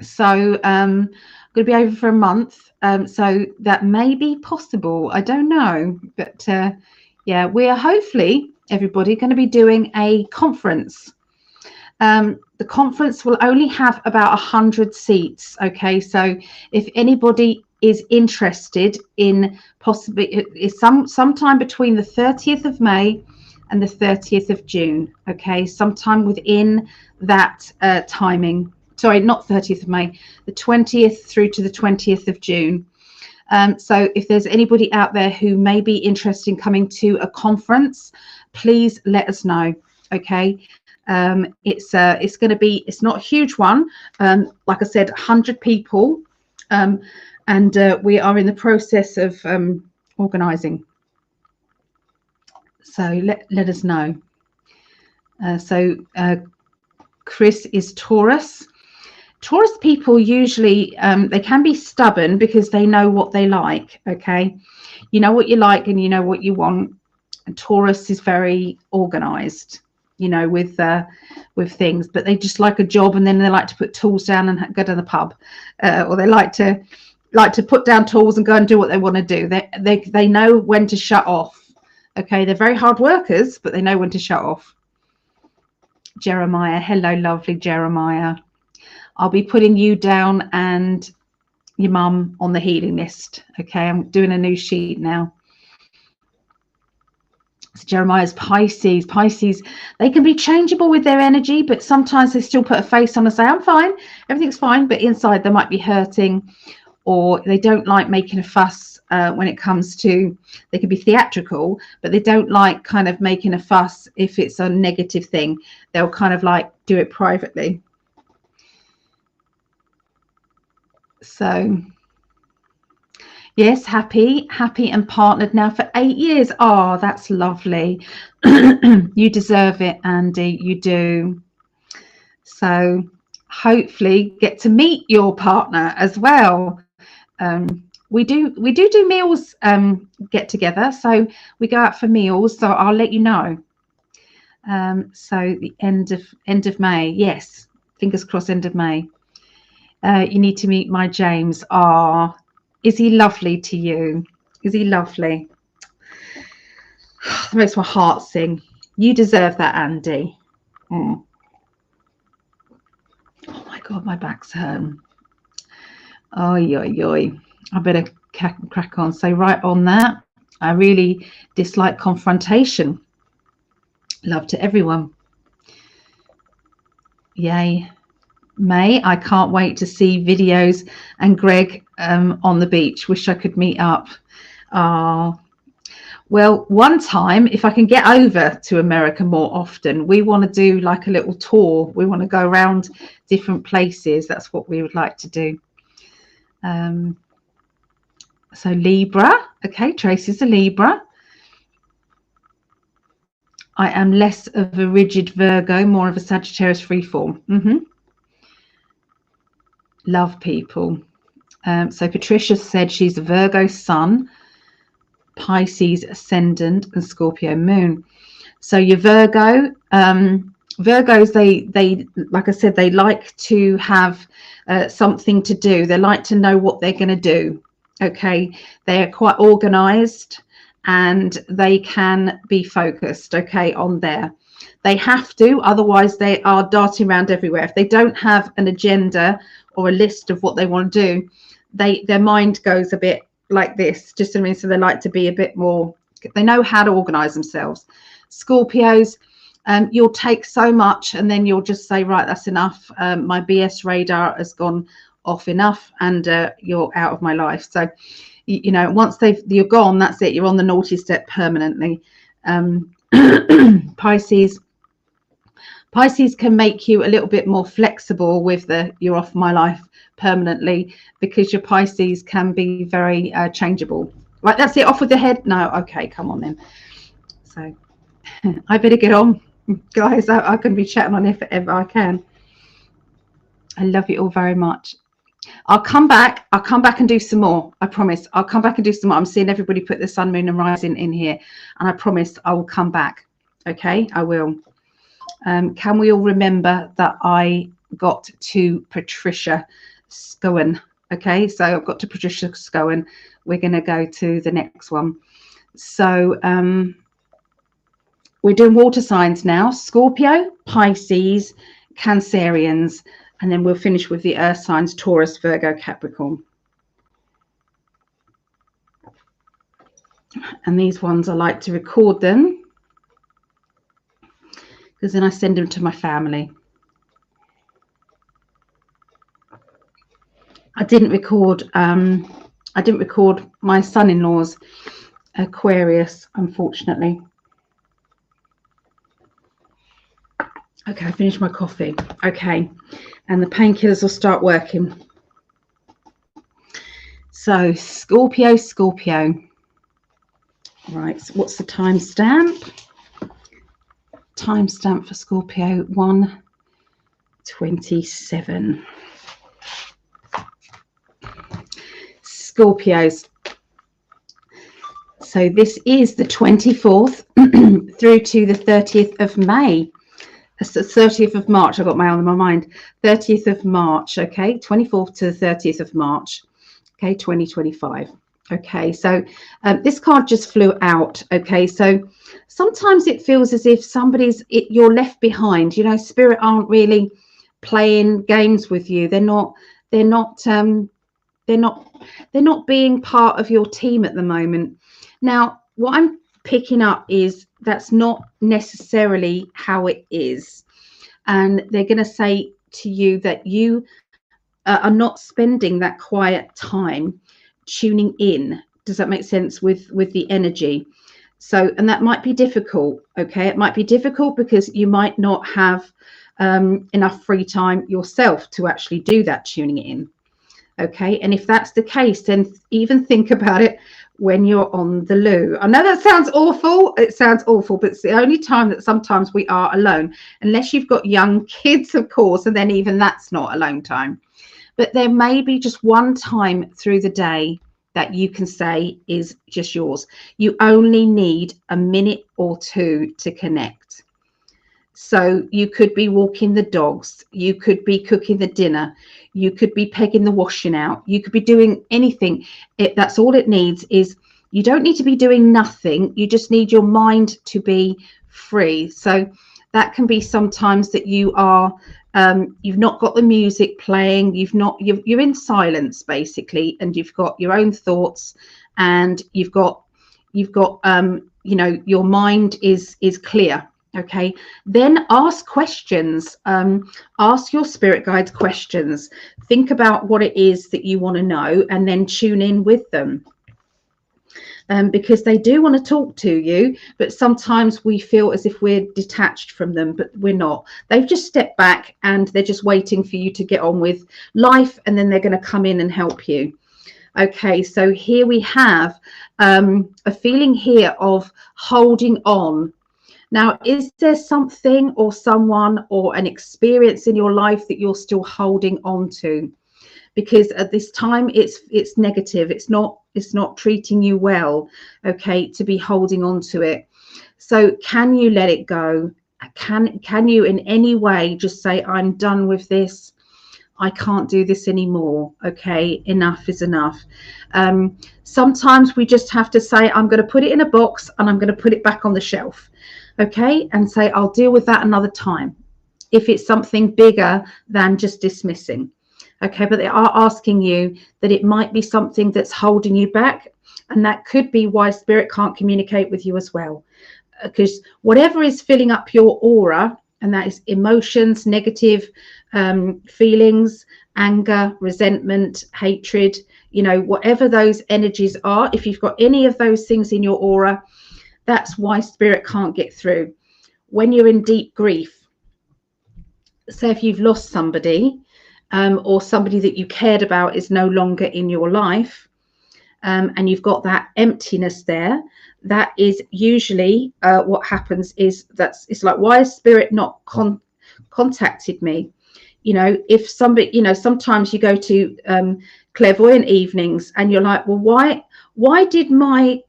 S1: So I'm going to be over for a month. So that may be possible. I don't know. But yeah, we are hopefully, everybody, going to be doing a conference. The conference will only have about 100 seats. Okay, so if anybody is interested in possibly sometime between the 30th of May and the 30th of June. Okay, sometime within that timing. Sorry, not 30th of May, the 20th through to the 20th of June. So if there's anybody out there who may be interested in coming to a conference, please let us know. Okay. It's going to be, it's not a huge one. Like I said, 100 people. And we are in the process of organizing. So let us know. Chris is Taurus. Taurus people usually, they can be stubborn because they know what they like. Okay. You know what you like and you know what you want. And Taurus is very organized, you know, with things, but they just like a job, and then they like to put tools down and go to the pub, or they like to put down tools and go and do what they want to do. They know when to shut off. Okay, they're very hard workers, but they know when to shut off. Jeremiah, hello, lovely Jeremiah. I'll be putting you down and your mum on the healing list. Okay, I'm doing a new sheet now. So Jeremiah's Pisces. Pisces, they can be changeable with their energy, but sometimes they still put a face on and say, I'm fine, everything's fine, but inside they might be hurting, or they don't like making a fuss when it comes to, they can be theatrical, but they don't like kind of making a fuss if it's a negative thing. They'll kind of like do it privately. So yes, happy and partnered now for 8 years. Oh, that's lovely. You deserve it, Andy. You do. So hopefully get to meet your partner as well. We do meals get together, so we go out for meals, so I'll let you know. So the end of May, yes, fingers crossed, end of May. You need to meet my James. Ah, is he lovely to you? Is he lovely? That makes my heart sing. You deserve that, Andy. Oh my God, my back's hurting. Oh, yoy. I better crack on. So right on that, I really dislike confrontation. Love to everyone. Yay. May, I can't wait to see videos and Greg on the beach. Wish I could meet up. Well, one time, if I can get over to America more often, we want to do like a little tour. We want to go around different places. That's what we would like to do. So Libra. Okay, Tracy's a Libra. I am less of a rigid Virgo, more of a Sagittarius freeform. Love people. So Patricia said she's a Virgo sun, Pisces ascendant, and Scorpio moon. So your Virgo, Virgos, they like I said, they like to have something to do. They like to know what they're going to do. Okay, they are quite organized and they can be focused, okay, on there. They have to, otherwise they are darting around everywhere. If they don't have an agenda or a list of what they want to do, their mind goes a bit like this, just I mean, so they like to be a bit more, they know how to organize themselves. Scorpios, you'll take so much and then you'll just say, right, that's enough. My BS radar has gone off enough, and you're out of my life. So, you know, once you're gone, that's it. You're on the naughty step permanently. Pisces can make you a little bit more flexible with the you're off my life permanently, because your Pisces can be very changeable. Right, that's it. Off with the head. No, okay, come on then. So I better get on, guys. I can be chatting on if ever I can. I love you all very much. I'll come back and do some more. I promise. I'll come back and do some more. I'm seeing everybody put the sun, moon and rising in here, and I promise I will come back. Okay, I will. Can we all remember that I got to Patricia Scowen? Okay, so I've got to Patricia Scowen. We're going to go to the next one. So we're doing water signs now: Scorpio, Pisces, Cancerians, and then we'll finish with the earth signs: Taurus, Virgo, Capricorn. And these ones I like to record them, because then I send them to my family. I didn't record my son-in-law's Aquarius, unfortunately. Okay, I finished my coffee. Okay, and the painkillers will start working. So Scorpio. Right, so what's the timestamp? Timestamp for Scorpio 1:27. Scorpios. So this is the 24th through to the 30th of May. That's the 30th of March. I got my on my mind. 30th of March. Okay, 24th to the 30th of March. Okay, 2025. Okay, so this card just flew out. Okay, so sometimes it feels as if you're left behind. You know, spirit aren't really playing games with you. They're not being part of your team at the moment. Now, what I'm picking up is that's not necessarily how it is, and they're going to say to you that you are not spending that quiet time tuning in. Does that make sense with the energy? So, and that might be difficult. Okay, it might be difficult because you might not have enough free time yourself to actually do that tuning in. Okay, and if that's the case, then even think about it when you're on the loo. I know that sounds awful. It sounds awful, but it's the only time that sometimes we are alone, unless you've got young kids, of course, and then even that's not alone time. But there may be just one time through the day that you can say is just yours. You only need a minute or two to connect. So you could be walking the dogs, you could be cooking the dinner, you could be pegging the washing out, you could be doing anything. That's all it needs. Is you don't need to be doing nothing, you just need your mind to be free. So that can be sometimes that you are you've not got the music playing, you're in silence basically, and you've got your own thoughts, and you've got you know, your mind is clear. Okay, then ask questions. Ask your spirit guides questions. Think about what it is that you want to know, and then tune in with them. Because they do want to talk to you, but sometimes we feel as if we're detached from them, but we're not. They've just stepped back and they're just waiting for you to get on with life, and then they're going to come in and help you. Okay, so here we have a feeling here of holding on. Now, is there something or someone or an experience in your life that you're still holding on to? Because at this time it's negative, it's not treating you well, okay, to be holding on to it. So can you let it go? Can you in any way just say, I'm done with this, I can't do this anymore, okay, enough is enough. Sometimes we just have to say, I'm going to put it in a box and I'm going to put it back on the shelf, okay, and say, I'll deal with that another time, if it's something bigger than just dismissing. Okay, but they are asking you that it might be something that's holding you back, and that could be why spirit can't communicate with you as well. Because whatever is filling up your aura, and that is emotions, negative feelings, anger, resentment, hatred, whatever those energies are, if you've got any of those things in your aura, that's why spirit can't get through. When you're in deep grief, so if you've lost somebody, or somebody that you cared about is no longer in your life, and you've got that emptiness there, that is usually what happens. It's like, why has spirit not contacted me? If somebody, sometimes you go to clairvoyant evenings and you're like, well, why did my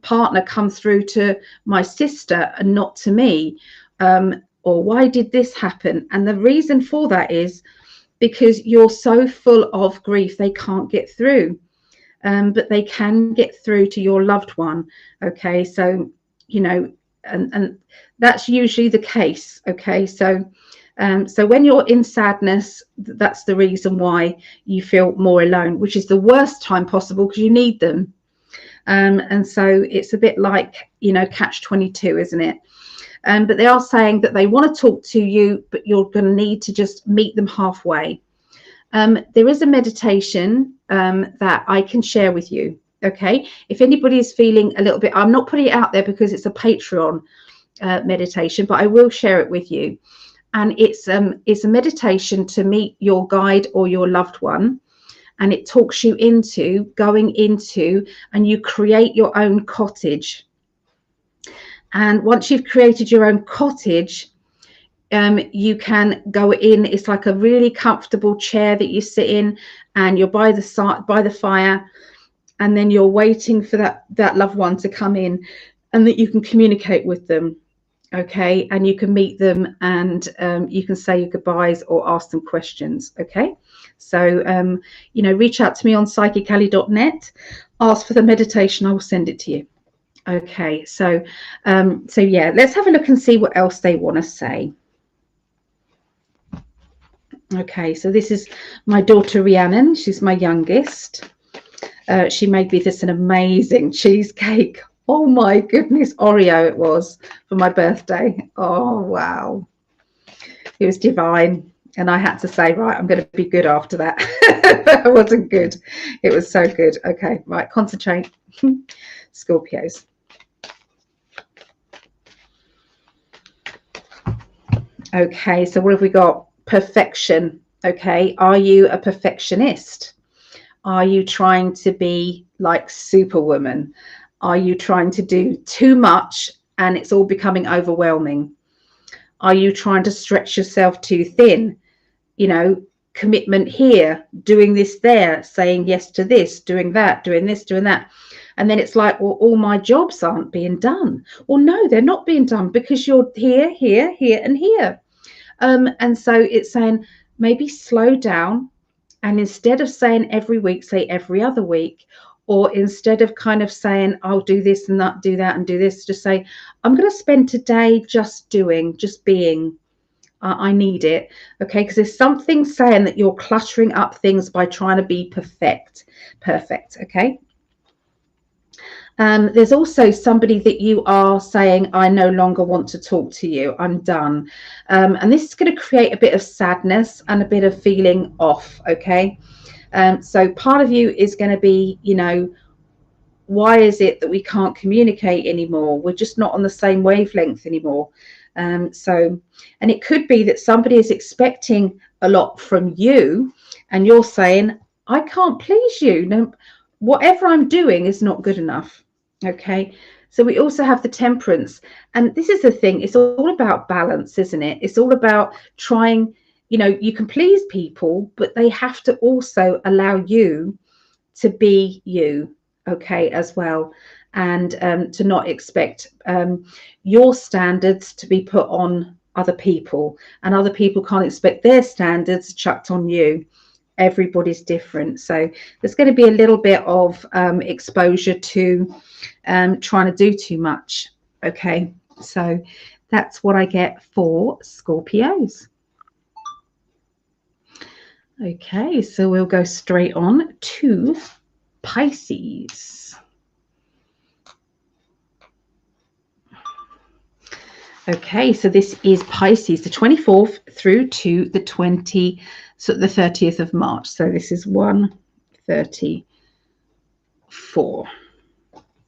S1: partner come through to my sister and not to me? Or why did this happen? And the reason for that is because you're so full of grief, they can't get through. But they can get through to your loved one. Okay, so and that's usually the case. Okay, so when you're in sadness, that's the reason why you feel more alone, which is the worst time possible, because you need them. And so it's a bit like, catch-22, isn't it? But they are saying that they want to talk to you, but you're going to need to just meet them halfway. There is a meditation that I can share with you. Okay, if anybody is feeling a little bit, I'm not putting it out there because it's a Patreon meditation, but I will share it with you. And it's a meditation to meet your guide or your loved one, and it talks you into going into, and you create your own cottage. And once you've created your own cottage, you can go in. It's like a really comfortable chair that you sit in, and you're by the fire, and then you're waiting for that loved one to come in, and that you can communicate with them. Okay, and you can meet them, and you can say your goodbyes or ask them questions. Okay, so reach out to me on psychically.net, ask for the meditation, I will send it to you. Okay, so yeah, let's have a look and see what else they want to say. Okay, so this is my daughter Rhiannon. She's my youngest. She made me an amazing cheesecake. Oh my goodness, Oreo it was for my birthday. Oh wow, it was divine. And I had to say, right, I'm going to be good after that. That wasn't good. It was so good. Okay, right, concentrate. Scorpios. Okay, so what have we got? Perfection. Okay, are you a perfectionist? Are you trying to be like Superwoman? Are you trying to do too much and it's all becoming overwhelming? Are you trying to stretch yourself too thin? Commitment here, doing this there, saying yes to this, doing that, doing this, doing that. And then it's like, well, all my jobs aren't being done. Well, no, they're not being done because you're here, here, here, and here. And so it's saying, maybe slow down, and instead of saying every week, say every other week. Or instead of kind of saying, I'll do this and that, do that and do this, just say, I'm going to spend today just doing, just being. I need it. Okay, because there's something saying that you're cluttering up things by trying to be perfect. Okay. There's also somebody that you are saying, I no longer want to talk to you, I'm done. And this is going to create a bit of sadness and a bit of feeling off. Okay, so part of you is going to be, why is it that we can't communicate anymore? We're just not on the same wavelength anymore. And it could be that somebody is expecting a lot from you, and you're saying, I can't please you. No, whatever I'm doing is not good enough. Okay, So we also have the Temperance. And this is the thing, it's all about balance, isn't it? It's all about trying, you can please people, but they have to also allow you to be you, okay, as well. And to not expect your standards to be put on other people, and other people can't expect their standards chucked on you. Everybody's different. So there's going to be a little bit of exposure to trying to do too much. Okay, so that's what I get for Scorpios. Okay, so we'll go straight on to Pisces. Okay, so this is Pisces, the 24th through to the 30th of March. So this is 134.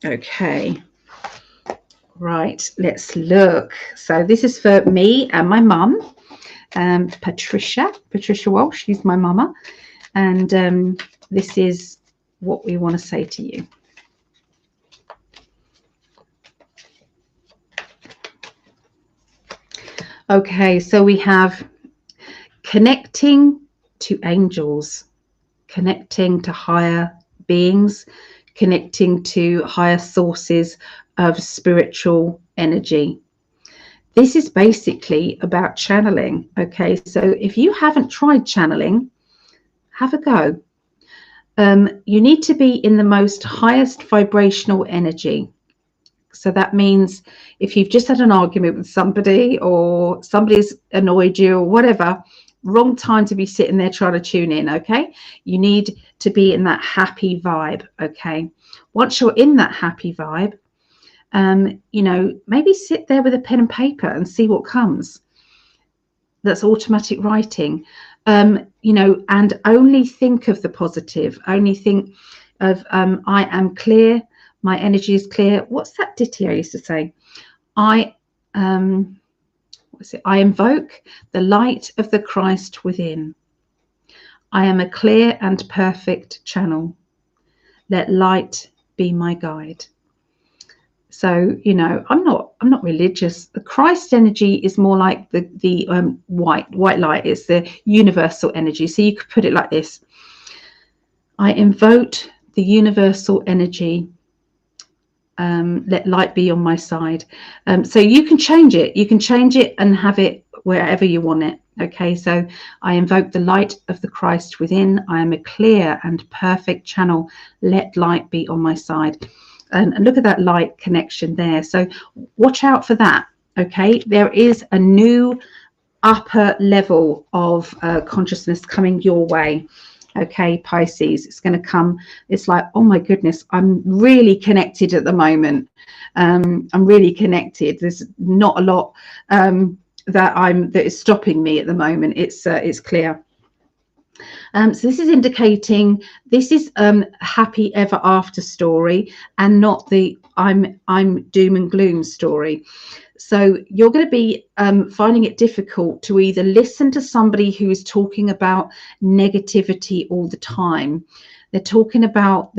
S1: Okay, right, let's look. So this is for me and my mum, Patricia Walsh. She's my mama, and this is what we want to say to you. Okay, so we have connecting to angels, connecting to higher beings, connecting to higher sources of spiritual energy. This is basically about channeling. Okay, so if you haven't tried channeling, have a go. You need to be in the most highest vibrational energy. So that means if you've just had an argument with somebody, or somebody's annoyed you, or whatever, wrong time to be sitting there trying to tune in. Okay, you need to be in that happy vibe. Okay, once you're in that happy vibe, maybe sit there with a pen and paper and see what comes. That's automatic writing. And only think of the positive. Only think of I am clear. My energy is clear. What's that ditty I used to say? I invoke the light of the Christ within. I am a clear and perfect channel. Let light be my guide. So, I'm not religious. The Christ energy is more like the white light. It's the universal energy. So you could put it like this. I invoke the universal energy. Let light be on my side. So you can change it. You can change it and have it wherever you want it. Okay, so I invoke the light of the Christ within. I am a clear and perfect channel. Let light be on my side. And look at that light connection there. So watch out for that. Okay, there is a new upper level of consciousness coming your way. Okay, Pisces, it's going to come. It's like, oh my goodness, I'm really connected at the moment. I'm really connected. There's not a lot that is stopping me at the moment. It's clear. So this is indicating this is happy ever after story, and not the I'm doom and gloom story. So you're going to be finding it difficult to either listen to somebody who is talking about negativity all the time. They're talking about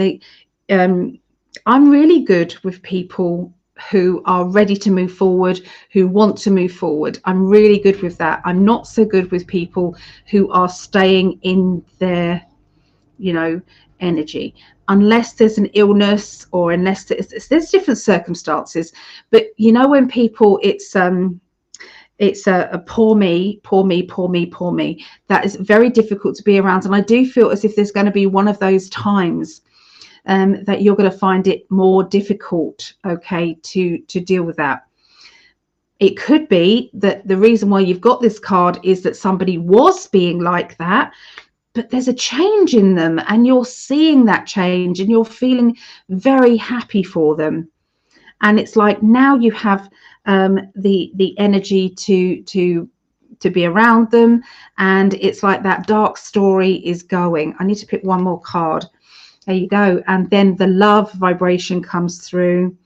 S1: I'm really good with people who are ready to move forward, who want to move forward. I'm really good with that. I'm not so good with people who are staying in their, energy, unless there's an illness, or unless there's different circumstances. But when people, it's a poor me, poor me, poor me, poor me, that is very difficult to be around. And I do feel as if there's going to be one of those times that you're going to find it more difficult, okay, to deal with that. It could be that the reason why you've got this card is that somebody was being like that, but there's a change in them, and you're seeing that change, and you're feeling very happy for them. And it's like now you have the energy to be around them, and it's like that dark story is going. I need to pick one more card. There you go. And then the love vibration comes through,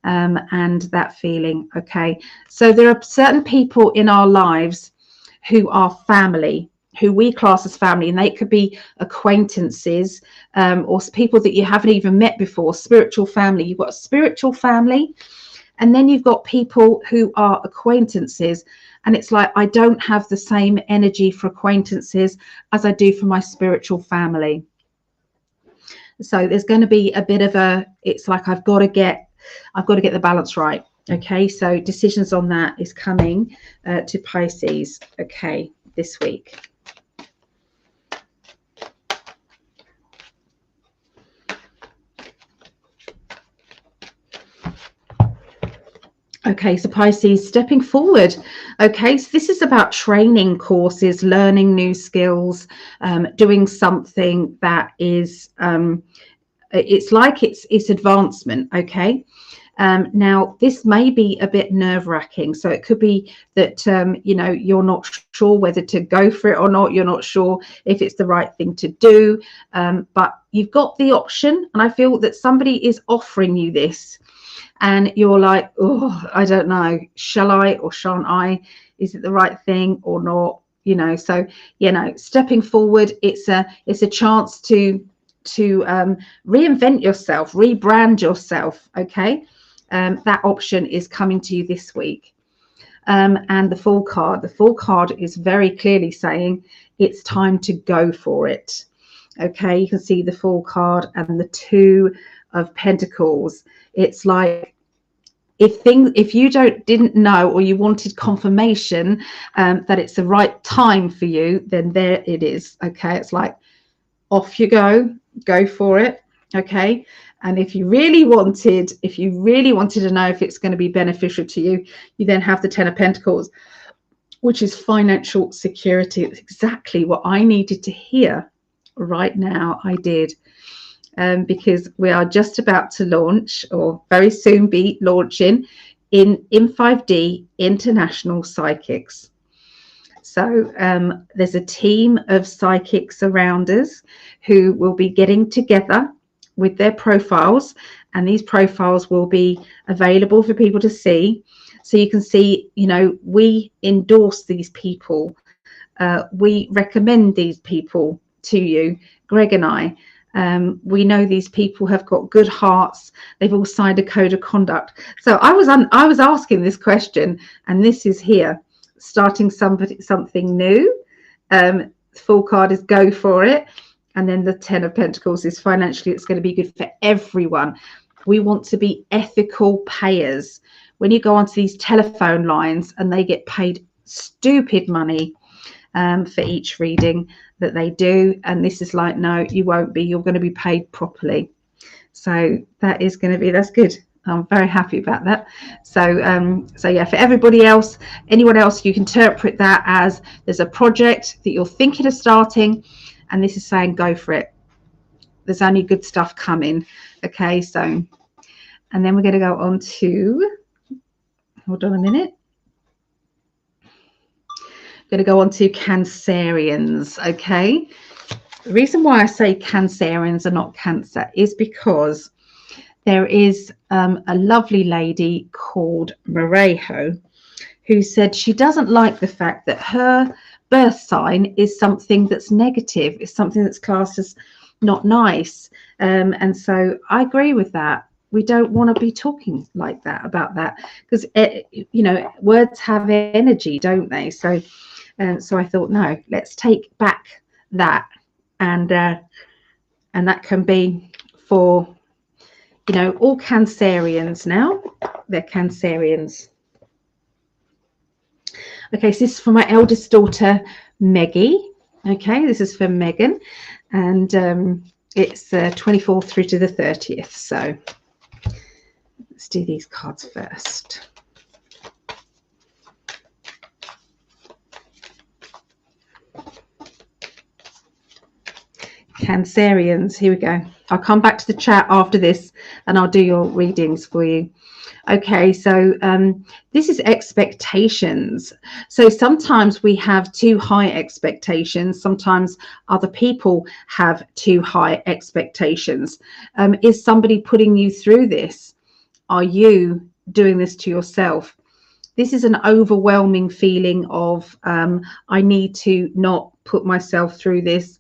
S1: and that feeling. Okay, so there are certain people in our lives who are family. who we class as family, and they could be acquaintances, or people that you haven't even met before. Spiritual family. You've got a spiritual family, and then you've got people who are acquaintances, and it's like, I don't have the same energy for acquaintances as I do for my spiritual family. So there's going to be a bit of a, it's like I've got to get the balance right. Okay, so decisions on that is coming to Pisces, okay, this week. Okay, so Pisces, stepping forward. Okay, so this is about training courses, learning new skills, doing something that is, it's like it's advancement. Okay. Now, this may be a bit nerve-wracking. So it could be that, you know, you're not sure whether to go for it or not. You're not sure if it's the right thing to do, but you've got the option. And I feel that somebody is offering you this. And you're like, oh, I don't know, shall I or shan't I? Is it the right thing or not? You know, so, you know, stepping forward, it's a chance to reinvent yourself, rebrand yourself. Okay, that option is coming to you this week. And the Fool card is very clearly saying it's time to go for it. Okay, you can see the Fool card and the Two of Pentacles. It's like, if you didn't know, or you wanted confirmation that it's the right time for you, then there it is. Okay, it's like, off you go for it. Okay, and if you really wanted to know if it's going to be beneficial to you, you then have the Ten of Pentacles, which is financial security. It's exactly what I needed to hear right now. I did. Because we are just about to launch, or very soon be launching, in 5D International Psychics. So there's a team of psychics around us who will be getting together with their profiles, and these profiles will be available for people to see. So you can see, you know, we endorse these people. We recommend these people to you, Greg and I. We know these people have got good hearts. They've all signed a code of conduct. So I was asking this question, and this is here, starting something new. Full card is go for it, and then the Ten of Pentacles is financially, it's going to be good for everyone. We want to be ethical payers. When you go onto these telephone lines and they get paid stupid money for each reading that they do, and this is like, no, you won't be. You're going to be paid properly. So that is going to be, that's good. I'm very happy about that. So so yeah, for everybody else, anyone else, you can interpret that as there's a project that you're thinking of starting, and this is saying go for it. There's only good stuff coming. Okay, so, and then we're going to go on to, hold on a minute. Going to go on to Cancerians. Okay, the reason why I say Cancerians are not Cancer is because there is a lovely lady called Marejo who said she doesn't like the fact that her birth sign is something that's negative. It's something that's classed as not nice, and so I agree with that. We don't want to be talking like that about that, because you know, words have energy, don't they? So so I thought, no, let's take back that, and that can be for, you know, all Cancerians now. They're Cancerians. Okay, so this is for my eldest daughter, Meggie. Okay, this is for Megan, and it's 24th through to the 30th. So let's do these cards first. Cancerians, here we go. I'll come back to the chat after this and I'll do your readings for you. Okay, so this is expectations. So sometimes we have too high expectations. Sometimes other people have too high expectations. Is somebody putting you through this? Are you doing this to yourself? This is an overwhelming feeling of I need to not put myself through this.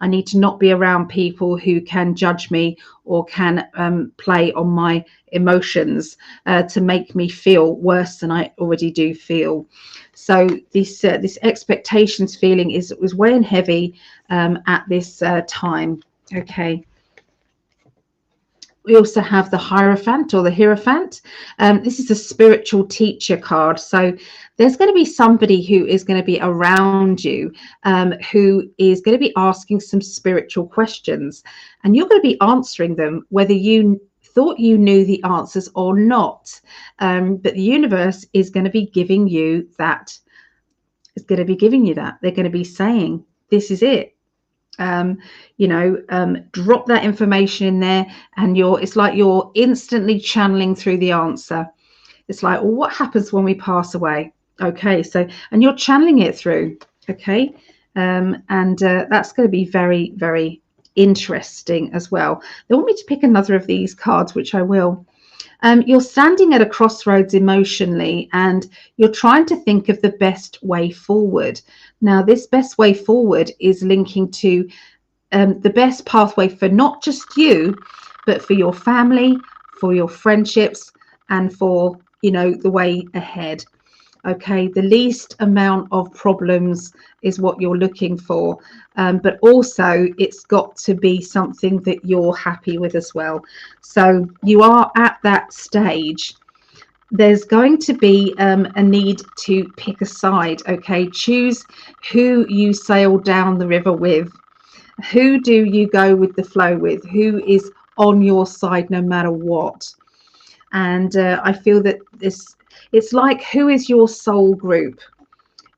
S1: I need to not be around people who can judge me or can play on my emotions to make me feel worse than I already do feel. So this expectations feeling was weighing heavy at this time. Okay. We also have the Hierophant or the Hierophant. This is a spiritual teacher card. So there's going to be somebody who is going to be around you, who is going to be asking some spiritual questions, and you're going to be answering them whether you thought you knew the answers or not. But the universe is going to be giving you that. It's going to be giving you that. They're going to be saying, this is it. Drop that information in there, and it's like you're instantly channeling through the answer. It's like, well, what happens when we pass away? Okay, so, and you're channeling it through. Okay, that's going to be very, very interesting as well. They want me to pick another of these cards, which I will. You're standing at a crossroads emotionally, and you're trying to think of the best way forward. Now, this best way forward is linking to the best pathway for not just you, but for your family, for your friendships, and for, the way ahead. Okay, the least amount of problems is what you're looking for, but also it's got to be something that you're happy with as well. So you are at that stage. There's going to be a need to pick a side. Okay, choose who you sail down the river with. Who do you go with the flow with? Who is on your side no matter what? And I feel that it's like, who is your soul group?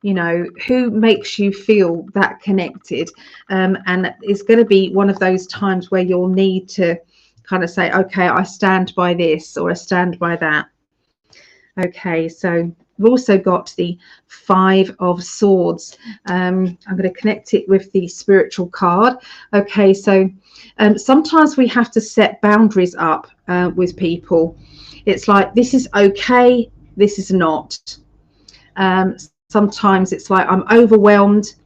S1: Who makes you feel that connected? And it's going to be one of those times where you'll need to kind of say, okay, I stand by this, or I stand by that. Okay, so we've also got the Five of Swords. I'm going to connect it with the spiritual card. Okay, so sometimes we have to set boundaries up with people. It's like, this is okay, this is not. Sometimes it's like, I'm overwhelmed.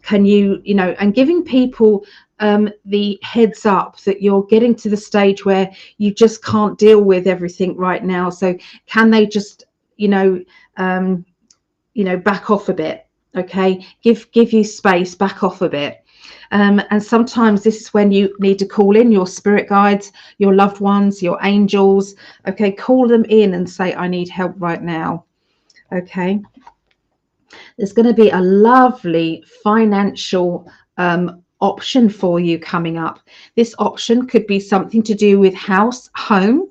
S1: Can you, and giving people the heads up that you're getting to the stage where you just can't deal with everything right now. So can they just, back off a bit? Okay, give you space, back off a bit. And sometimes this is when you need to call in your spirit guides, your loved ones, your angels. Okay, call them in and say, I need help right now. Okay, there's going to be a lovely financial option for you coming up. This option could be something to do with house, home.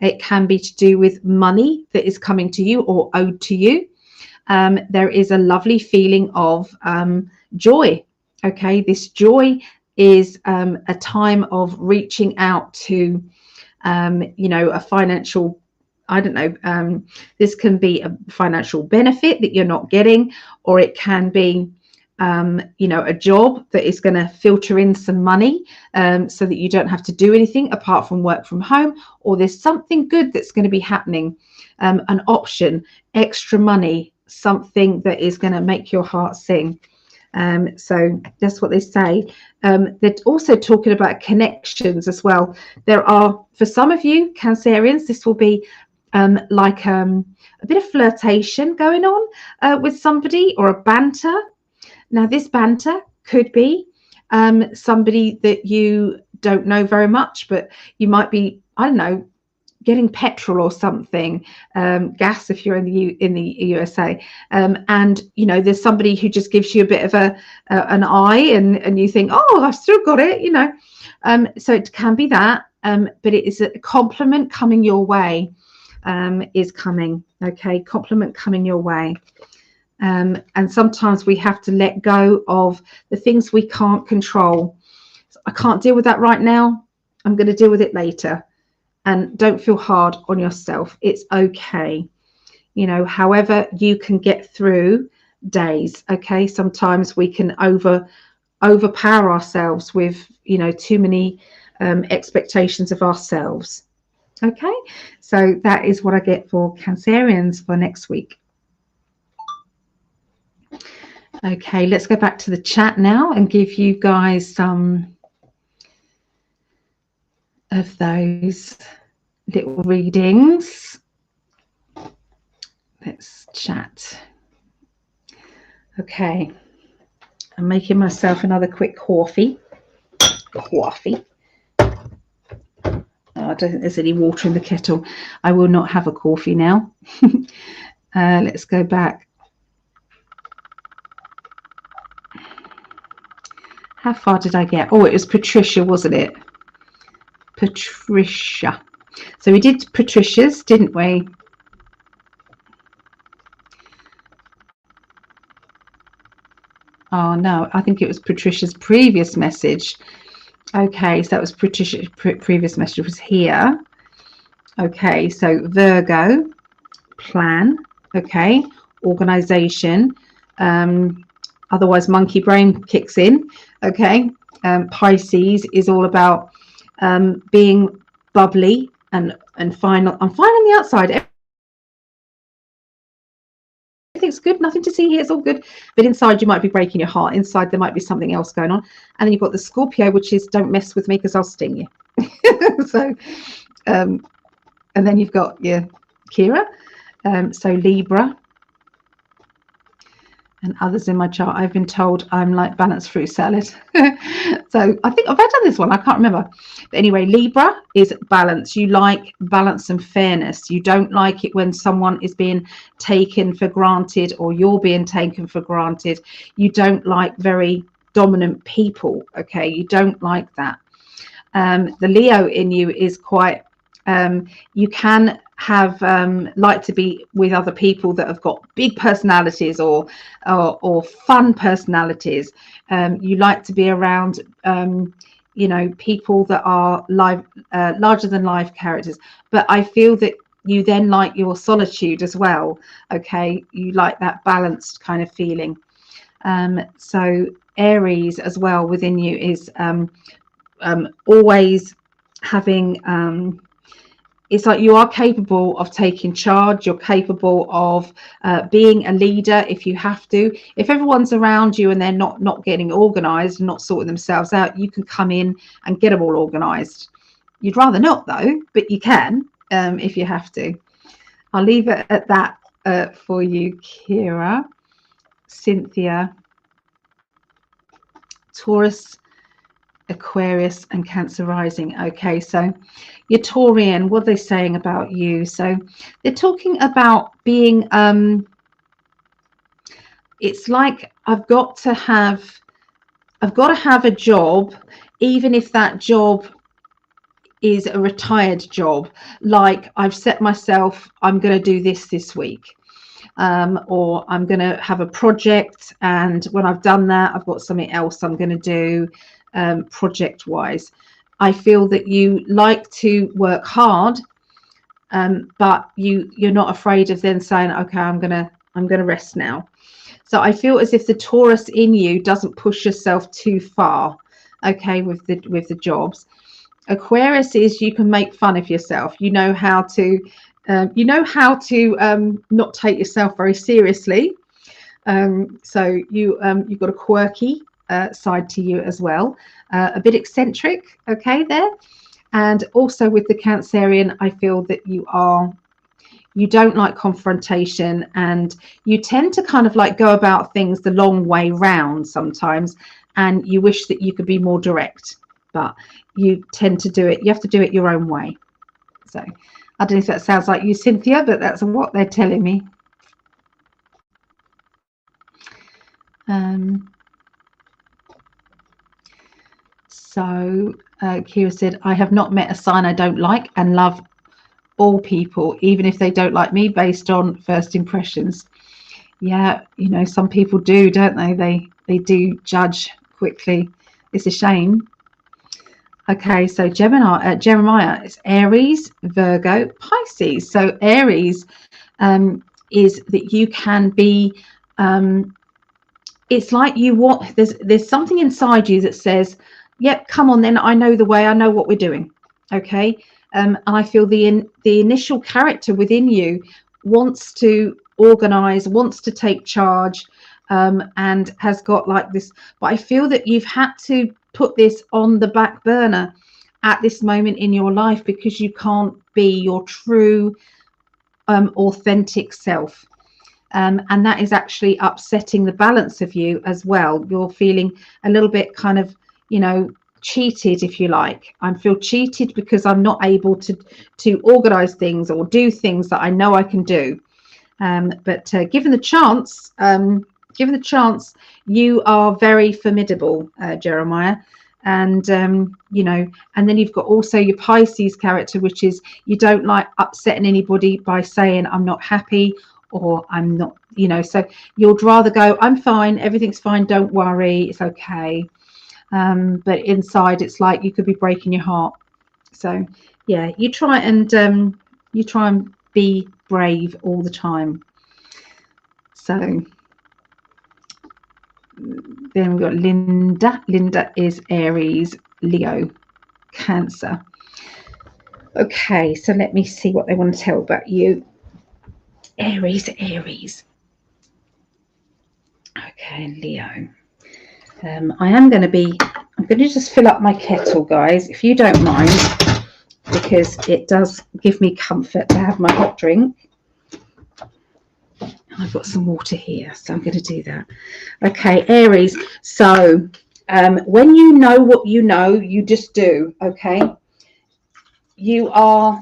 S1: It can be to do with money that is coming to you or owed to you. There is a lovely feeling of joy. Okay, this joy is a time of reaching out to, a financial, I don't know, this can be a financial benefit that you're not getting, or it can be, a job that is going to filter in some money so that you don't have to do anything apart from work from home, or there's something good that's going to be happening, an option, extra money, something that is going to make your heart sing. So that's what they say. They're also talking about connections as well. There are, for some of you Cancerians, this will be like a bit of flirtation going on with somebody, or a banter. Now, this banter could be somebody that you don't know very much, but you might be, I don't know, getting petrol or something, gas if you're in the USA, and there's somebody who just gives you a bit of an eye, and you think, oh, I've still got it, so it can be that, but it is a compliment coming your way, is coming. Okay, compliment coming your way. And sometimes we have to let go of the things we can't control. I can't deal with that right now, I'm going to deal with it later. And don't feel hard on yourself. It's okay. However you can get through days. Okay, sometimes we can overpower ourselves with too many expectations of ourselves. Okay, so that is what I get for Cancerians for next week. Okay, let's go back to the chat now and give you guys some of those little readings. Let's chat. Okay, I'm making myself another quick coffee. I don't think there's any water in the kettle. I will not have a coffee now. Let's go back. How far did I get? Oh, it was Patricia, wasn't it? Patricia. So we did Patricia's, didn't we? Oh, no, I think it was Patricia's previous message. Okay, so that was Patricia's previous message was here. Okay, so Virgo, plan, okay, organization, otherwise monkey brain kicks in, okay. Pisces is all about being bubbly and fine. I'm fine on the outside. Everything's good, nothing to see here, it's all good, but inside you might be breaking your heart. Inside there might be something else going on. And then you've got the Scorpio, which is don't mess with me because I'll sting you. So and then you've got your Kira, so Libra and others in my chart. I've been told I'm like balanced fruit salad. So I think I've done this one, I can't remember. But anyway, Libra is balance. You like balance and fairness. You don't like it when someone is being taken for granted or you're being taken for granted. You don't like very dominant people. Okay, you don't like that. The Leo in you is quite you can have like to be with other people that have got big personalities or fun personalities. You like to be around you know, people that are larger than life characters, but I feel that you then like your solitude as well. Okay, you like that balanced kind of feeling. So Aries as well within you is always having it's like you are capable of taking charge. You're capable of being a leader if you have to. If everyone's around you and they're not getting organized and not sorting themselves out, you can come in and get them all organized. You'd rather not though, but you can if you have to. I'll leave it at that for you, Kira. Cynthia, Taurus, Aquarius and Cancer rising. Okay, so your Taurian, what are they saying about you? So they're talking about being it's like I've got to have a job, even if that job is a retired job. Like I've set myself, I'm going to do this week. Or I'm going to have a project, and when I've done that, I've got something else I'm going to do project wise. I feel that you like to work hard, but you're not afraid of then saying, okay, I'm gonna rest now. So I feel as if the Taurus in you doesn't push yourself too far, okay, with the jobs. Aquarius is you can make fun of yourself. You know how to not take yourself very seriously. So you've got a quirky side to you as well, a bit eccentric, okay, there. And also with the Cancerian, I feel that you don't like confrontation, and you tend to kind of like go about things the long way round sometimes, and you wish that you could be more direct, but you tend to do it, you have to do it your own way. So I don't know if that sounds like you, Cynthia, but that's what they're telling me. So Kira said, I have not met a sign I don't like and love all people, even if they don't like me, based on first impressions. Yeah, you know, some people do, don't they? They do judge quickly. It's a shame. Okay, so Jeremiah is Aries, Virgo, Pisces. So Aries is that you can be it's like you want, there's something inside you that says, yep, come on then, I know the way, I know what we're doing. Okay. And I feel the initial character within you wants to organize, wants to take charge, and has got like this, but I feel that you've had to put this on the back burner at this moment in your life because you can't be your true authentic self. And that is actually upsetting the balance of you as well. You're feeling a little bit kind of, cheated, if you like. I feel cheated because I'm not able to organize things or do things that I know I can do. But given the chance, you are very formidable, Jeremiah. And and then you've got also your Pisces character, which is you don't like upsetting anybody by saying I'm not happy or I'm not, so you'd rather go, I'm fine, everything's fine, don't worry, it's okay. But inside it's like you could be breaking your heart. So yeah, you try and be brave all the time. So then we've got Linda. Linda is Aries, Leo, Cancer. Okay, so let me see what they want to tell about you. Aries. Okay, Leo. I'm going to just fill up my kettle, guys, if you don't mind, because it does give me comfort to have my hot drink. I've got some water here, so I'm going to do that. Okay, Aries. So when you know what you know, you just do. Okay, you are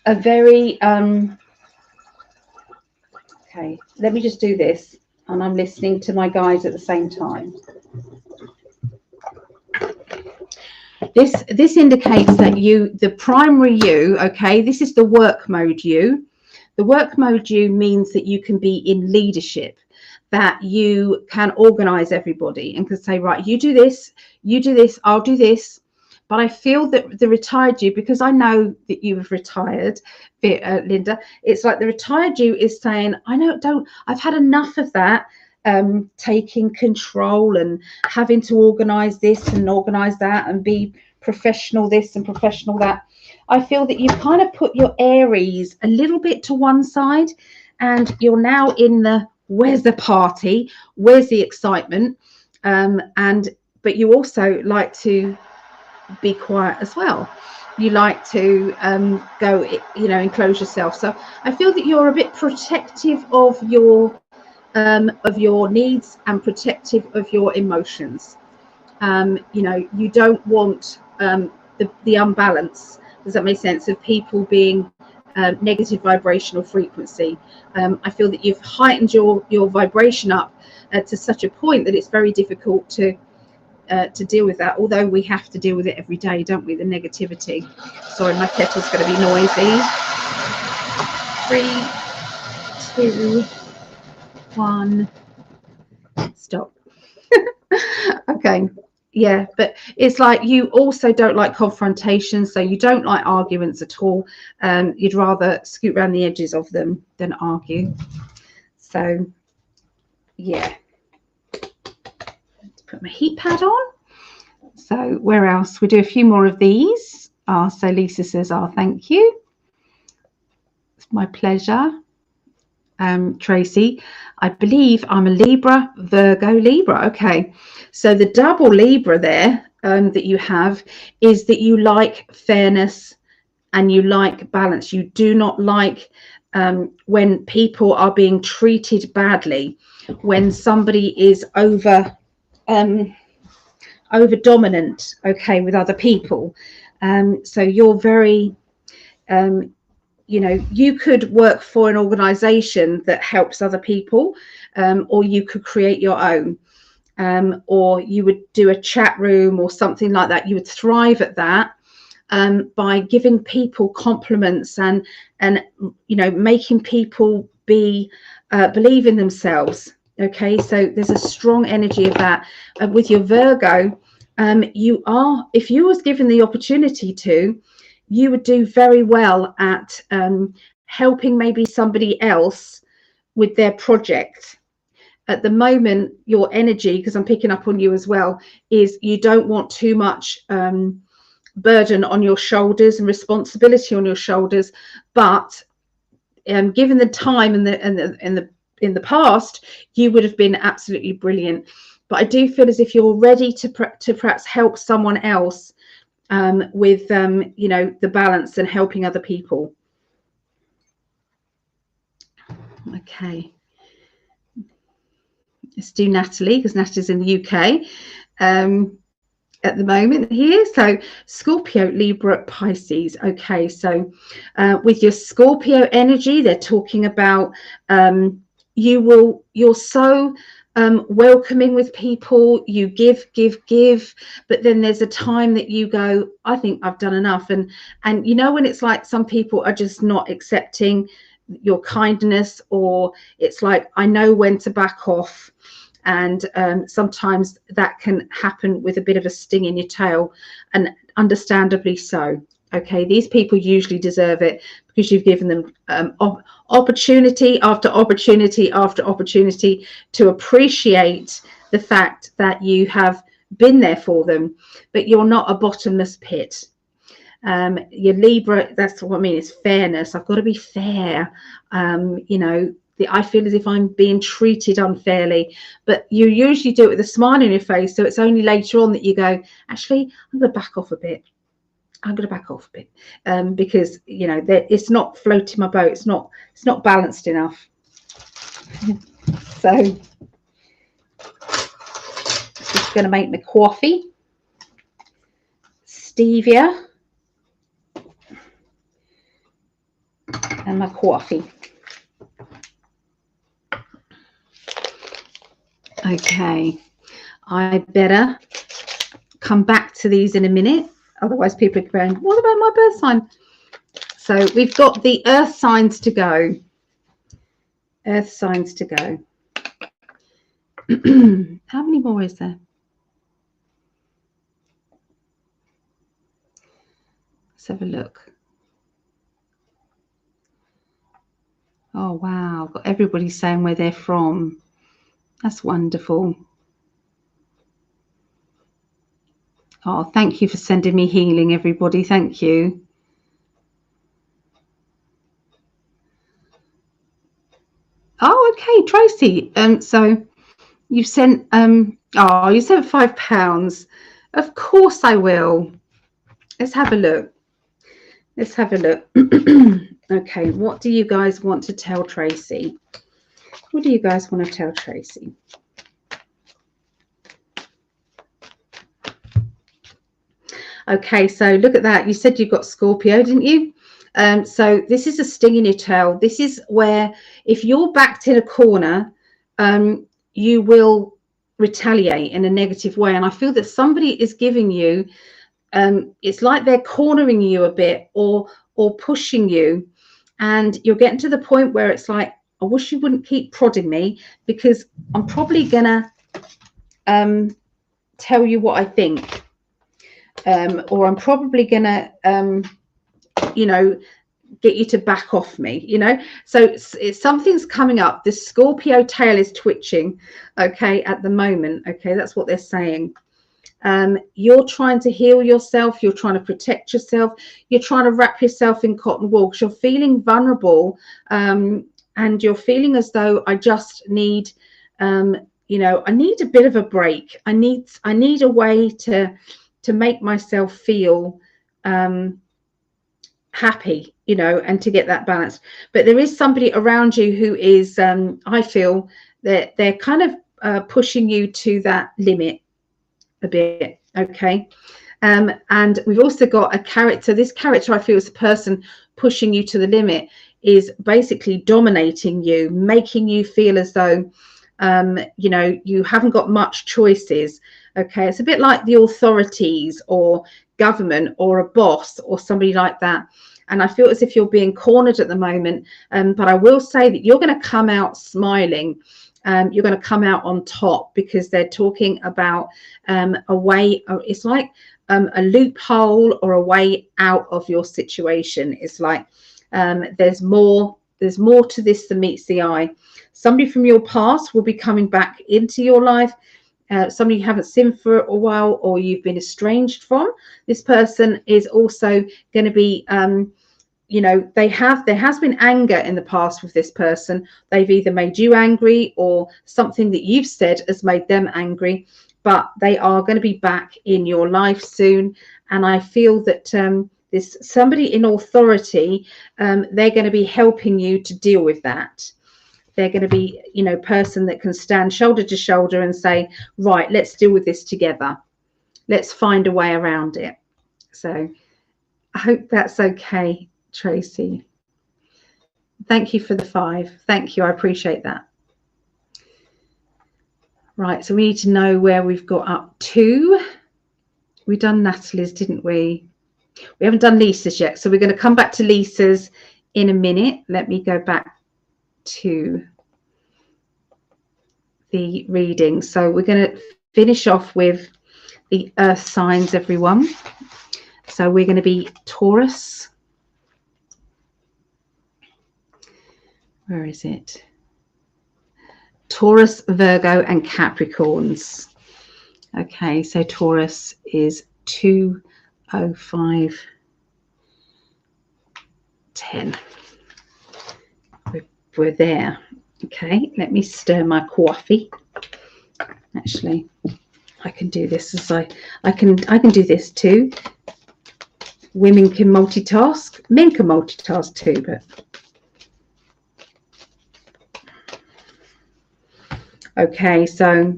S1: a very okay, let me just do this, and I'm listening to my guides at the same time. This indicates that the primary you, okay, this is the work mode you. The work mode you means that you can be in leadership, that you can organize everybody and can say, right, you do this, I'll do this. But I feel that the retired you, because I know that you have retired, Linda, it's like the retired you is saying, I've had enough of that, taking control and having to organize this and organize that and be professional this and professional that. I feel that you've kind of put your Aries a little bit to one side, and you're now in the where's the party, where's the excitement, but you also like to be quiet as well. You like to go, enclose yourself. So I feel that you're a bit protective of your needs and protective of your emotions. You don't want the unbalance. Does that make sense? Of people being negative vibrational frequency. I feel that you've heightened your vibration up to such a point that it's very difficult to deal with that. Although we have to deal with it every day, don't we? The negativity. Sorry, my kettle's going to be noisy. 3, 2, 1. Stop. Okay. Yeah, but it's like you also don't like confrontation, so you don't like arguments at all. You'd rather scoot around the edges of them than argue. So yeah, let's put my heat pad on. So where else? We do a few more of these. So Lisa says, thank you. It's my pleasure. Tracy, I believe I'm a Libra, Virgo, Libra. Okay, so the double Libra there that you have is that you like fairness and you like balance. You do not like when people are being treated badly, when somebody is over dominant, okay, with other people. So you're very you could work for an organization that helps other people, or you could create your own, or you would do a chat room or something like that. You would thrive at that by giving people compliments and making people believe in themselves. Okay, so there's a strong energy of that. With your Virgo, if you was given the opportunity to, you would do very well at helping maybe somebody else with their project. At the moment, your energy, because I'm picking up on you as well, is you don't want too much burden on your shoulders and responsibility on your shoulders. But given the time and the in the past, you would have been absolutely brilliant. But I do feel as if you're ready to perhaps help someone else with you know, the balance and helping other people. Okay, let's do Natalie, because Natalie's in the UK at the moment here. So Scorpio, Libra, Pisces. Okay, so with your Scorpio energy, they're talking about you're so welcoming with people. You give, but then there's a time that you go, I think I've done enough. And you know, when it's like some people are just not accepting your kindness, or it's like, I know when to back off. And sometimes that can happen with a bit of a sting in your tail, and understandably so. Okay, these people usually deserve it, because you've given them opportunity after opportunity after opportunity to appreciate the fact that you have been there for them, but you're not a bottomless pit. Your Libra, that's what I mean, is fairness. I've got to be fair. You know, I feel as if I'm being treated unfairly, but you usually do it with a smile on your face. So it's only later on that you go, actually, I'm going to back off a bit. I'm going to back off a bit, because, you know, it's not floating my boat. It's not balanced enough. So just going to make my coffee, stevia, and my coffee. Okay, I better come back to these in a minute, otherwise people are going, what about my birth sign? So we've got the earth signs to go. Earth signs to go. How many more is there? Let's have a look. Oh wow, got everybody saying where they're from. That's wonderful. Oh, thank you for sending me healing, everybody. Thank you. Oh, okay, Tracy. So you've sent oh, you sent £5. Of course I will. Let's have a look. Let's have a look. Okay, what do you guys want to tell Tracy? What do you guys want to tell Tracy? Okay, so look at that. You said you got Scorpio, didn't you? So this is a sting in your tail. This is where, if you're backed in a corner, you will retaliate in a negative way. And I feel that somebody is giving you, it's like they're cornering you a bit, or pushing you, and you're getting to the point where it's like, I wish you wouldn't keep prodding me, because I'm probably gonna tell you what I think. Or I'm probably gonna, you know, get you to back off me, you know. So it's something's coming up. The Scorpio tail is twitching, okay, at the moment. Okay, that's what they're saying. You're trying to heal yourself. You're trying to protect yourself. You're trying to wrap yourself in cotton wool, because you're feeling vulnerable, and you're feeling as though, I just need, you know, I need a bit of a break. I need a way to make myself feel happy, you know, and to get that balance. But there is somebody around you who is, I feel that they're kind of pushing you to that limit a bit. Okay. And we've also got a character. This character, I feel, is the person pushing you to the limit, is basically dominating you, making you feel as though, you know, you haven't got much choices. Okay, it's a bit like the authorities or government or a boss or somebody like that. And I feel as if you're being cornered at the moment. But I will say that you're going to come out smiling. You're going to come out on top, because they're talking about a way. It's like a loophole or a way out of your situation. It's like there's more to this than meets the eye. Somebody from your past will be coming back into your life. Somebody you haven't seen for a while, or you've been estranged from. This person is also going to be you know, there has been anger in the past with this person. They've either made you angry or something that you've said has made them angry, but they are going to be back in your life soon. And I feel that there's somebody in authority, they're going to be helping you to deal with that. They're going to be, you know, person that can stand shoulder to shoulder and say, right, let's deal with this together. Let's find a way around it. So I hope that's okay, Tracy. Thank you for the 5. Thank you. I appreciate that. Right. So we need to know where we've got up to. We done Natalie's, didn't we? We haven't done Lisa's yet. So we're going to come back to Lisa's in a minute. Let me go back to the reading. So we're going to finish off with the earth signs, everyone. So we're going to be Taurus. Where is it? Taurus, Virgo, and Capricorns. Okay, so Taurus is 20510. We're there. Okay, let me stir my coffee. Actually, I can do this as I can do this too. Women can multitask. Men can multitask too, but okay, so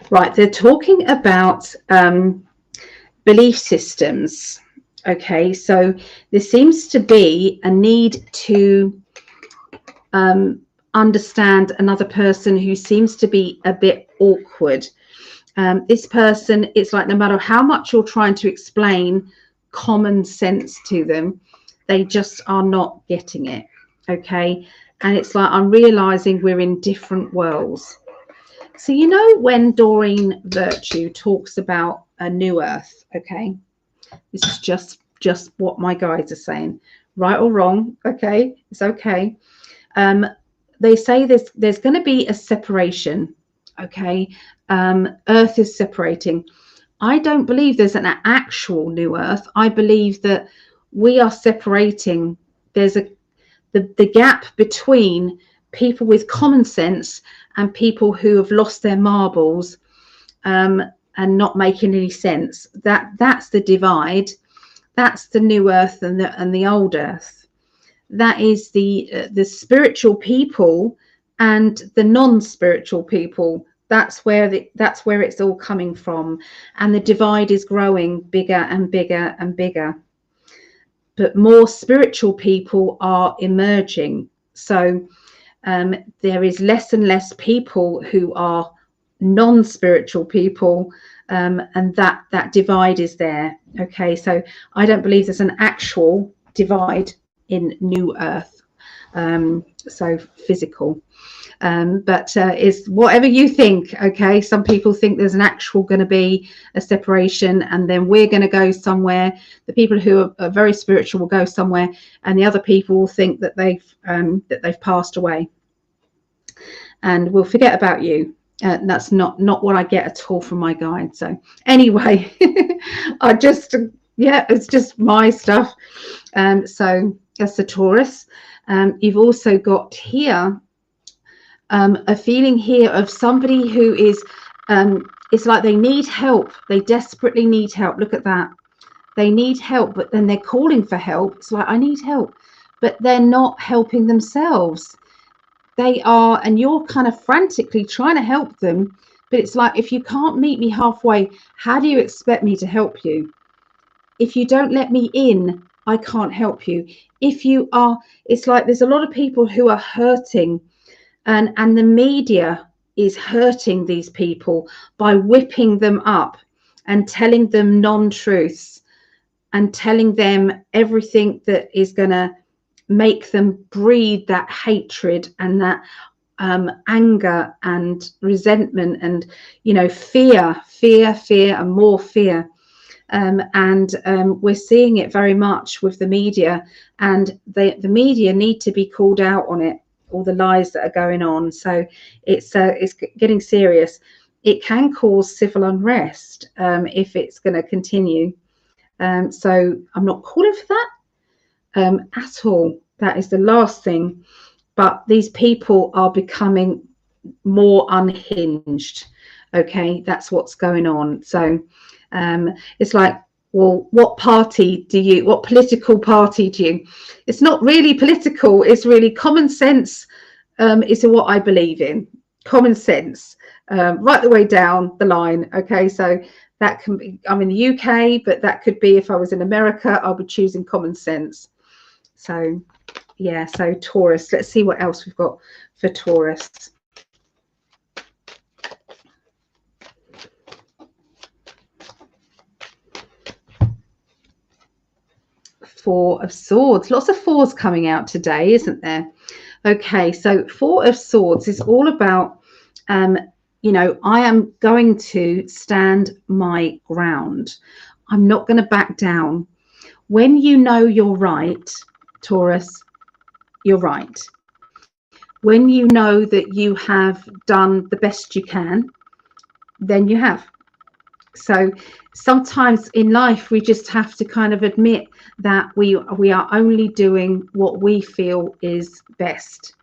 S1: right, they're talking about belief systems. Okay, so there seems to be a need to understand another person who seems to be a bit awkward. This person, it's like no matter how much you're trying to explain common sense to them, they just are not getting it. Okay, and it's like I'm realizing we're in different worlds. So you know when Doreen Virtue talks about a new earth, okay, this is just what my guides are saying, right or wrong, okay, it's okay. They say there's going to be a separation, okay. Earth is separating. I don't believe there's an actual new earth. I believe that we are separating. There's the gap between people with common sense and people who have lost their marbles and not making any sense. That's the divide. That's the new earth and the old earth. That is the spiritual people and the non-spiritual people. That's where it's all coming from, and the divide is growing bigger and bigger and bigger. But more spiritual people are emerging. So there is less and less people who are non-spiritual people, and that divide is there. Okay, so I don't believe there's an actual divide in New Earth, so physical. But it's whatever you think. Okay, some people think there's an actual going to be a separation, and then we're going to go somewhere. The people who are very spiritual will go somewhere, and the other people will think that they've passed away, and we'll forget about you. That's not what I get at all from my guide. So anyway, it's just my stuff. So that's the Taurus. You've also got here a feeling here of somebody who is it's like they need help. They desperately need help. Look at that. They need help, but then they're calling for help. It's like, I need help, but they're not helping themselves. They are, and you're kind of frantically trying to help them, but it's like, if you can't meet me halfway, how do you expect me to help you? If you don't let me in, I can't help you. If you are, it's like there's a lot of people who are hurting, and the media is hurting these people by whipping them up and telling them non-truths and telling them everything that is going to make them breed that hatred and that anger and resentment and, you know, fear and more fear. And we're seeing it very much with the media, and the media need to be called out on it, all the lies that are going on. So it's getting serious. It can cause civil unrest if it's going to continue. So I'm not calling for that. at all. That is the last thing. But these people are becoming more unhinged. Okay, that's what's going on. So it's like, well, what political party do you? It's not really political, it's really common sense. Is what I believe in. Common sense, right the way down the line. Okay, so that can be, I'm in the UK, but that could be if I was in America, I'll be choosing common sense. So yeah, so Taurus, let's see what else we've got for Taurus. Four of Swords, lots of fours coming out today, isn't there? Okay, so Four of Swords is all about, you know, I am going to stand my ground. I'm not going to back down. When you know you're right, Taurus, you're right. When you know that you have done the best you can, then you have. So sometimes in life, we just have to kind of admit that we are only doing what we feel is best.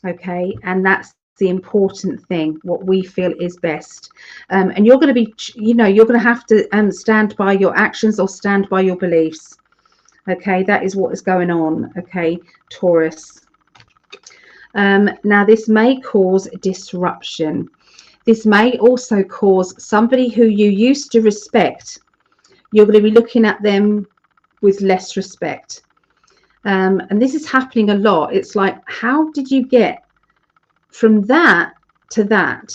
S1: Okay, and that's the important thing, what we feel is best. And you're going to be, you know, you're going to have to stand by your actions or stand by your beliefs. Okay, that is what is going on. Okay, Taurus. Now this may cause disruption. This may also cause somebody who you used to respect, you're going to be looking at them with less respect. And this is happening a lot. It's like, how did you get from that to that?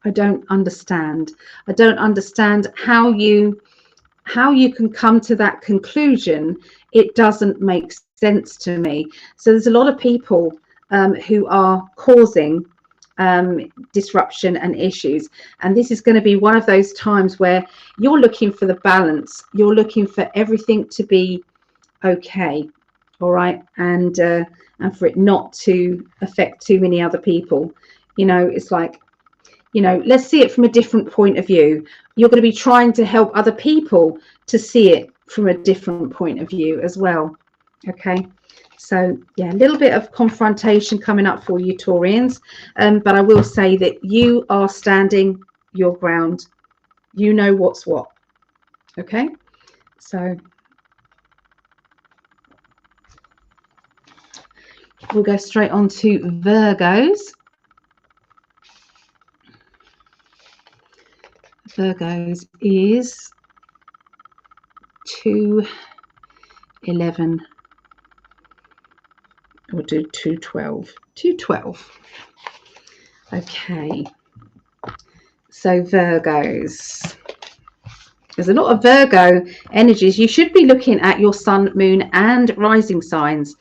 S1: I don't understand. I don't understand how you can come to that conclusion. It doesn't make sense to me. So there's a lot of people who are causing disruption and issues, and this is going to be one of those times where you're looking for the balance, you're looking for everything to be okay, all right, and for it not to affect too many other people. You know, it's like, you know, let's see it from a different point of view. You're going to be trying to help other people to see it from a different point of view as well. Okay, so yeah, a little bit of confrontation coming up for you, Taurians, but I will say that you are standing your ground. You know what's what. Okay, so we'll go straight on to Virgos. Virgos is 211. We'll do 212. 212. Okay. So Virgos. There's a lot of Virgo energies. You should be looking at your sun, moon, and rising signs,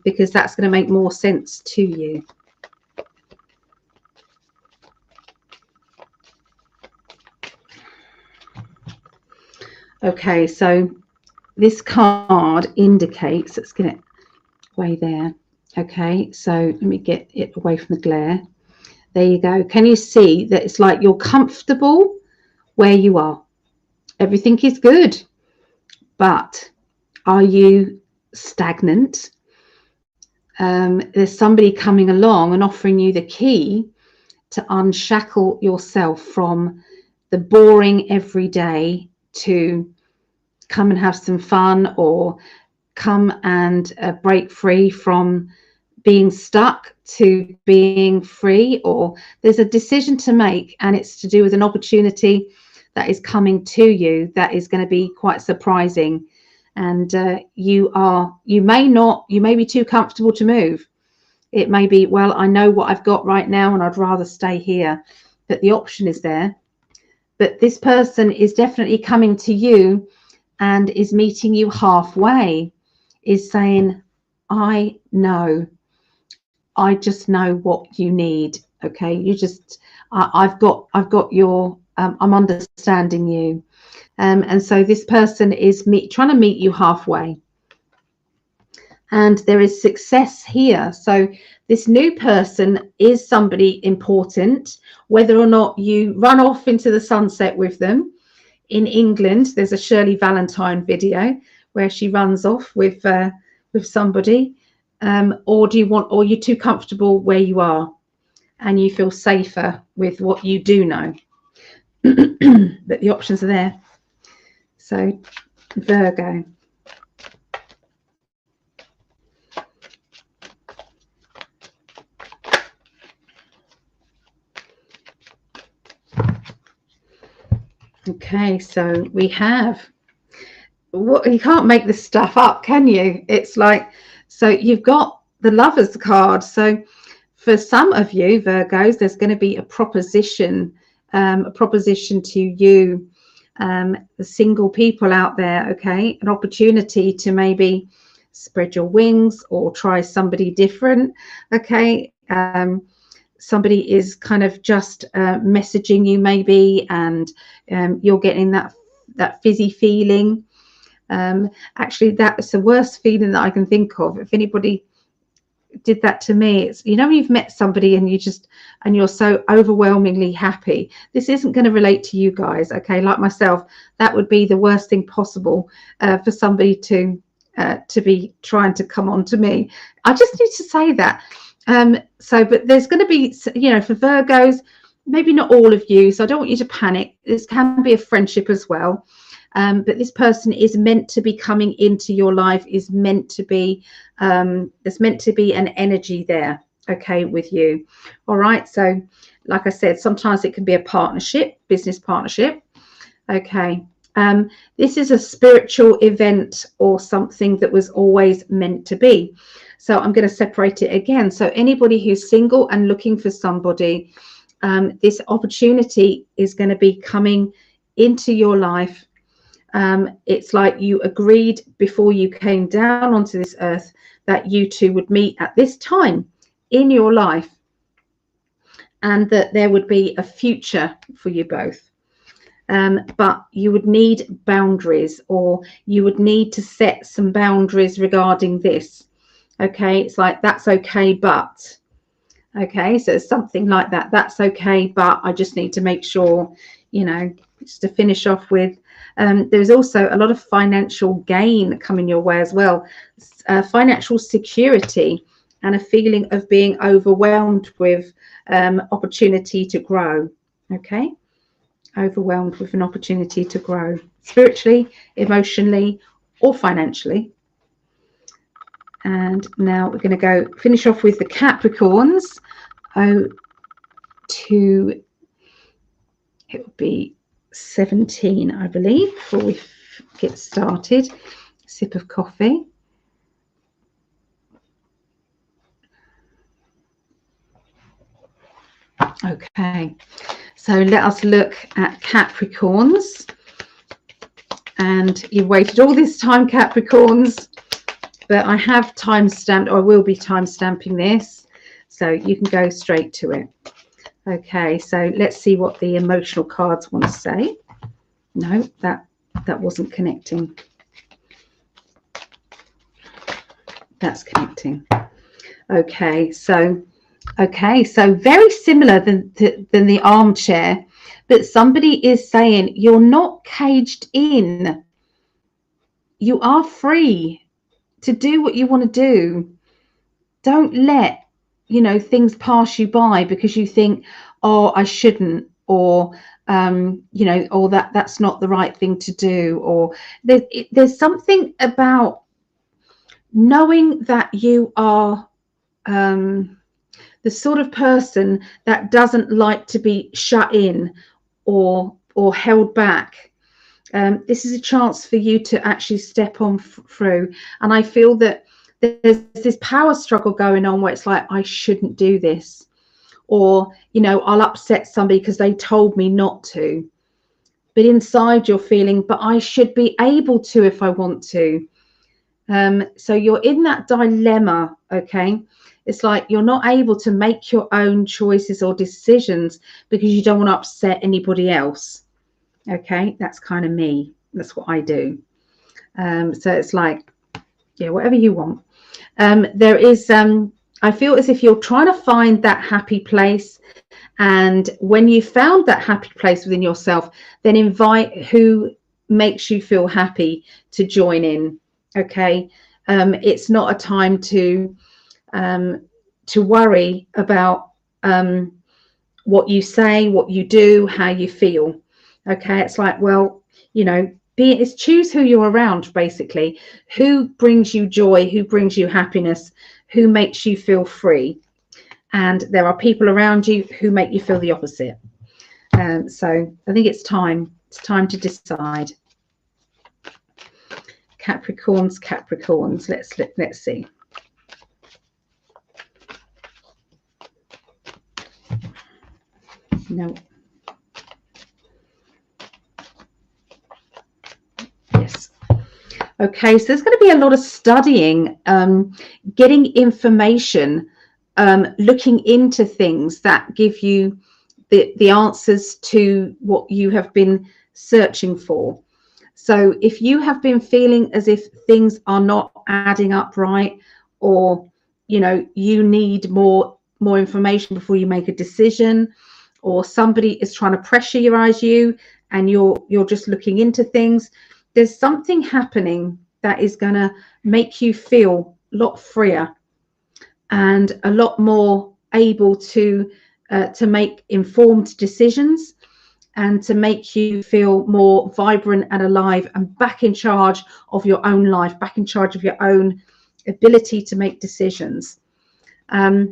S1: because that's going to make more sense to you. Okay, so this card indicates, let's get it way there. Okay, so let me get it away from the glare. There you go. Can you see that it's like you're comfortable where you are? Everything is good, but are you stagnant? There's somebody coming along and offering you the key to unshackle yourself from the boring everyday, to come and have some fun, or come and break free from being stuck to being free. Or there's a decision to make, and it's to do with an opportunity that is coming to you that is going to be quite surprising. And you may be too comfortable to move. It may be, well, I know what I've got right now and I'd rather stay here, but the option is there. But this person is definitely coming to you and is meeting you halfway, is saying, I know, I just know what you need. Okay, you just, I've got your, I'm understanding you. And so this person is trying to meet you halfway. And there is success here. So this new person is somebody important, whether or not you run off into the sunset with them. In England, there's a Shirley Valentine video where she runs off with somebody, or or you're too comfortable where you are and you feel safer with what you do know? But the options are there. So Virgo. Okay, so we have, you can't make this stuff up, can you? It's like, so you've got the Lovers card. So for some of you Virgos, there's going to be a proposition to you, the single people out there. Okay, an opportunity to maybe spread your wings or try somebody different. Okay, somebody is kind of just messaging you maybe, and you're getting that fizzy feeling. Actually, that's the worst feeling that I can think of. If anybody did that to me, it's, you know, you've met somebody and you're so overwhelmingly happy. This isn't going to relate to you guys, okay? Like myself, that would be the worst thing possible for somebody to be trying to come on to me. I just need to say that. But there's going to be, you know, for Virgos, maybe not all of you, so I don't want you to panic. This can be a friendship as well. But this person is meant to be coming into your life, is meant to be, there's meant to be an energy there, okay, with you. All right. So like I said, sometimes it can be a partnership, business partnership. Okay. This is a spiritual event or something that was always meant to be. So I'm going to separate it again. So anybody who's single and looking for somebody, this opportunity is going to be coming into your life. It's like you agreed before you came down onto this earth that you two would meet at this time in your life, and that there would be a future for you both. But you would need boundaries, or you would need to set some boundaries regarding this. Okay, it's like, that's okay, but, okay, so it's something like that. That's okay, but I just need to make sure, you know, just to finish off with, there's also a lot of financial gain coming your way as well, financial security, and a feeling of being overwhelmed with opportunity to grow. Okay, overwhelmed with an opportunity to grow spiritually, emotionally, or financially. And now we're going to go finish off with the Capricorns. To, it would be 17, I believe, before we get started. Sip of coffee. Okay, so let us look at Capricorns. And you've waited all this time, Capricorns, but I have time-stamped, or I will be time-stamping this, so you can go straight to it. Okay, so let's see what the emotional cards want to say. No, that wasn't connecting. That's connecting. Okay, so very similar than the armchair, but somebody is saying you're not caged in. You are free to do what you want to do. Don't let, you know, things pass you by because you think, oh, I shouldn't, or you know, or that's not the right thing to do, or there's something about knowing that you are the sort of person that doesn't like to be shut in or held back. This is a chance for you to actually step on through. And I feel that there's this power struggle going on where it's like, I shouldn't do this, or, you know, I'll upset somebody because they told me not to. But inside you're feeling, but I should be able to if I want to. So you're in that dilemma, okay? It's like you're not able to make your own choices or decisions because you don't want to upset anybody else. Okay, that's kind of me. That's what I do. So it's like, yeah, whatever you want. There is, I feel as if you're trying to find that happy place. And when you found that happy place within yourself, then invite who makes you feel happy to join in. Okay, it's not a time to worry about what you say, what you do, how you feel. Okay, it's like, well, it's choose who you're around, basically. Who brings you joy, who brings you happiness, who makes you feel free. And there are people around you who make you feel the opposite. So I think it's time to decide. Capricorns, let's see. No. Yes. Okay, so there's going to be a lot of studying, getting information, looking into things that give you the answers to what you have been searching for. So if you have been feeling as if things are not adding up right, or you need more information before you make a decision, or somebody is trying to pressurize you and you're just looking into things, there's something happening that is going to make you feel a lot freer and a lot more able to make informed decisions, and to make you feel more vibrant and alive and back in charge of your own life, back in charge of your own ability to make decisions. There's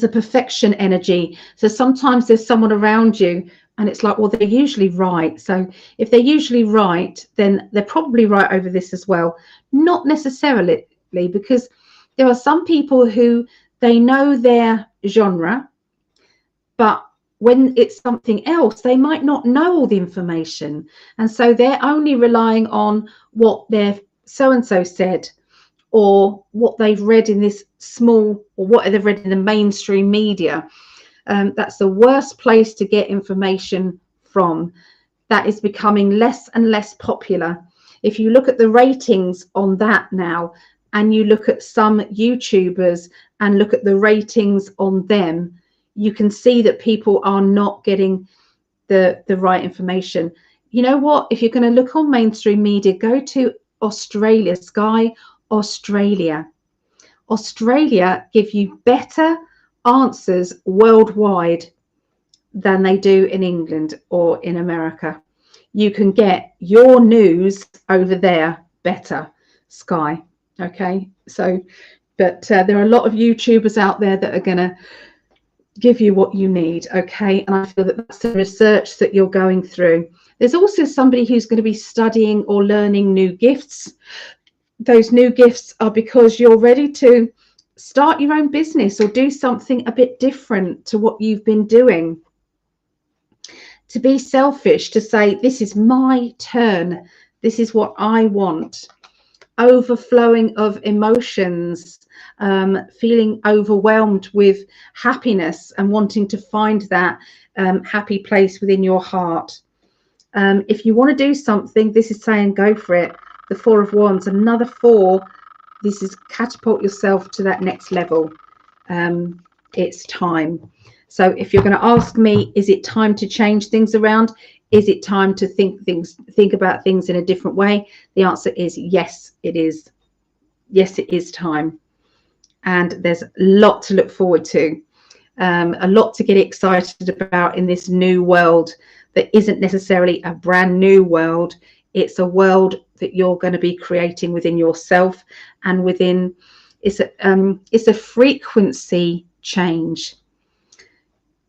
S1: a perfection energy. So sometimes there's someone around you and it's like, well, they're usually right. So if they're usually right, then they're probably right over this as well. Not necessarily, because there are some people who they know their genre, but when it's something else, they might not know all the information. And so they're only relying on what their so-and-so said, or what they've read in this small, or what they've read in the mainstream media. That's the worst place to get information from. That is becoming less and less popular. If you look at the ratings on that now, and you look at some YouTubers and look at the ratings on them, you can see that people are not getting the right information. You know what? If you're going to look on mainstream media, go to Australia, Sky Australia. Australia give you better answers worldwide than they do in England or in America. You can get your news over there better, Sky. Okay, so, but there are a lot of YouTubers out there that are going to give you what you need. Okay, and I feel that that's the research that you're going through. There's also somebody who's going to be studying or learning new gifts. Those new gifts are because you're ready to start your own business or do something a bit different to what you've been doing. To be selfish, to say, this is my turn, this is what I want. Overflowing of emotions, feeling overwhelmed with happiness and wanting to find that happy place within your heart. If you want to do something, this is saying go for it. The Four of Wands, another four. This is catapult yourself to that next level. It's time. So if you're going to ask me, is it time to change things around? Is it time to think about things in a different way? The answer is yes, it is. Yes, it is time. And there's a lot to look forward to, a lot to get excited about in this new world that isn't necessarily a brand new world. It's a world that you're going to be creating within yourself, and within, it's a frequency change.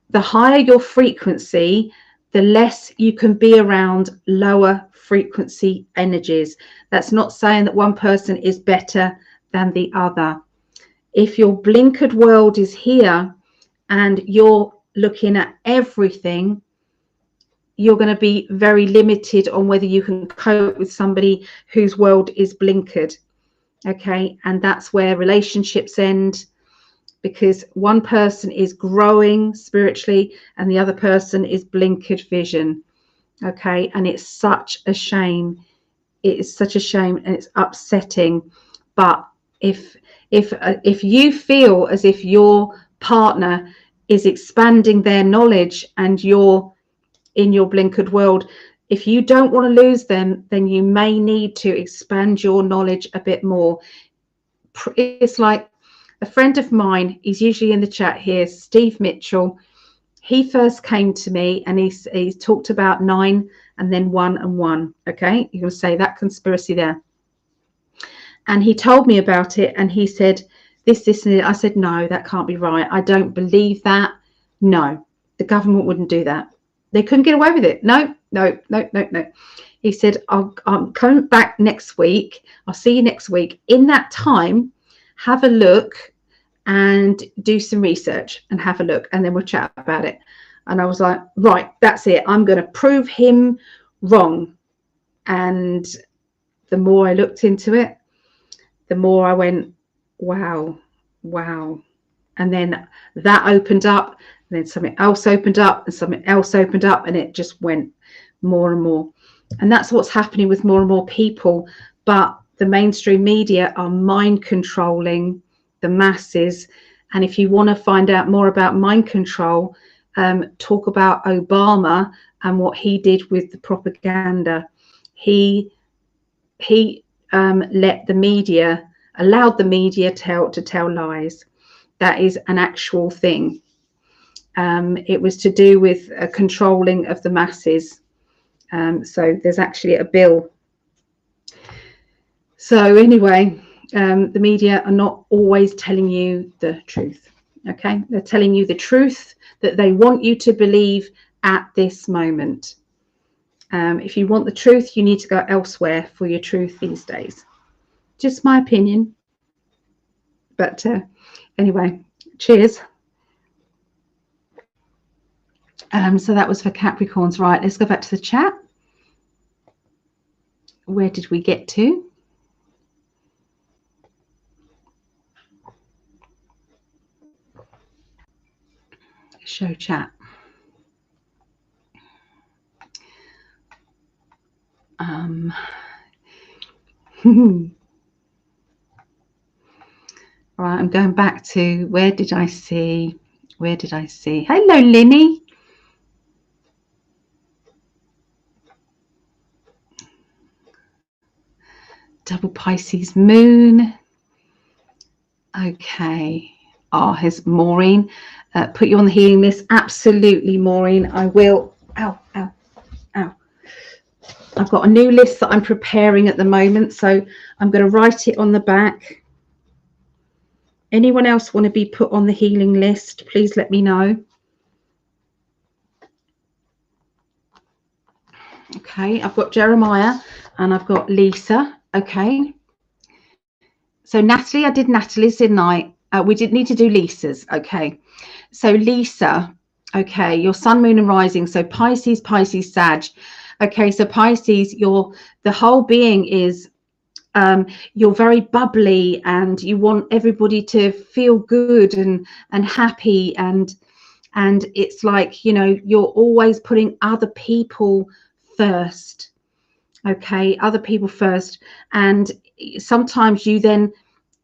S1: The higher your frequency, the less you can be around lower frequency energies. That's not saying that one person is better than the other. If your blinkered world is here and you're looking at everything, you're going to be very limited on whether you can cope with somebody whose world is blinkered. Okay, and that's where relationships end, because one person is growing spiritually and the other person is blinkered vision. Okay, and it's such a shame. It is such a shame, and it's upsetting. But if you feel as if your partner is expanding their knowledge and you're in your blinkered world, If you don't want to lose them, then you may need to expand your knowledge a bit more. It's like a friend of mine, he's usually in the chat here, Steve Mitchell. He first came to me and he talked about 9 and then 1 and 1. Okay, you're going to say that conspiracy there. And he told me about it and he said, this, and it. I said, no, that can't be right. I don't believe that. No, the government wouldn't do that. They couldn't get away with it. No. He said, I'm coming back next week. I'll see you next week. In that time, have a look and do some research and have a look, and then we'll chat about it. And I was like, right, that's it. I'm going to prove him wrong. And the more I looked into it, the more I went, wow. And then that opened up, and then something else opened up, and something else opened up, and it just went more and more. And that's what's happening with more and more people. But the mainstream media are mind controlling the masses. And if you want to find out more about mind control, talk about Obama and what he did with the propaganda. He allowed the media to tell lies. That is an actual thing. It was to do with a controlling of the masses. So there's actually a bill. So anyway, the media are not always telling you the truth. Okay, they're telling you the truth that they want you to believe at this moment. If you want the truth, you need to go elsewhere for your truth these days. Just my opinion. But anyway, cheers. So that was for Capricorns. Right, let's go back to the chat. Where did we get to? Show chat. Right, I'm going back to where did I see? Hello, Linny. Double Pisces moon. Okay. Oh, here's Maureen. Put you on the healing list. Absolutely, Maureen. I will. Ow. I've got a new list that I'm preparing at the moment, so I'm going to write it on the back. Anyone else want to be put on the healing list? Please let me know. Okay, I've got Jeremiah and I've got Lisa. Okay. So Natalie, I did Natalie's, didn't I? We did need to do Lisa's. Okay. So Lisa, okay, your sun, moon and rising. So Pisces, Sag. Okay, so Pisces, the whole being is you're very bubbly and you want everybody to feel good and happy, and it's like, you know, you're always putting other people first. Okay, other people first. And sometimes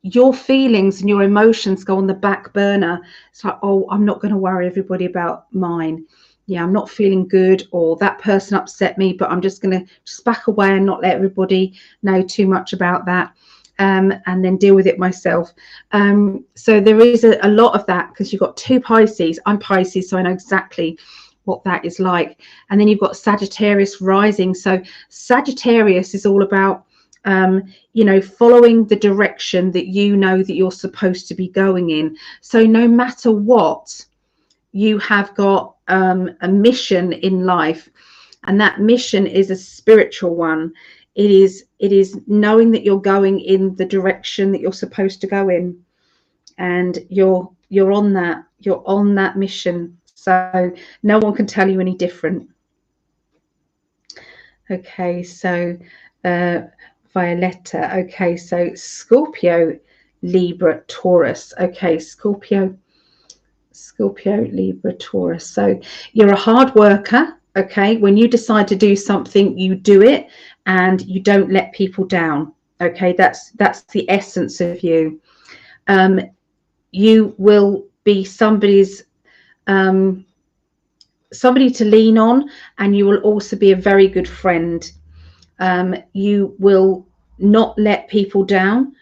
S1: your feelings and your emotions go on the back burner. It's like, oh, I'm not going to worry everybody about mine. Yeah, I'm not feeling good, or that person upset me, but I'm just going to just back away and not let everybody know too much about that, and then deal with it myself. So there is a lot of that, because you've got two Pisces. I'm Pisces, so I know exactly what that is like. And then you've got Sagittarius rising. So Sagittarius is all about you know, following the direction that you know that you're supposed to be going in. So no matter what, you have got a mission in life, and that mission is a spiritual one. It is knowing that you're going in the direction that you're supposed to go in, and you're on that mission. So no one can tell you any different. Okay, so Violetta. Okay, so Scorpio, Libra, Taurus. Okay, Scorpio, Libra, Taurus. So you're a hard worker. Okay, when you decide to do something, you do it and you don't let people down. Okay, that's the essence of you. You will be somebody's somebody to lean on, and you will also be a very good friend. You will not let people down.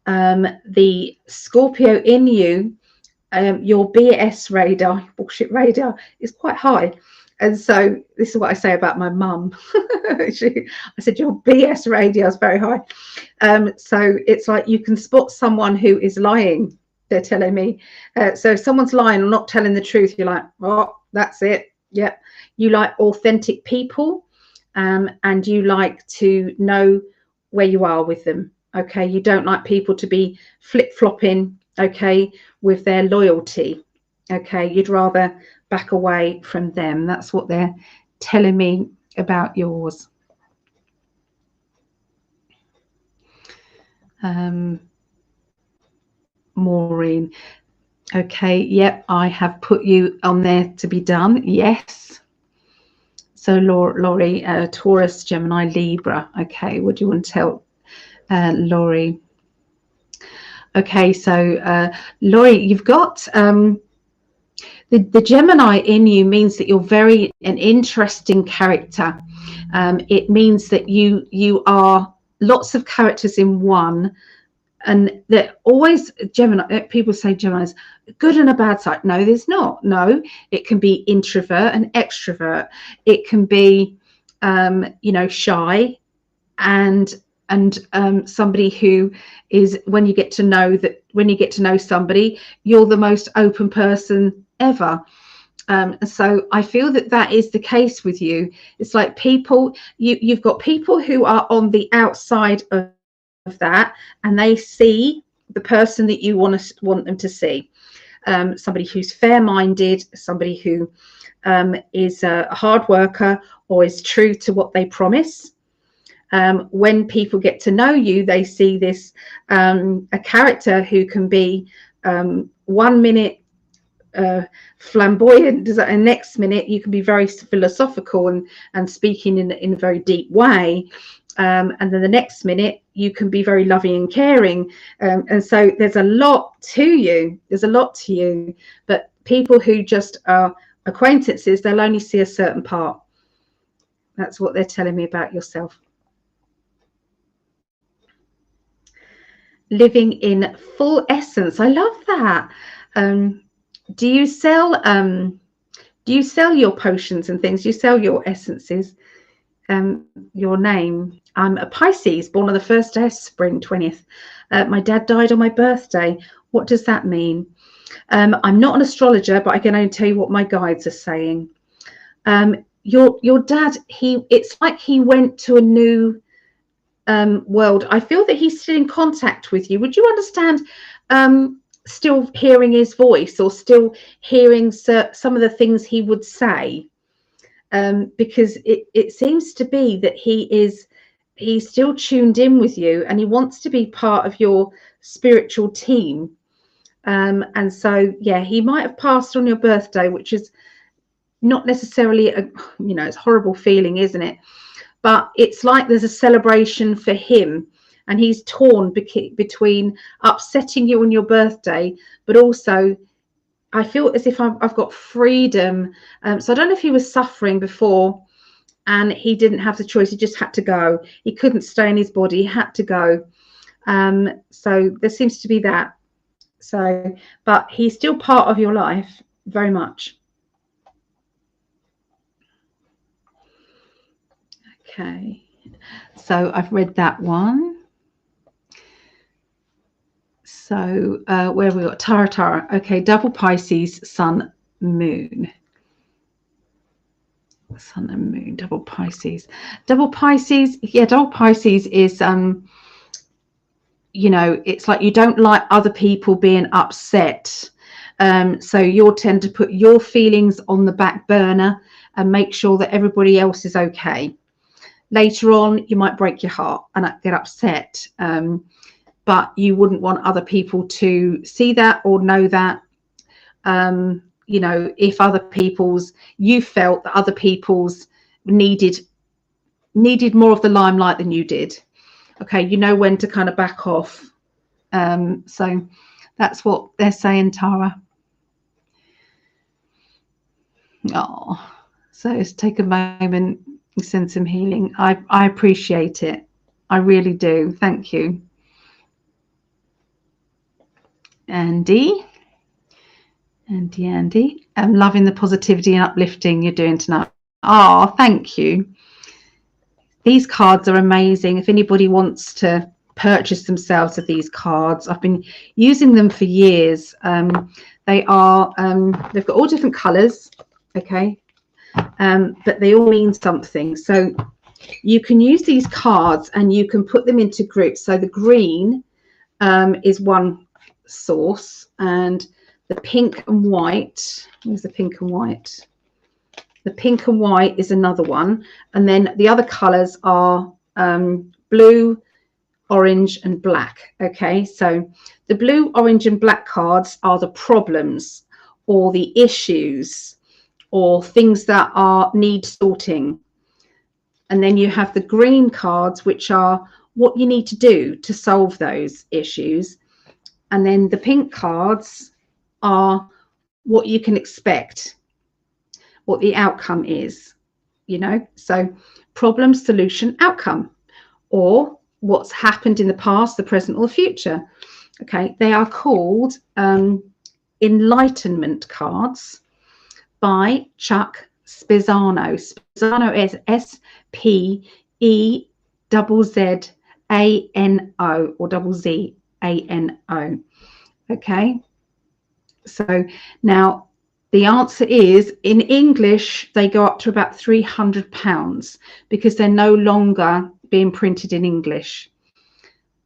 S1: The Scorpio in you, your BS radar, bullshit radar, is quite high. And so this is what I say about my mum. I said, your BS radar is very high. So it's like you can spot someone who is lying. They're telling me. So if someone's lying or not telling the truth, you're like, oh, that's it. Yep. You like authentic people, and you like to know where you are with them. Okay. You don't like people to be flip-flopping, okay, with their loyalty. Okay. You'd rather back away from them. That's what they're telling me about yours. Maureen. Okay, yep, I have put you on there to be done. Yes. So Laurie, Taurus, Gemini, Libra. Okay, what do you want to tell Laurie? Okay, so Laurie, you've got the Gemini in you means that you're very an interesting character. It means that you are lots of characters in one. And they're always Gemini. People say Gemini's good and a bad side. No, there's not. No, it can be introvert and extrovert. It can be, shy, and somebody who is when you get to know somebody, you're the most open person ever. So I feel that is the case with you. It's like people, you've got people who are on the outside of that, and they see the person that you want them to see. Somebody who's fair-minded, somebody who is a hard worker or is true to what they promise. When people get to know you, they see this a character who can be 1 minute flamboyant, and next minute you can be very philosophical and speaking in a very deep way. And then the next minute you can be very loving and caring. And so there's a lot to you. But people who just are acquaintances, they'll only see a certain part. That's what they're telling me about yourself. Living in full essence. I love that. Do you sell your potions and things? Do you sell your essences? Your name. I'm a Pisces, born on the 1st day of spring, 20th. My dad died on my birthday. What does that mean? I'm not an astrologer, but I can only tell you what my guides are saying. Your dad, it's like he went to a new world. I feel that he's still in contact with you. Would you understand still hearing his voice, or still hearing some of the things he would say? Because it seems to be that he's still tuned in with you, and he wants to be part of your spiritual team. And so, yeah, he might have passed on your birthday, which is not necessarily it's a horrible feeling, isn't it? But it's like there's a celebration for him, and he's torn between upsetting you on your birthday, but also I feel as if I've got freedom. So I don't know if he was suffering before and he didn't have the choice. He just had to go. He couldn't stay in his body. He had to go. So there seems to be that. So, but he's still part of your life very much. Okay. So I've read that one. So where have we got? Tara. Okay, double Pisces, Sun, Moon. Sun and Moon, double Pisces. Double Pisces, yeah, double Pisces is, it's like you don't like other people being upset. So you'll tend to put your feelings on the back burner and make sure that everybody else is okay. Later on, you might break your heart and get upset. But you wouldn't want other people to see that or know that. If you felt that other people's needed more of the limelight than you did. Okay, you know when to kind of back off. So that's what they're saying, Tara. Oh, So let's take a moment and send some healing. I appreciate it. I really do. Thank you. Andy. I'm loving the positivity and uplifting you're doing tonight. Oh, thank you. These cards are amazing. If anybody wants to purchase themselves of these cards, I've been using them for years. They've got all different colors, okay, but they all mean something. So you can use these cards and you can put them into groups. So the green is one source, and the pink and white, where's the pink and white? The pink and white is another one. And then the other colors are blue, orange, and black. Okay, so the blue, orange, and black cards are the problems or the issues or things that need sorting. And then you have the green cards, which are what you need to do to solve those issues. And then the pink cards are what you can expect, what the outcome is, you know, so problem, solution, outcome, or what's happened in the past, the present, or the future. Okay, they are called enlightenment cards by Chuck Spezzano. Spezzano is SPEZZANO or ZZANO. Okay, so now the answer is, in English, they go up to about £300 because they're no longer being printed in English.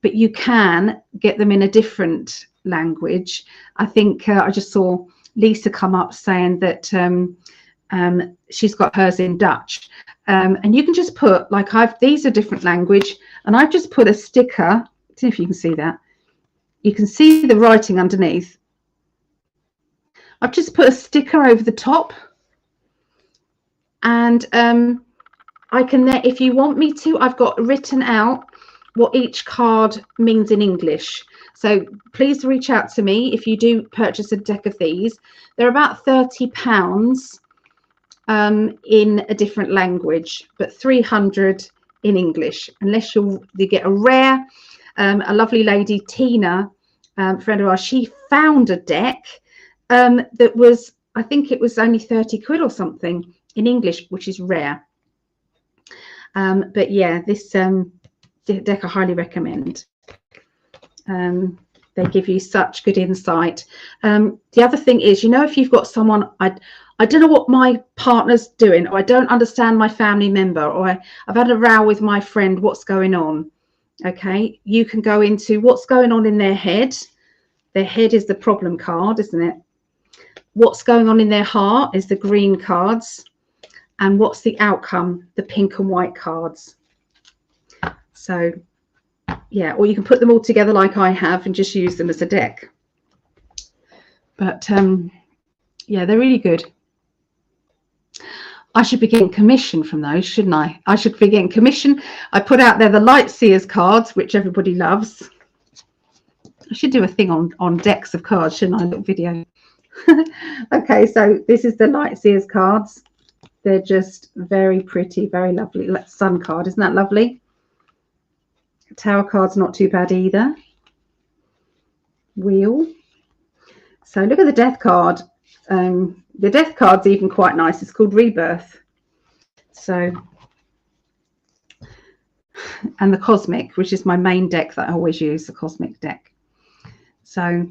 S1: But you can get them in a different language. I think I just saw Lisa come up saying that she's got hers in Dutch. And you can just put, like, these are different language, and I've just put a sticker. See if you can see that. You can see the writing underneath. I've just put a sticker over the top, and I can, if you want me to, I've got written out what each card means in English. So please reach out to me if you do purchase a deck of these. They're about £30 in a different language, but 300 in English, unless you get a rare. A lovely lady, Tina, friend of ours, she found a deck that was, I think it was only 30 quid or something in English, which is rare. But yeah, this deck I highly recommend. They give you such good insight. The other thing is, you know, if you've got someone, I don't know what my partner's doing, or I don't understand my family member, or I've had a row with my friend, what's going on? Okay, you can go into what's going on in their head. Their head is the problem card, isn't it? What's going on in their heart is the green cards. And what's the outcome? The pink and white cards. So, yeah, or you can put them all together like I have and just use them as a deck. But, yeah, they're really good. I should be getting commission from those, shouldn't I? I should be getting commission. I put out there the Light Seers cards, which everybody loves. I should do a thing on decks of cards, shouldn't I? A little video. Okay, so this is the Light Seers cards. They're just very pretty, very lovely. Like Sun card, isn't that lovely? Tower card's not too bad either. Wheel. So look at the Death card. The Death card's even quite nice. It's called Rebirth. So, and the Cosmic, which is my main deck that I always use, the Cosmic deck. So,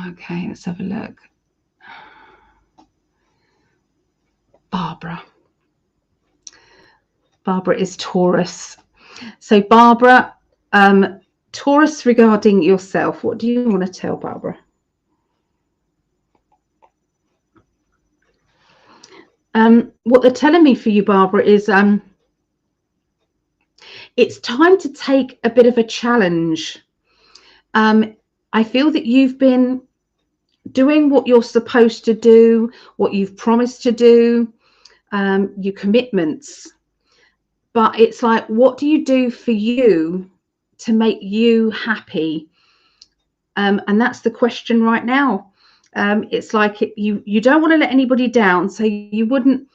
S1: okay, let's have a look. Barbara. Barbara is Taurus. So Barbara, Taurus regarding yourself. What do you want to tell Barbara? What they're telling me for you, Barbara, is it's time to take a bit of a challenge. I feel that you've been doing what you're supposed to do, what you've promised to do, your commitments. But it's like, what do you do for you to make you happy? And that's the question right now. It's like you don't want to let anybody down, so you wouldn't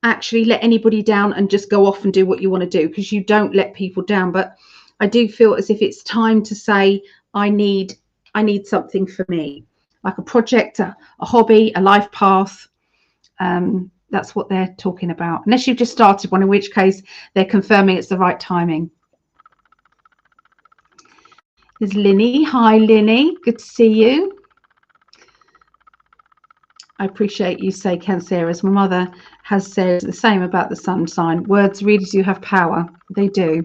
S1: actually let anybody down and just go off and do what you want to do, because you don't let people down. But I do feel as if it's time to say, I need something for me, like a project, a hobby, a life path. That's what they're talking about, unless you've just started one, in which case they're confirming it's the right timing. There's Linny. Hi, Linny. Good to see you. I appreciate you say Cancer, as my mother has said the same about the sun sign. Words really do have power. They do.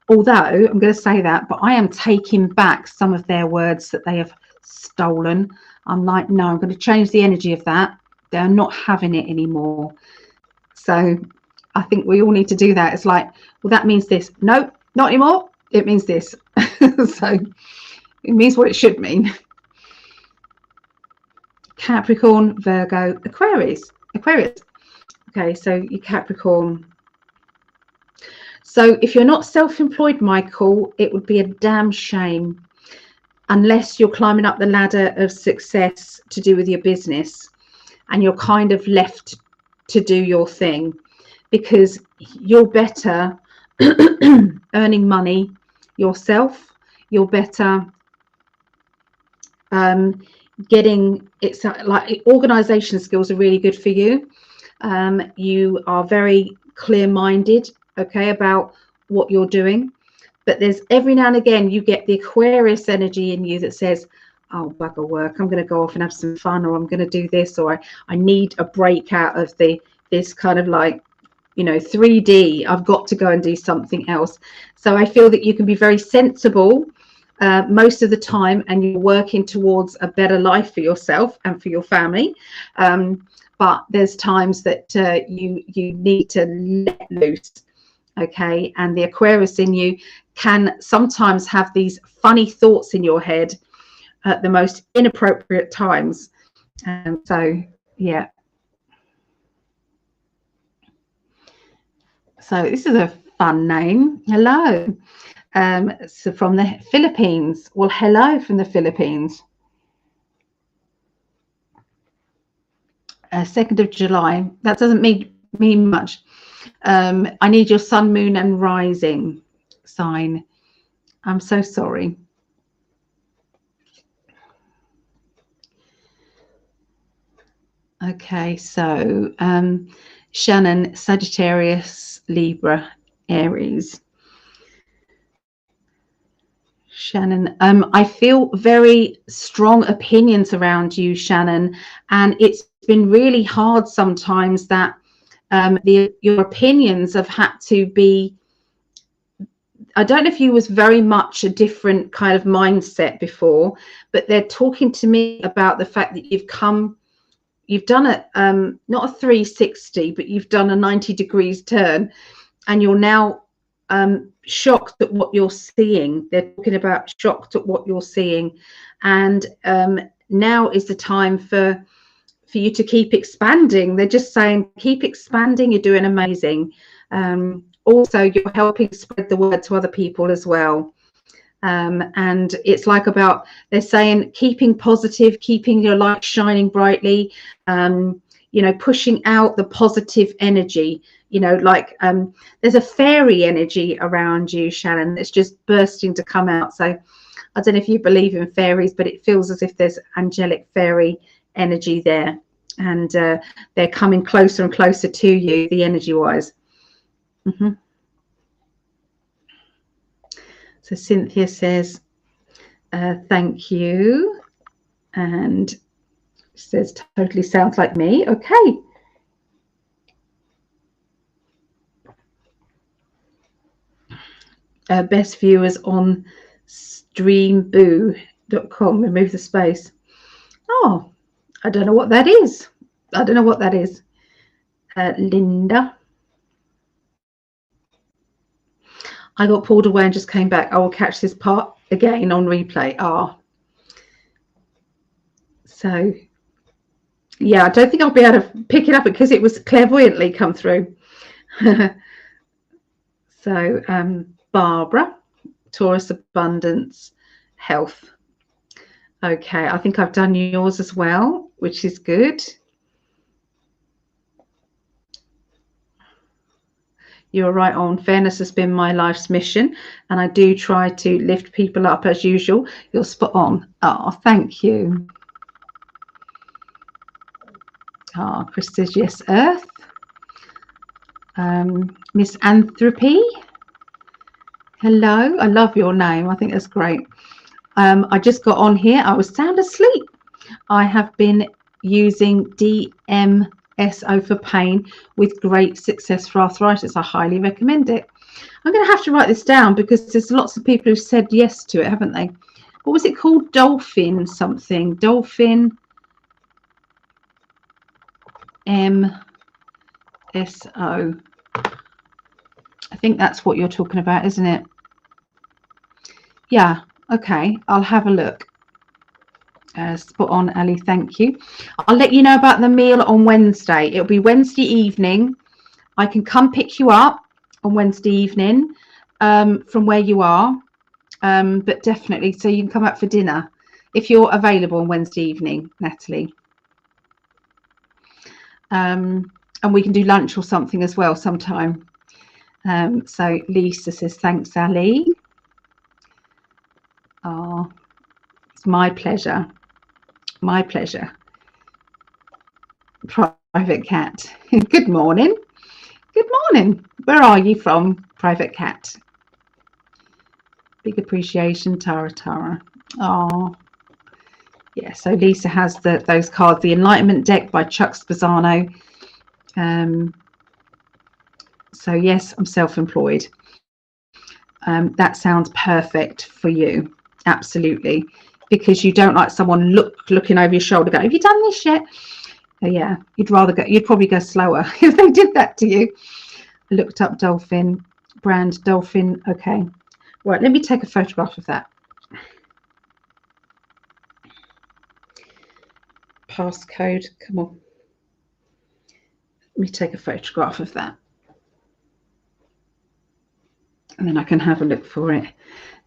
S1: Although I'm going to say that, but I am taking back some of their words that they have stolen. I'm like, no, I'm going to change the energy of that. They're not having it anymore. So I think we all need to do that. It's like, well, that means this. No, not anymore. It means this. So it means what it should mean. Capricorn, Virgo, Aquarius. Okay, so you Capricorn. So if you're not self-employed, Michael, it would be a damn shame, unless you're climbing up the ladder of success to do with your business and you're kind of left to do your thing, because you're better earning money yourself. You're better getting, it's like organization skills are really good for you. You are very clear-minded, okay, about what you're doing. But there's every now and again you get the Aquarius energy in you that says, oh, bugger work, I'm going to go off and have some fun, or I'm going to do this, or I need a break out of this kind of like, you know, 3D. I've got to go and do something else. So I feel that you can be very sensible most of the time, and you're working towards a better life for yourself and for your family. But there's times that you need to let loose, okay? And the Aquarius in you can sometimes have these funny thoughts in your head at the most inappropriate times. So yeah. So this is a fun name. Hello. So from the Philippines. Well, hello from the Philippines. 2nd of July. That doesn't mean much. I need your sun, moon, and rising sign. I'm so sorry. Okay, so Shannon, Sagittarius, Libra, Aries. Shannon, I feel very strong opinions around you, Shannon, and it's been really hard sometimes that your opinions have had to be, I don't know if you was very much a different kind of mindset before, but they're talking to me about the fact that you've done it, not a 360, but you've done a 90 degrees turn, and you're now shocked at what you're seeing. They're talking about shocked at what you're seeing, and now is the time for you to keep expanding. They're just saying keep expanding. You're doing amazing. Also, you're helping spread the word to other people as well. And it's like about, they're saying keeping positive, keeping your light shining brightly, you know, pushing out the positive energy, you know, like there's a fairy energy around you, Shannon, that's just bursting to come out. So I don't know if you believe in fairies, but it feels as if there's angelic fairy energy there, and they're coming closer and closer to you, the energy wise. So Cynthia says, thank you. And says, totally sounds like me. Okay. Best viewers on streamboo.com. Remove the space. Oh, I don't know what that is. Linda. I got pulled away and just came back. I will catch this part again on replay. So yeah, I don't think I'll be able to pick it up because it was clairvoyantly come through. So Barbara, Taurus, abundance, health. Okay, I think I've done yours as well, which is good. You're right on. Fairness has been my life's mission, and I do try to lift people up as usual. You're spot on. Oh, thank you. Oh, Chris says yes, Earth. Miss Anthropy. Hello. I love your name. I think that's great. I just got on here. I was sound asleep. I have been using DMSO for pain with great success for arthritis. I highly recommend it. I'm going to have to write this down because there's lots of people who've said yes to it, haven't they? What was it called? Dolphin something. Dolphin MSO. I think that's what you're talking about, isn't it? Yeah. Okay. I'll have a look. Spot on, Ali. Thank you. I'll let you know about the meal on Wednesday. It'll be Wednesday evening. I can come pick you up on Wednesday evening from where you are, but definitely so you can come up for dinner if you're available on Wednesday evening, Natalie. And we can do lunch or something as well sometime. So Lisa says, thanks, Ali. Oh, it's my pleasure. My pleasure. Private Cat. Good morning. Good morning. Where are you from, Private Cat? Big appreciation, Tara. Oh, yeah. So Lisa has those cards, the Enlightenment deck by Chuck Spezzano. So yes, I'm self-employed. That sounds perfect for you. Absolutely, because you don't like someone looking over your shoulder going, have you done this yet? Oh, yeah, you'd probably go slower if they did that to you. I looked up dolphin brand. Dolphin. Okay, right, let me take a photograph of that. Passcode, come on, let me take a photograph of that and then I can have a look for it.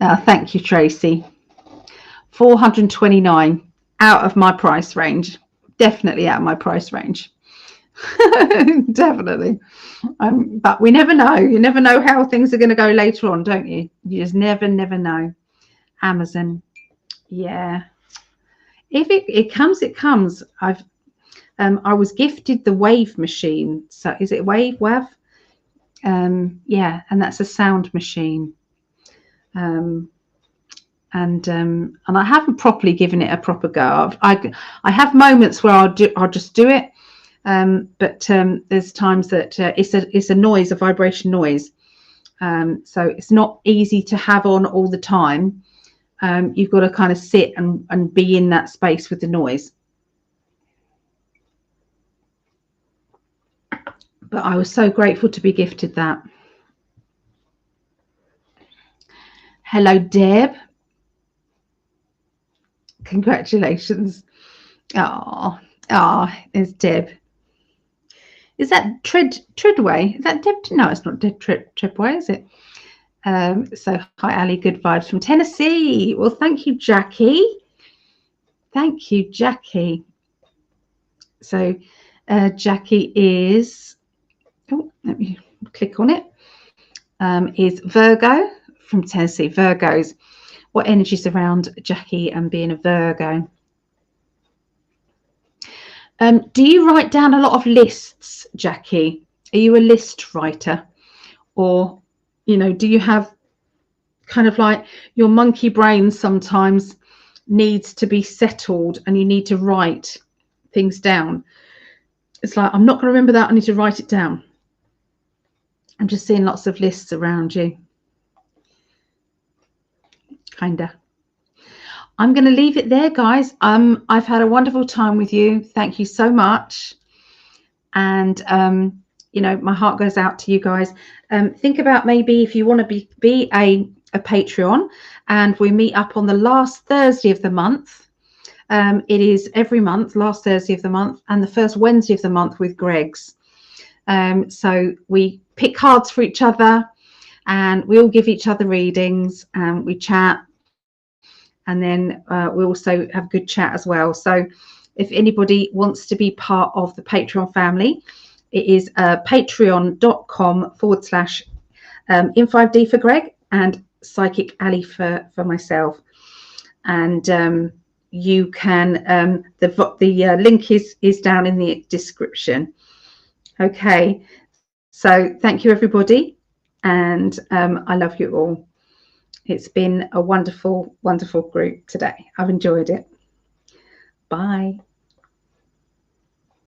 S1: Thank you, Tracy. 429, out of my price range. Definitely out of my price range. Definitely. But we never know. You never know how things are going to go later on, don't you? You just never know. Amazon. Yeah. If it comes, it comes. I was gifted the Wave machine. So is it WAV? Yeah, and that's a sound machine. And I haven't properly given it a proper go. I have moments where I'll just do it, but there's times that it's a noise, a vibration noise. So it's not easy to have on all the time. You've got to kind of sit and be in that space with the noise. But I was so grateful to be gifted that. Hello, Deb. Congratulations. Oh, it's Deb. Is that Treadway? Is that Deb? No, it's not Deb Treadway, is it? So hi, Ali. Good vibes from Tennessee. Well, thank you, Jackie. Thank you, Jackie. So Jackie is, oh, let me click on it, is Virgo from Tennessee. Virgos. What energies around Jackie and being a Virgo? Do you write down a lot of lists, Jackie? Are you a list writer? Or, do you have kind of like your monkey brain sometimes needs to be settled and you need to write things down? It's like, I'm not going to remember that. I need to write it down. I'm just seeing lots of lists around you. Kinda. I'm going to leave it there, guys. I've had a wonderful time with you. Thank you so much. And, my heart goes out to you guys. Think about maybe if you want to be a Patreon, and we meet up on the last Thursday of the month. It is every month, last Thursday of the month, and the first Wednesday of the month with Greg's. So we pick cards for each other, and we all give each other readings, and we chat. and then we also have a good chat as well. So if anybody wants to be part of the Patreon family, it is patreon.com/in5D for Greg and Psychic Ali for myself. And you can the link is down in the description. Okay, so thank you everybody, and I love you all. It's been a wonderful group today. I've enjoyed it. Bye.